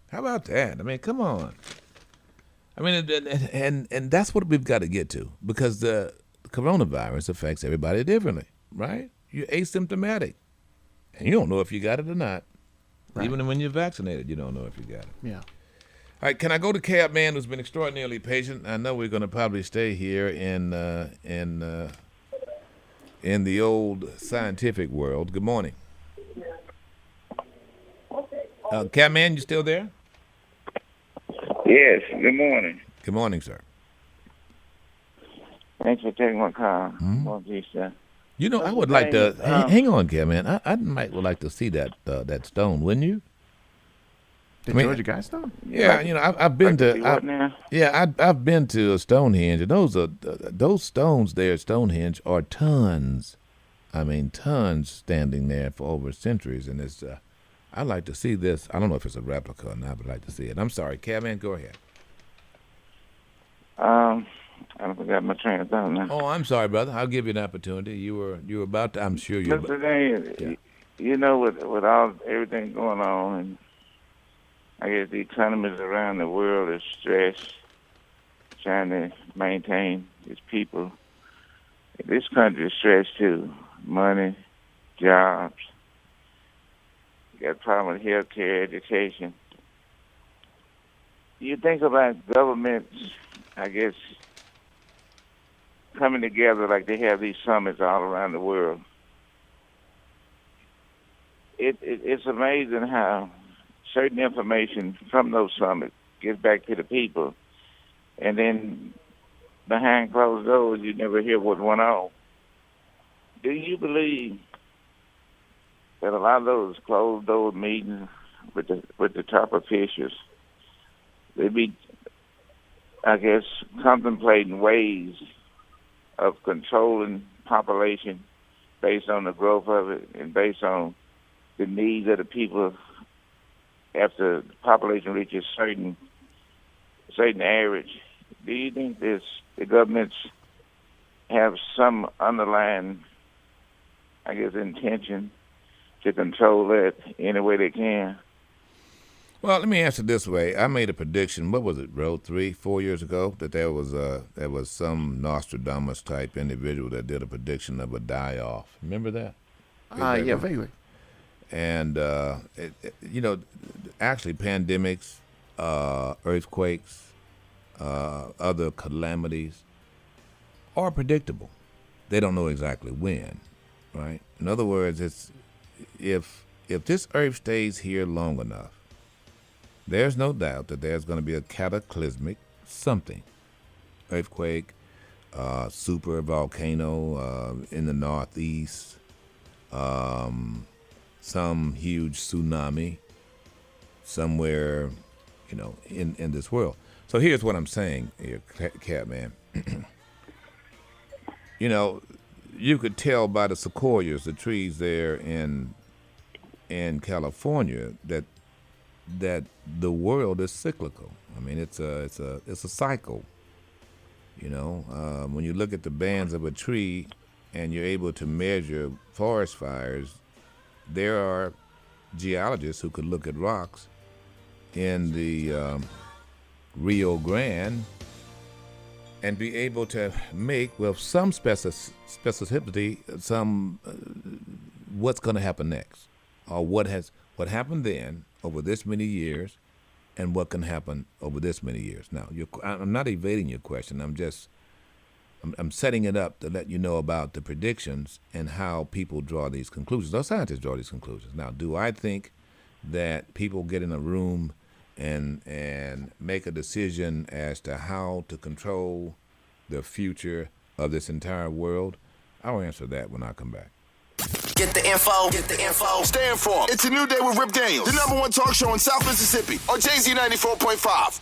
How about that? I mean, come on. I mean, and that's what we've got to get to, because the coronavirus affects everybody differently, right? You're asymptomatic, and you don't know if you got it or not. Right. Even when you're vaccinated, you don't know if you got it. Yeah. All right, can I go to Cab Man, who's been extraordinarily patient? I know we're going to probably stay here in the old scientific world. Good morning. Cab Man, you still there? Yes, good morning. Good morning, sir. Thanks for taking my call. You know, I would like to hang on, Cab Man. I would like to see that stone, wouldn't you? The Georgia Guidestone? Yeah, you know, I've been to. I've been to Stonehenge, and those stones there at Stonehenge are tons. I mean, tons standing there for over centuries, and it's. I'd like to see this. I don't know if it's a replica or not, but I'd like to see it. I'm sorry, Kevin, go ahead. I forgot my train of thought now. Oh, I'm sorry, brother. I'll give you an opportunity. You were about to. I'm sure you're. Today, you know, with all everything going on, and I guess the economies around the world are stressed, trying to maintain its people. This country is stressed too. Money, jobs. Got a problem with health care, education. You think about governments, I guess, coming together like they have these summits all around the world. It's amazing how certain information from those summits gets back to the people, and then behind closed doors, you never hear what went on. Do you believe that a lot of those closed-door meetings with the top officials, they be, I guess, contemplating ways of controlling population based on the growth of it and based on the needs of the people after the population reaches certain average? Do you think the governments have some underlying, I guess, intention to control that any way they can? Well, let me answer this way. I made a prediction. What was it, bro? 3-4 years ago, that there was some Nostradamus type individual that did a prediction of a die-off. Remember that? Yeah, vaguely. And you know, actually, pandemics, earthquakes, other calamities are predictable. They don't know exactly when, right? In other words, it's if this earth stays here long enough, there's no doubt that there's going to be a cataclysmic something, earthquake, super volcano in the northeast, some huge tsunami somewhere, you know, in this world. So here's what I'm saying here, Cat Man. You know, you could tell by the sequoias, the trees there in California, that the world is cyclical. I mean, it's a cycle. You know, when you look at the bands of a tree and you're able to measure forest fires, there are geologists who could look at rocks in the Rio Grande and be able to make, with some specificity, some what's going to happen next, or what happened then over this many years, and what can happen over this many years. Now, I'm not evading your question. I'm setting it up to let you know about the predictions and how people draw these conclusions. Those scientists draw these conclusions. Now, do I think that people get in a room and make a decision as to how to control the future of this entire world? I'll answer that when I come back. Get the info. Get the info. Stay informed. It's a new day with Rip Daniels, the #1 talk show in South Mississippi on Jay-Z 94.5.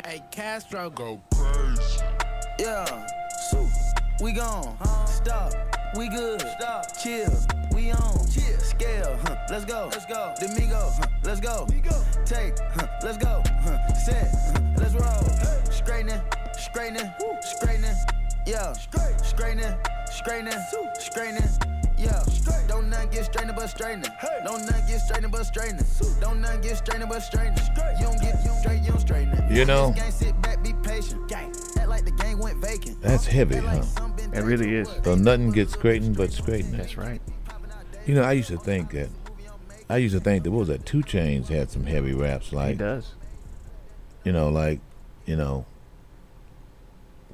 Hey, Castro, go crazy. Yeah, we gone. Stop, we good. Stop, chill, we on. Chill, scale, let's go. Let's go. Domingo, let's go. Take, let's go. Set, let's roll. Straightening, straightening, straightening. Yeah, straightening, straightening, straightening. Yeah, don't nothing get straightening but straightening. Don't nothing get straightening but straightening. Don't nothing get straightening but straightening. You don't get straight, you don't straighten it. You know, Gang, sit back, be patient. Gang, act like the gang went vacant. that's heavy, huh? It really is. So nothing gets straightened but straightening. That's right. You know, I used to think that what was that? 2 Chainz had some heavy raps. Like, He does. You know, like, you know.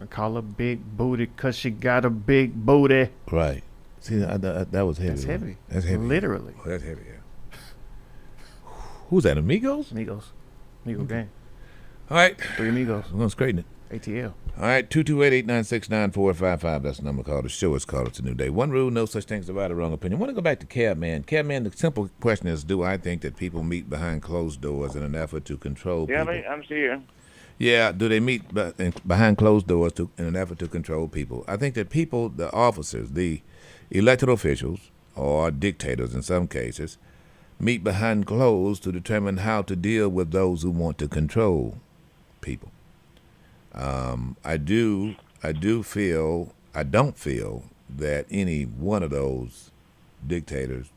I call her big booty because she got a big booty. Right. See, that was heavy. That's right? heavy. That's heavy. Literally. Oh, that's heavy, yeah. Who's that, Amigos? Amigos. Amigo gang. All right. 3 Amigos. We're going to straighten it. ATL. All right, 228-896-9455. That's the number to call the show. It's called It's a New Day. One rule, no such thing as a right or wrong opinion. I want to go back to Cabman. Cabman, the simple question is, do I think that people meet behind closed doors in an effort to control Yeah, people? I'm here. Yeah, do they meet behind closed doors in an effort to control people? I think that people, the officers, the elected officials, or dictators in some cases, meet behind closed to determine how to deal with those who want to control people. I don't feel that any one of those dictators,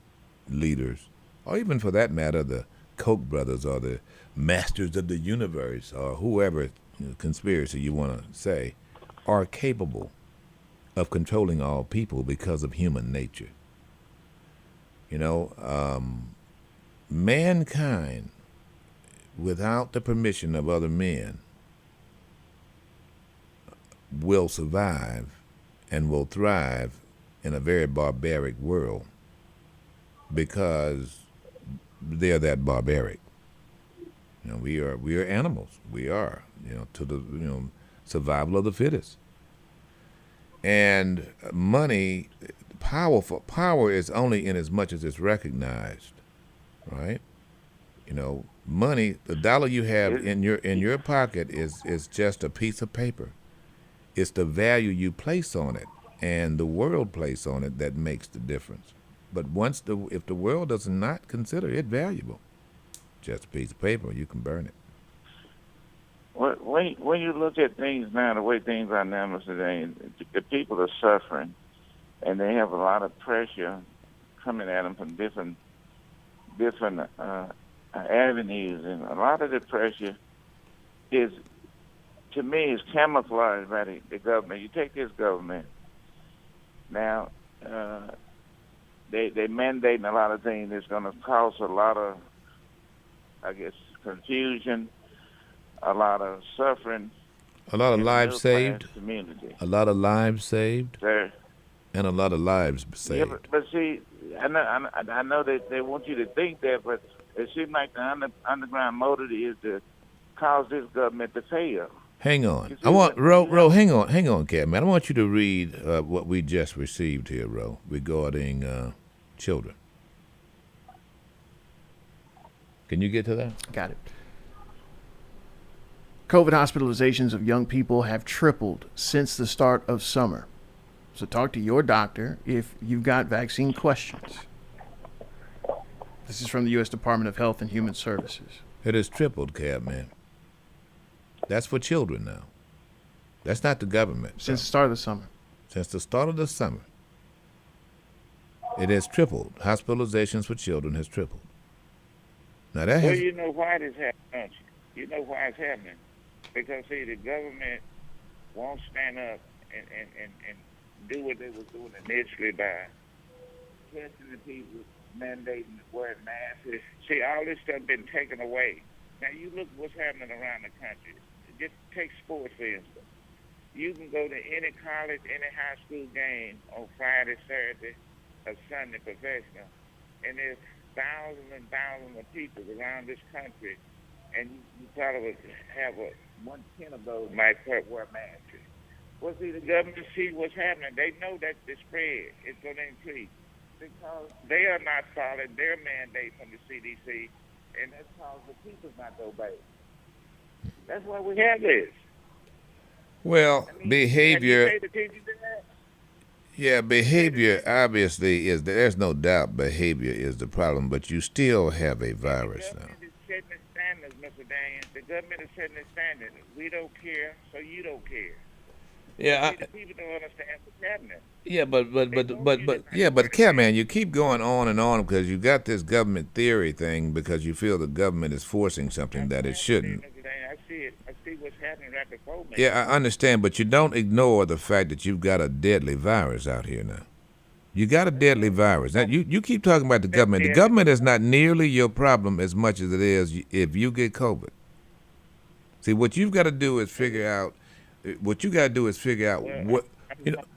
leaders, or even for that matter, the Koch brothers or the masters of the universe or whoever conspiracy you want to say, are capable of controlling all people because of human nature. You know, mankind, without the permission of other men, will survive and will thrive in a very barbaric world because they're that barbaric. You know, we are animals. We are, to the survival of the fittest. And money, power is only in as much as it's recognized, right? You know, money, the dollar you have in your pocket is just a piece of paper. It's the value you place on it and the world place on it that makes the difference. But if the world does not consider it valuable, just a piece of paper, you can burn it. When you look at things now, the way things are now today, the people are suffering, and they have a lot of pressure coming at them from different avenues, and a lot of the pressure is, to me, is camouflaged by the government. You take this government now, they mandating a lot of things that's going to cause a lot of, I guess, confusion, a lot of suffering, a lot of lives saved, community. A lot of lives saved, Sir. And a lot of lives saved. Yeah, but see, I know that they want you to think that, but it seems like the underground motive is to cause this government to fail. Hang on. I want Ro. Hang on, Catman. I want you to read what we just received here, Ro, regarding children. Can you get to that? Got it. COVID hospitalizations of young people have tripled since the start of summer. So talk to your doctor if you've got vaccine questions. This is from the U.S. Department of Health and Human Services. It has tripled, Catman. That's for children now. That's not the government. Since the start of the summer. Since the start of the summer. It has tripled. Hospitalizations for children has tripled. Now that has... Well, you know why this happened, don't you? You know why it's happening. Because, see, the government won't stand up and do what they was doing initially by testing the people, mandating wearing masks. See, all this stuff been taken away. Now, you look what's happening around the country. Just take sports, for instance. You can go to any college, any high school game on Friday, Saturday, or Sunday professional, and there's thousands and thousands of people around this country, and you probably would have 1/10 of those might wear masks. Well, see, the government see what's happening. They know that the spread is going to increase because they are not following their mandate from the CDC, and that's caused the people not to obey. That's why we have this. Well, behavior. Have you paid attention to that? Yeah, behavior obviously is. There's no doubt behavior is the problem, but you still have a virus now. The government is setting the standards, Mr. Daniel. The government is setting the standards. We don't care, so you don't care. Yeah, The people don't understand what's happening. Yeah, but Catman, you keep going on and on because you got this government theory thing because you feel the government is forcing something that it shouldn't. I see it. I see what's happening right before me. Yeah, I understand, but you don't ignore the fact that you've got a deadly virus out here now. You got a deadly virus. Now, you keep talking about the government. The government is not nearly your problem as much as it is if you get COVID. See, what you've got to do is figure out. What you got to do is figure out what.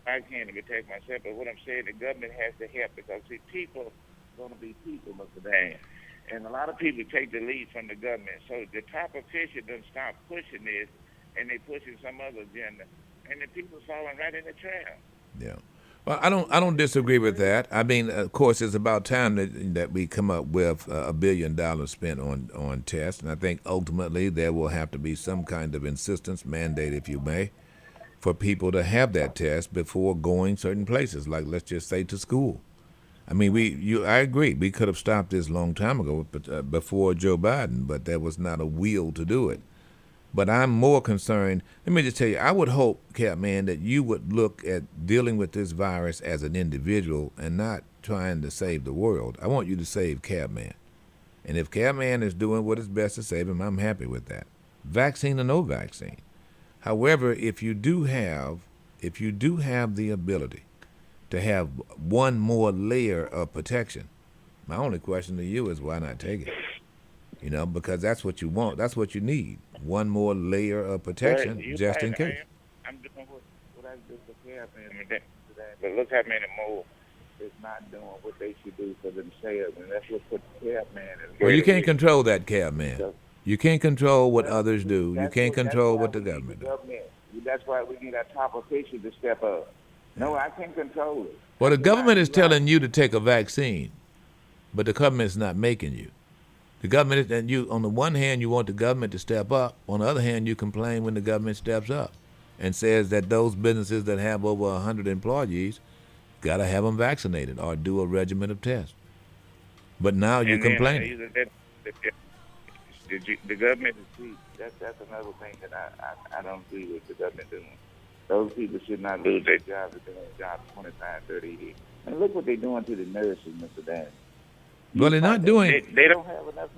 I can't protect myself, but what I'm saying, the government has to help because see, people going to be people, Mr. Dan, and a lot of people take the lead from the government. So the top official doesn't stop pushing this, and they pushing some other agenda, and the people falling right in the trap. Yeah. Well, I don't disagree with that. I mean, of course, it's about time that we come up with $1 billion spent on tests, and I think ultimately there will have to be some kind of insistence, mandate, if you may, for people to have that test before going certain places, like let's just say to school. I mean, I agree. We could have stopped this a long time ago, but before Joe Biden, but there was not a will to do it. But I'm more concerned. Let me just tell you, I would hope, Catman, that you would look at dealing with this virus as an individual and not trying to save the world. I want you to save Catman. And if Catman is doing what is best to save him, I'm happy with that. Vaccine or no vaccine. However, if you do have the ability to have one more layer of protection, my only question to you is why not take it? You know, because that's what you want. That's what you need. One more layer of protection, just in case. I'm doing what I do for Catman, but look how many more is not doing what they should do for themselves, and that's what put Catman in. Well, you can't control that, Catman. You can't control what others do. You can't control what the government does. That's why we need our top official to step up. No, I can't control it. Well, the government is telling you to take a vaccine, but the government is not making you. The government, and you, on the one hand, you want the government to step up. On the other hand, you complain when the government steps up and says that those businesses that have over 100 employees got to have them vaccinated or do a regimen of tests. But now you're complaining. The government is cheap. That's another thing that I don't agree with the government doing. Those people should not lose their jobs if they're doing jobs 25, 30 years. And look what they're doing to the nurses, Mr. Dan. Well, they're not doing. They don't have enough.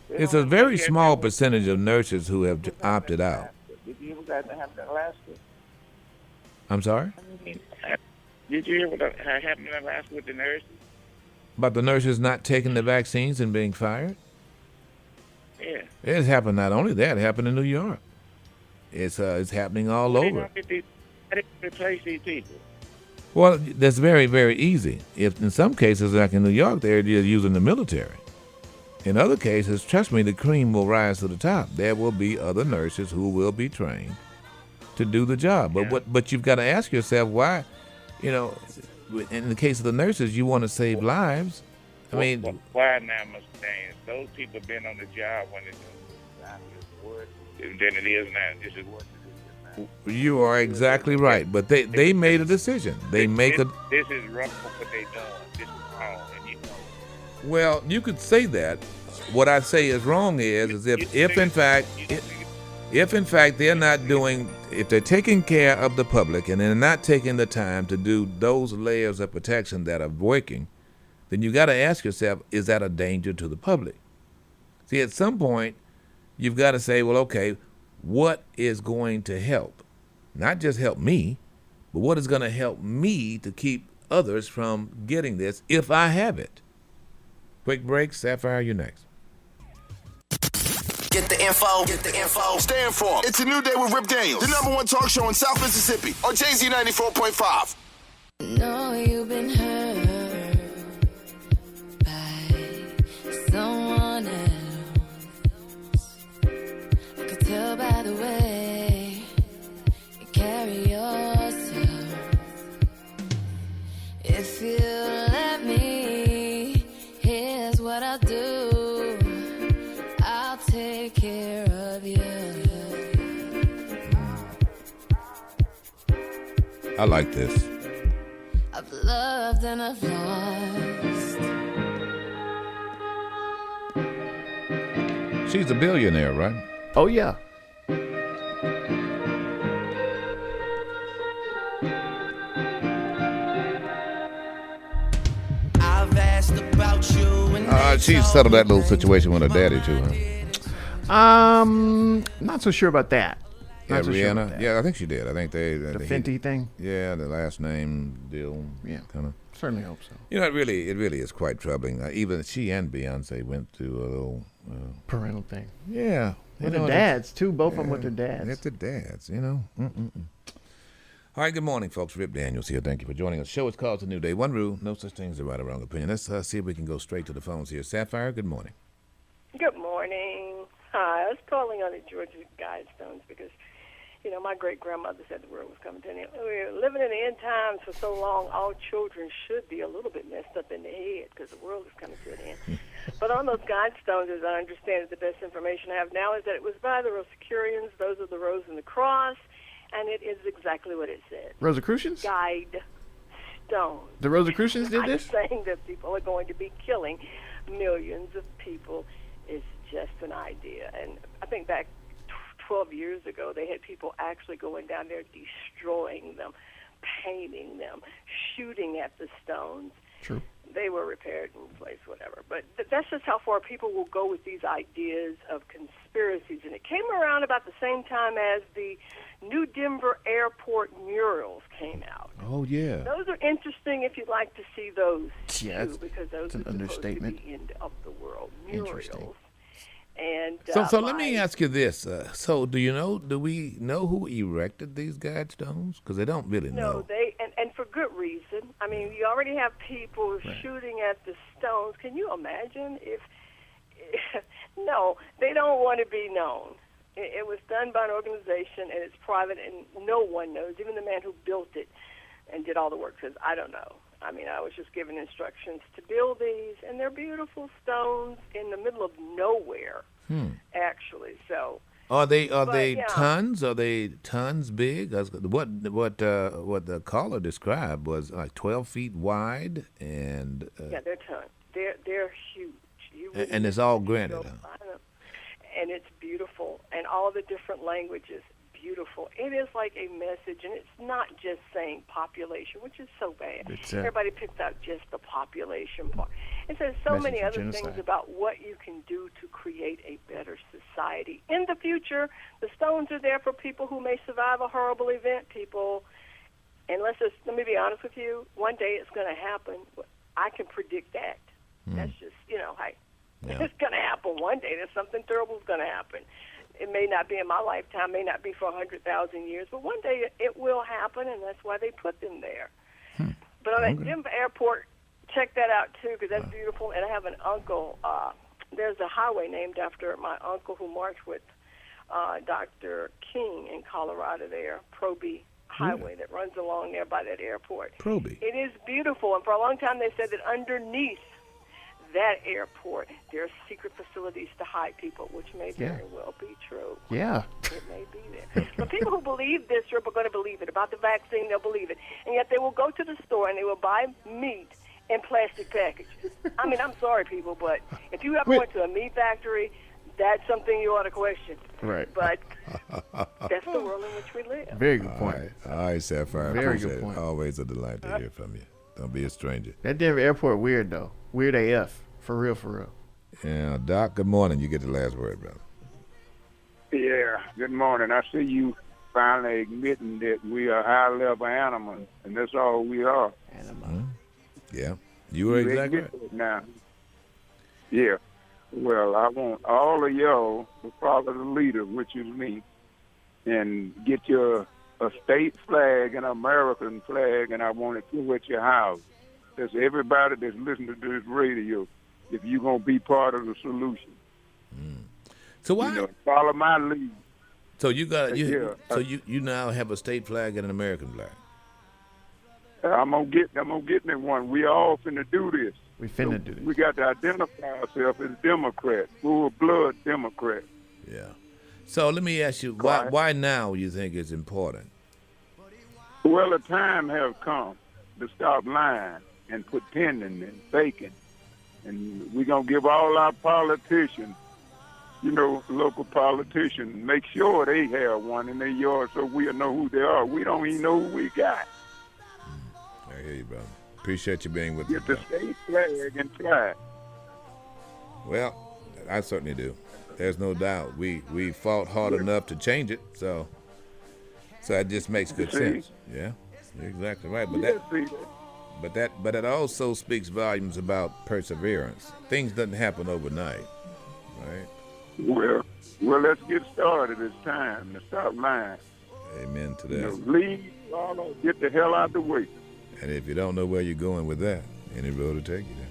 It's a very small percentage of nurses who have opted out. Did you ever guys have in Alaska? I'm sorry? Did you hear what happened in Alaska with the nurses? About the nurses not taking the vaccines and being fired? Yeah. It's happened not only that, it happened in New York. It's happening all over. How do they replace these people? Well, that's very, very easy. If in some cases, like in New York, they're using the military. In other cases, trust me, the cream will rise to the top. There will be other nurses who will be trained to do the job. But you've got to ask yourself why. You know, in the case of the nurses, you want to save lives. I mean, why now, Mr. Daniels? Those people have been on the job when it's worse than it is now. This is worse. You are exactly right, but they made a decision. They make a. This is wrong what they done. This is wrong, and you know. Well, you could say that. What I say is wrong is if in fact they're not doing, if they're taking care of the public and they're not taking the time to do those layers of protection that are working, then you got to ask yourself, is that a danger to the public? See, at some point, you've got to say, well, okay, what is going to help? Not just help me, but what is going to help me to keep others from getting this if I have it? Quick break. Sapphire, you next. Get the info. Get the info. Stay informed. It's a new day with Rip Daniels, the #1 talk show in South Mississippi on Jay-Z 94.5. No, you've been hurt by someone else. I could tell by the way you carry yourself. If you let me, here's what I'll do. I'll take care of you. I like this. I've loved and I've lost. She's a billionaire, right? Oh, yeah. I've asked about you and She settled that little situation with her daddy, too, huh? Not so sure about that. Yeah, Not so sure about Rihanna. that. Yeah, I think she did. I think they The Fenty thing? Yeah, the last name deal. Yeah, kind of. certainly hope so. You know, it really is quite troubling. Even she and Beyonce went through a little Parental thing. Yeah, With their dads, too. Both of them with their dads. It's their dads, you know. All right, good morning, folks. Rip Daniels here. Thank you for joining us. Show is called The New Day. One rule, no such thing as a right or wrong opinion. Let's see if we can go straight to the phones here. Sapphire, good morning. Good morning. Hi, I was calling on the Georgia Guidestones because, you know, my great-grandmother said the world was coming to an end. We're living in the end times for so long, all children should be a little bit messed up in the head because the world is coming to an end. But on those Guidestones, as I understand it, the best information I have now is that it was by the Rosicrucians. Those are the Rose and the Cross, and it is exactly what it said. Rosicrucians? Guide stones. The Rosicrucians did I'm this? saying that people are going to be killing millions of people is just an idea. And I think back 12 years ago, they had people actually going down there destroying them, painting them, shooting at the stones. True. They were repaired and replaced, whatever. But that's just how far people will go with these ideas of conspiracies. And it came around about the same time as the new Denver airport murals came out. Oh, yeah. Those are interesting if you'd like to see those, Yeah, too, because those it's an are supposed understatement. to be end of the world Interesting. murals. And So let me ask you this. So do we know who erected these Guidestones? Because they don't really No, know. they and for good reason. I mean, you already have people shooting at the stones. Can you imagine if? No, they don't want to be known. It was done by an organization, and it's private, and no one knows. Even the man who built it and did all the work says, "I don't know." I mean, I was just given instructions to build these, and they're beautiful stones in the middle of nowhere, actually. So. Are they yeah. tons? Are they tons big? What the caller described was like 12 feet wide and Yeah, they're tons. They're huge. You really and it's all go granite. Huh? find them. And it's beautiful, and all the different languages, beautiful. It is like a message, and it's not just saying population, which is so bad. Everybody picks out just the population part. It says so Message many of other genocide. things about what you can do to create a better society. In the future, the stones are there for people who may survive a horrible event, people. And let me be honest with you, one day it's going to happen. I can predict that. That's just, hey, it's going to happen one day. There's something terrible is going to happen. It may not be in my lifetime, may not be for 100,000 years, but one day it will happen, and that's why they put them there. But on that Denver airport, check that out, too, because that's beautiful. And I have an uncle. There's a highway named after my uncle who marched with Dr. King in Colorado there, Proby Highway, that runs along there by that airport. Proby. It is beautiful, and for a long time they said that underneath that airport, there are secret facilities to hide people, which may very well be true. Yeah. It may be there. But people who believe this are going to believe it. About the vaccine, they'll believe it. And yet they will go to the store and they will buy meat in plastic packages. I mean, I'm sorry, people, but if you ever went to a meat factory, that's something you ought to question. Right. But that's the world in which we live. Very good point. All right, Sapphire. Very appreciate good it. point. Always a delight to hear from you. Don't be a stranger. That Denver airport weird, though. Weird AF. For real, for real. Yeah, Doc, good morning. You get the last word, brother. Yeah, good morning. I see you finally admitting that we are high-level animals, and that's all we are. Yeah, you were exactly right. right. Now, yeah. Well, I want all of y'all to follow the leader, which is me, and get a state flag and an American flag, and I want it to at your house. That's everybody that's listening to this radio, if you're going to be part of the solution. So why? Follow my lead. So you got Yeah. So you now have a state flag and an American flag. I'm gonna get me one. We all finna do this. We finna do this. We got to identify ourselves as Democrats, full-blood Democrats. Yeah. So let me ask you, why now you think it's important? Well, the time has come to stop lying and pretending and faking. And we're going to give all our politicians, local politicians, make sure they have one in their yard so we'll know who they are. We don't even know who we got. I hear you, brother. Appreciate you being with us. Get the state flag and fly. Well, I certainly do. There's no doubt. We fought hard enough to change it, so that just makes good sense. Yeah, you're exactly right. But that also speaks volumes about perseverance. Things doesn't happen overnight, right? Well, let's get started. It's time to stop lying. Amen to that. Leave, get the hell out the way. And if you don't know where you're going with that, any road will take you there.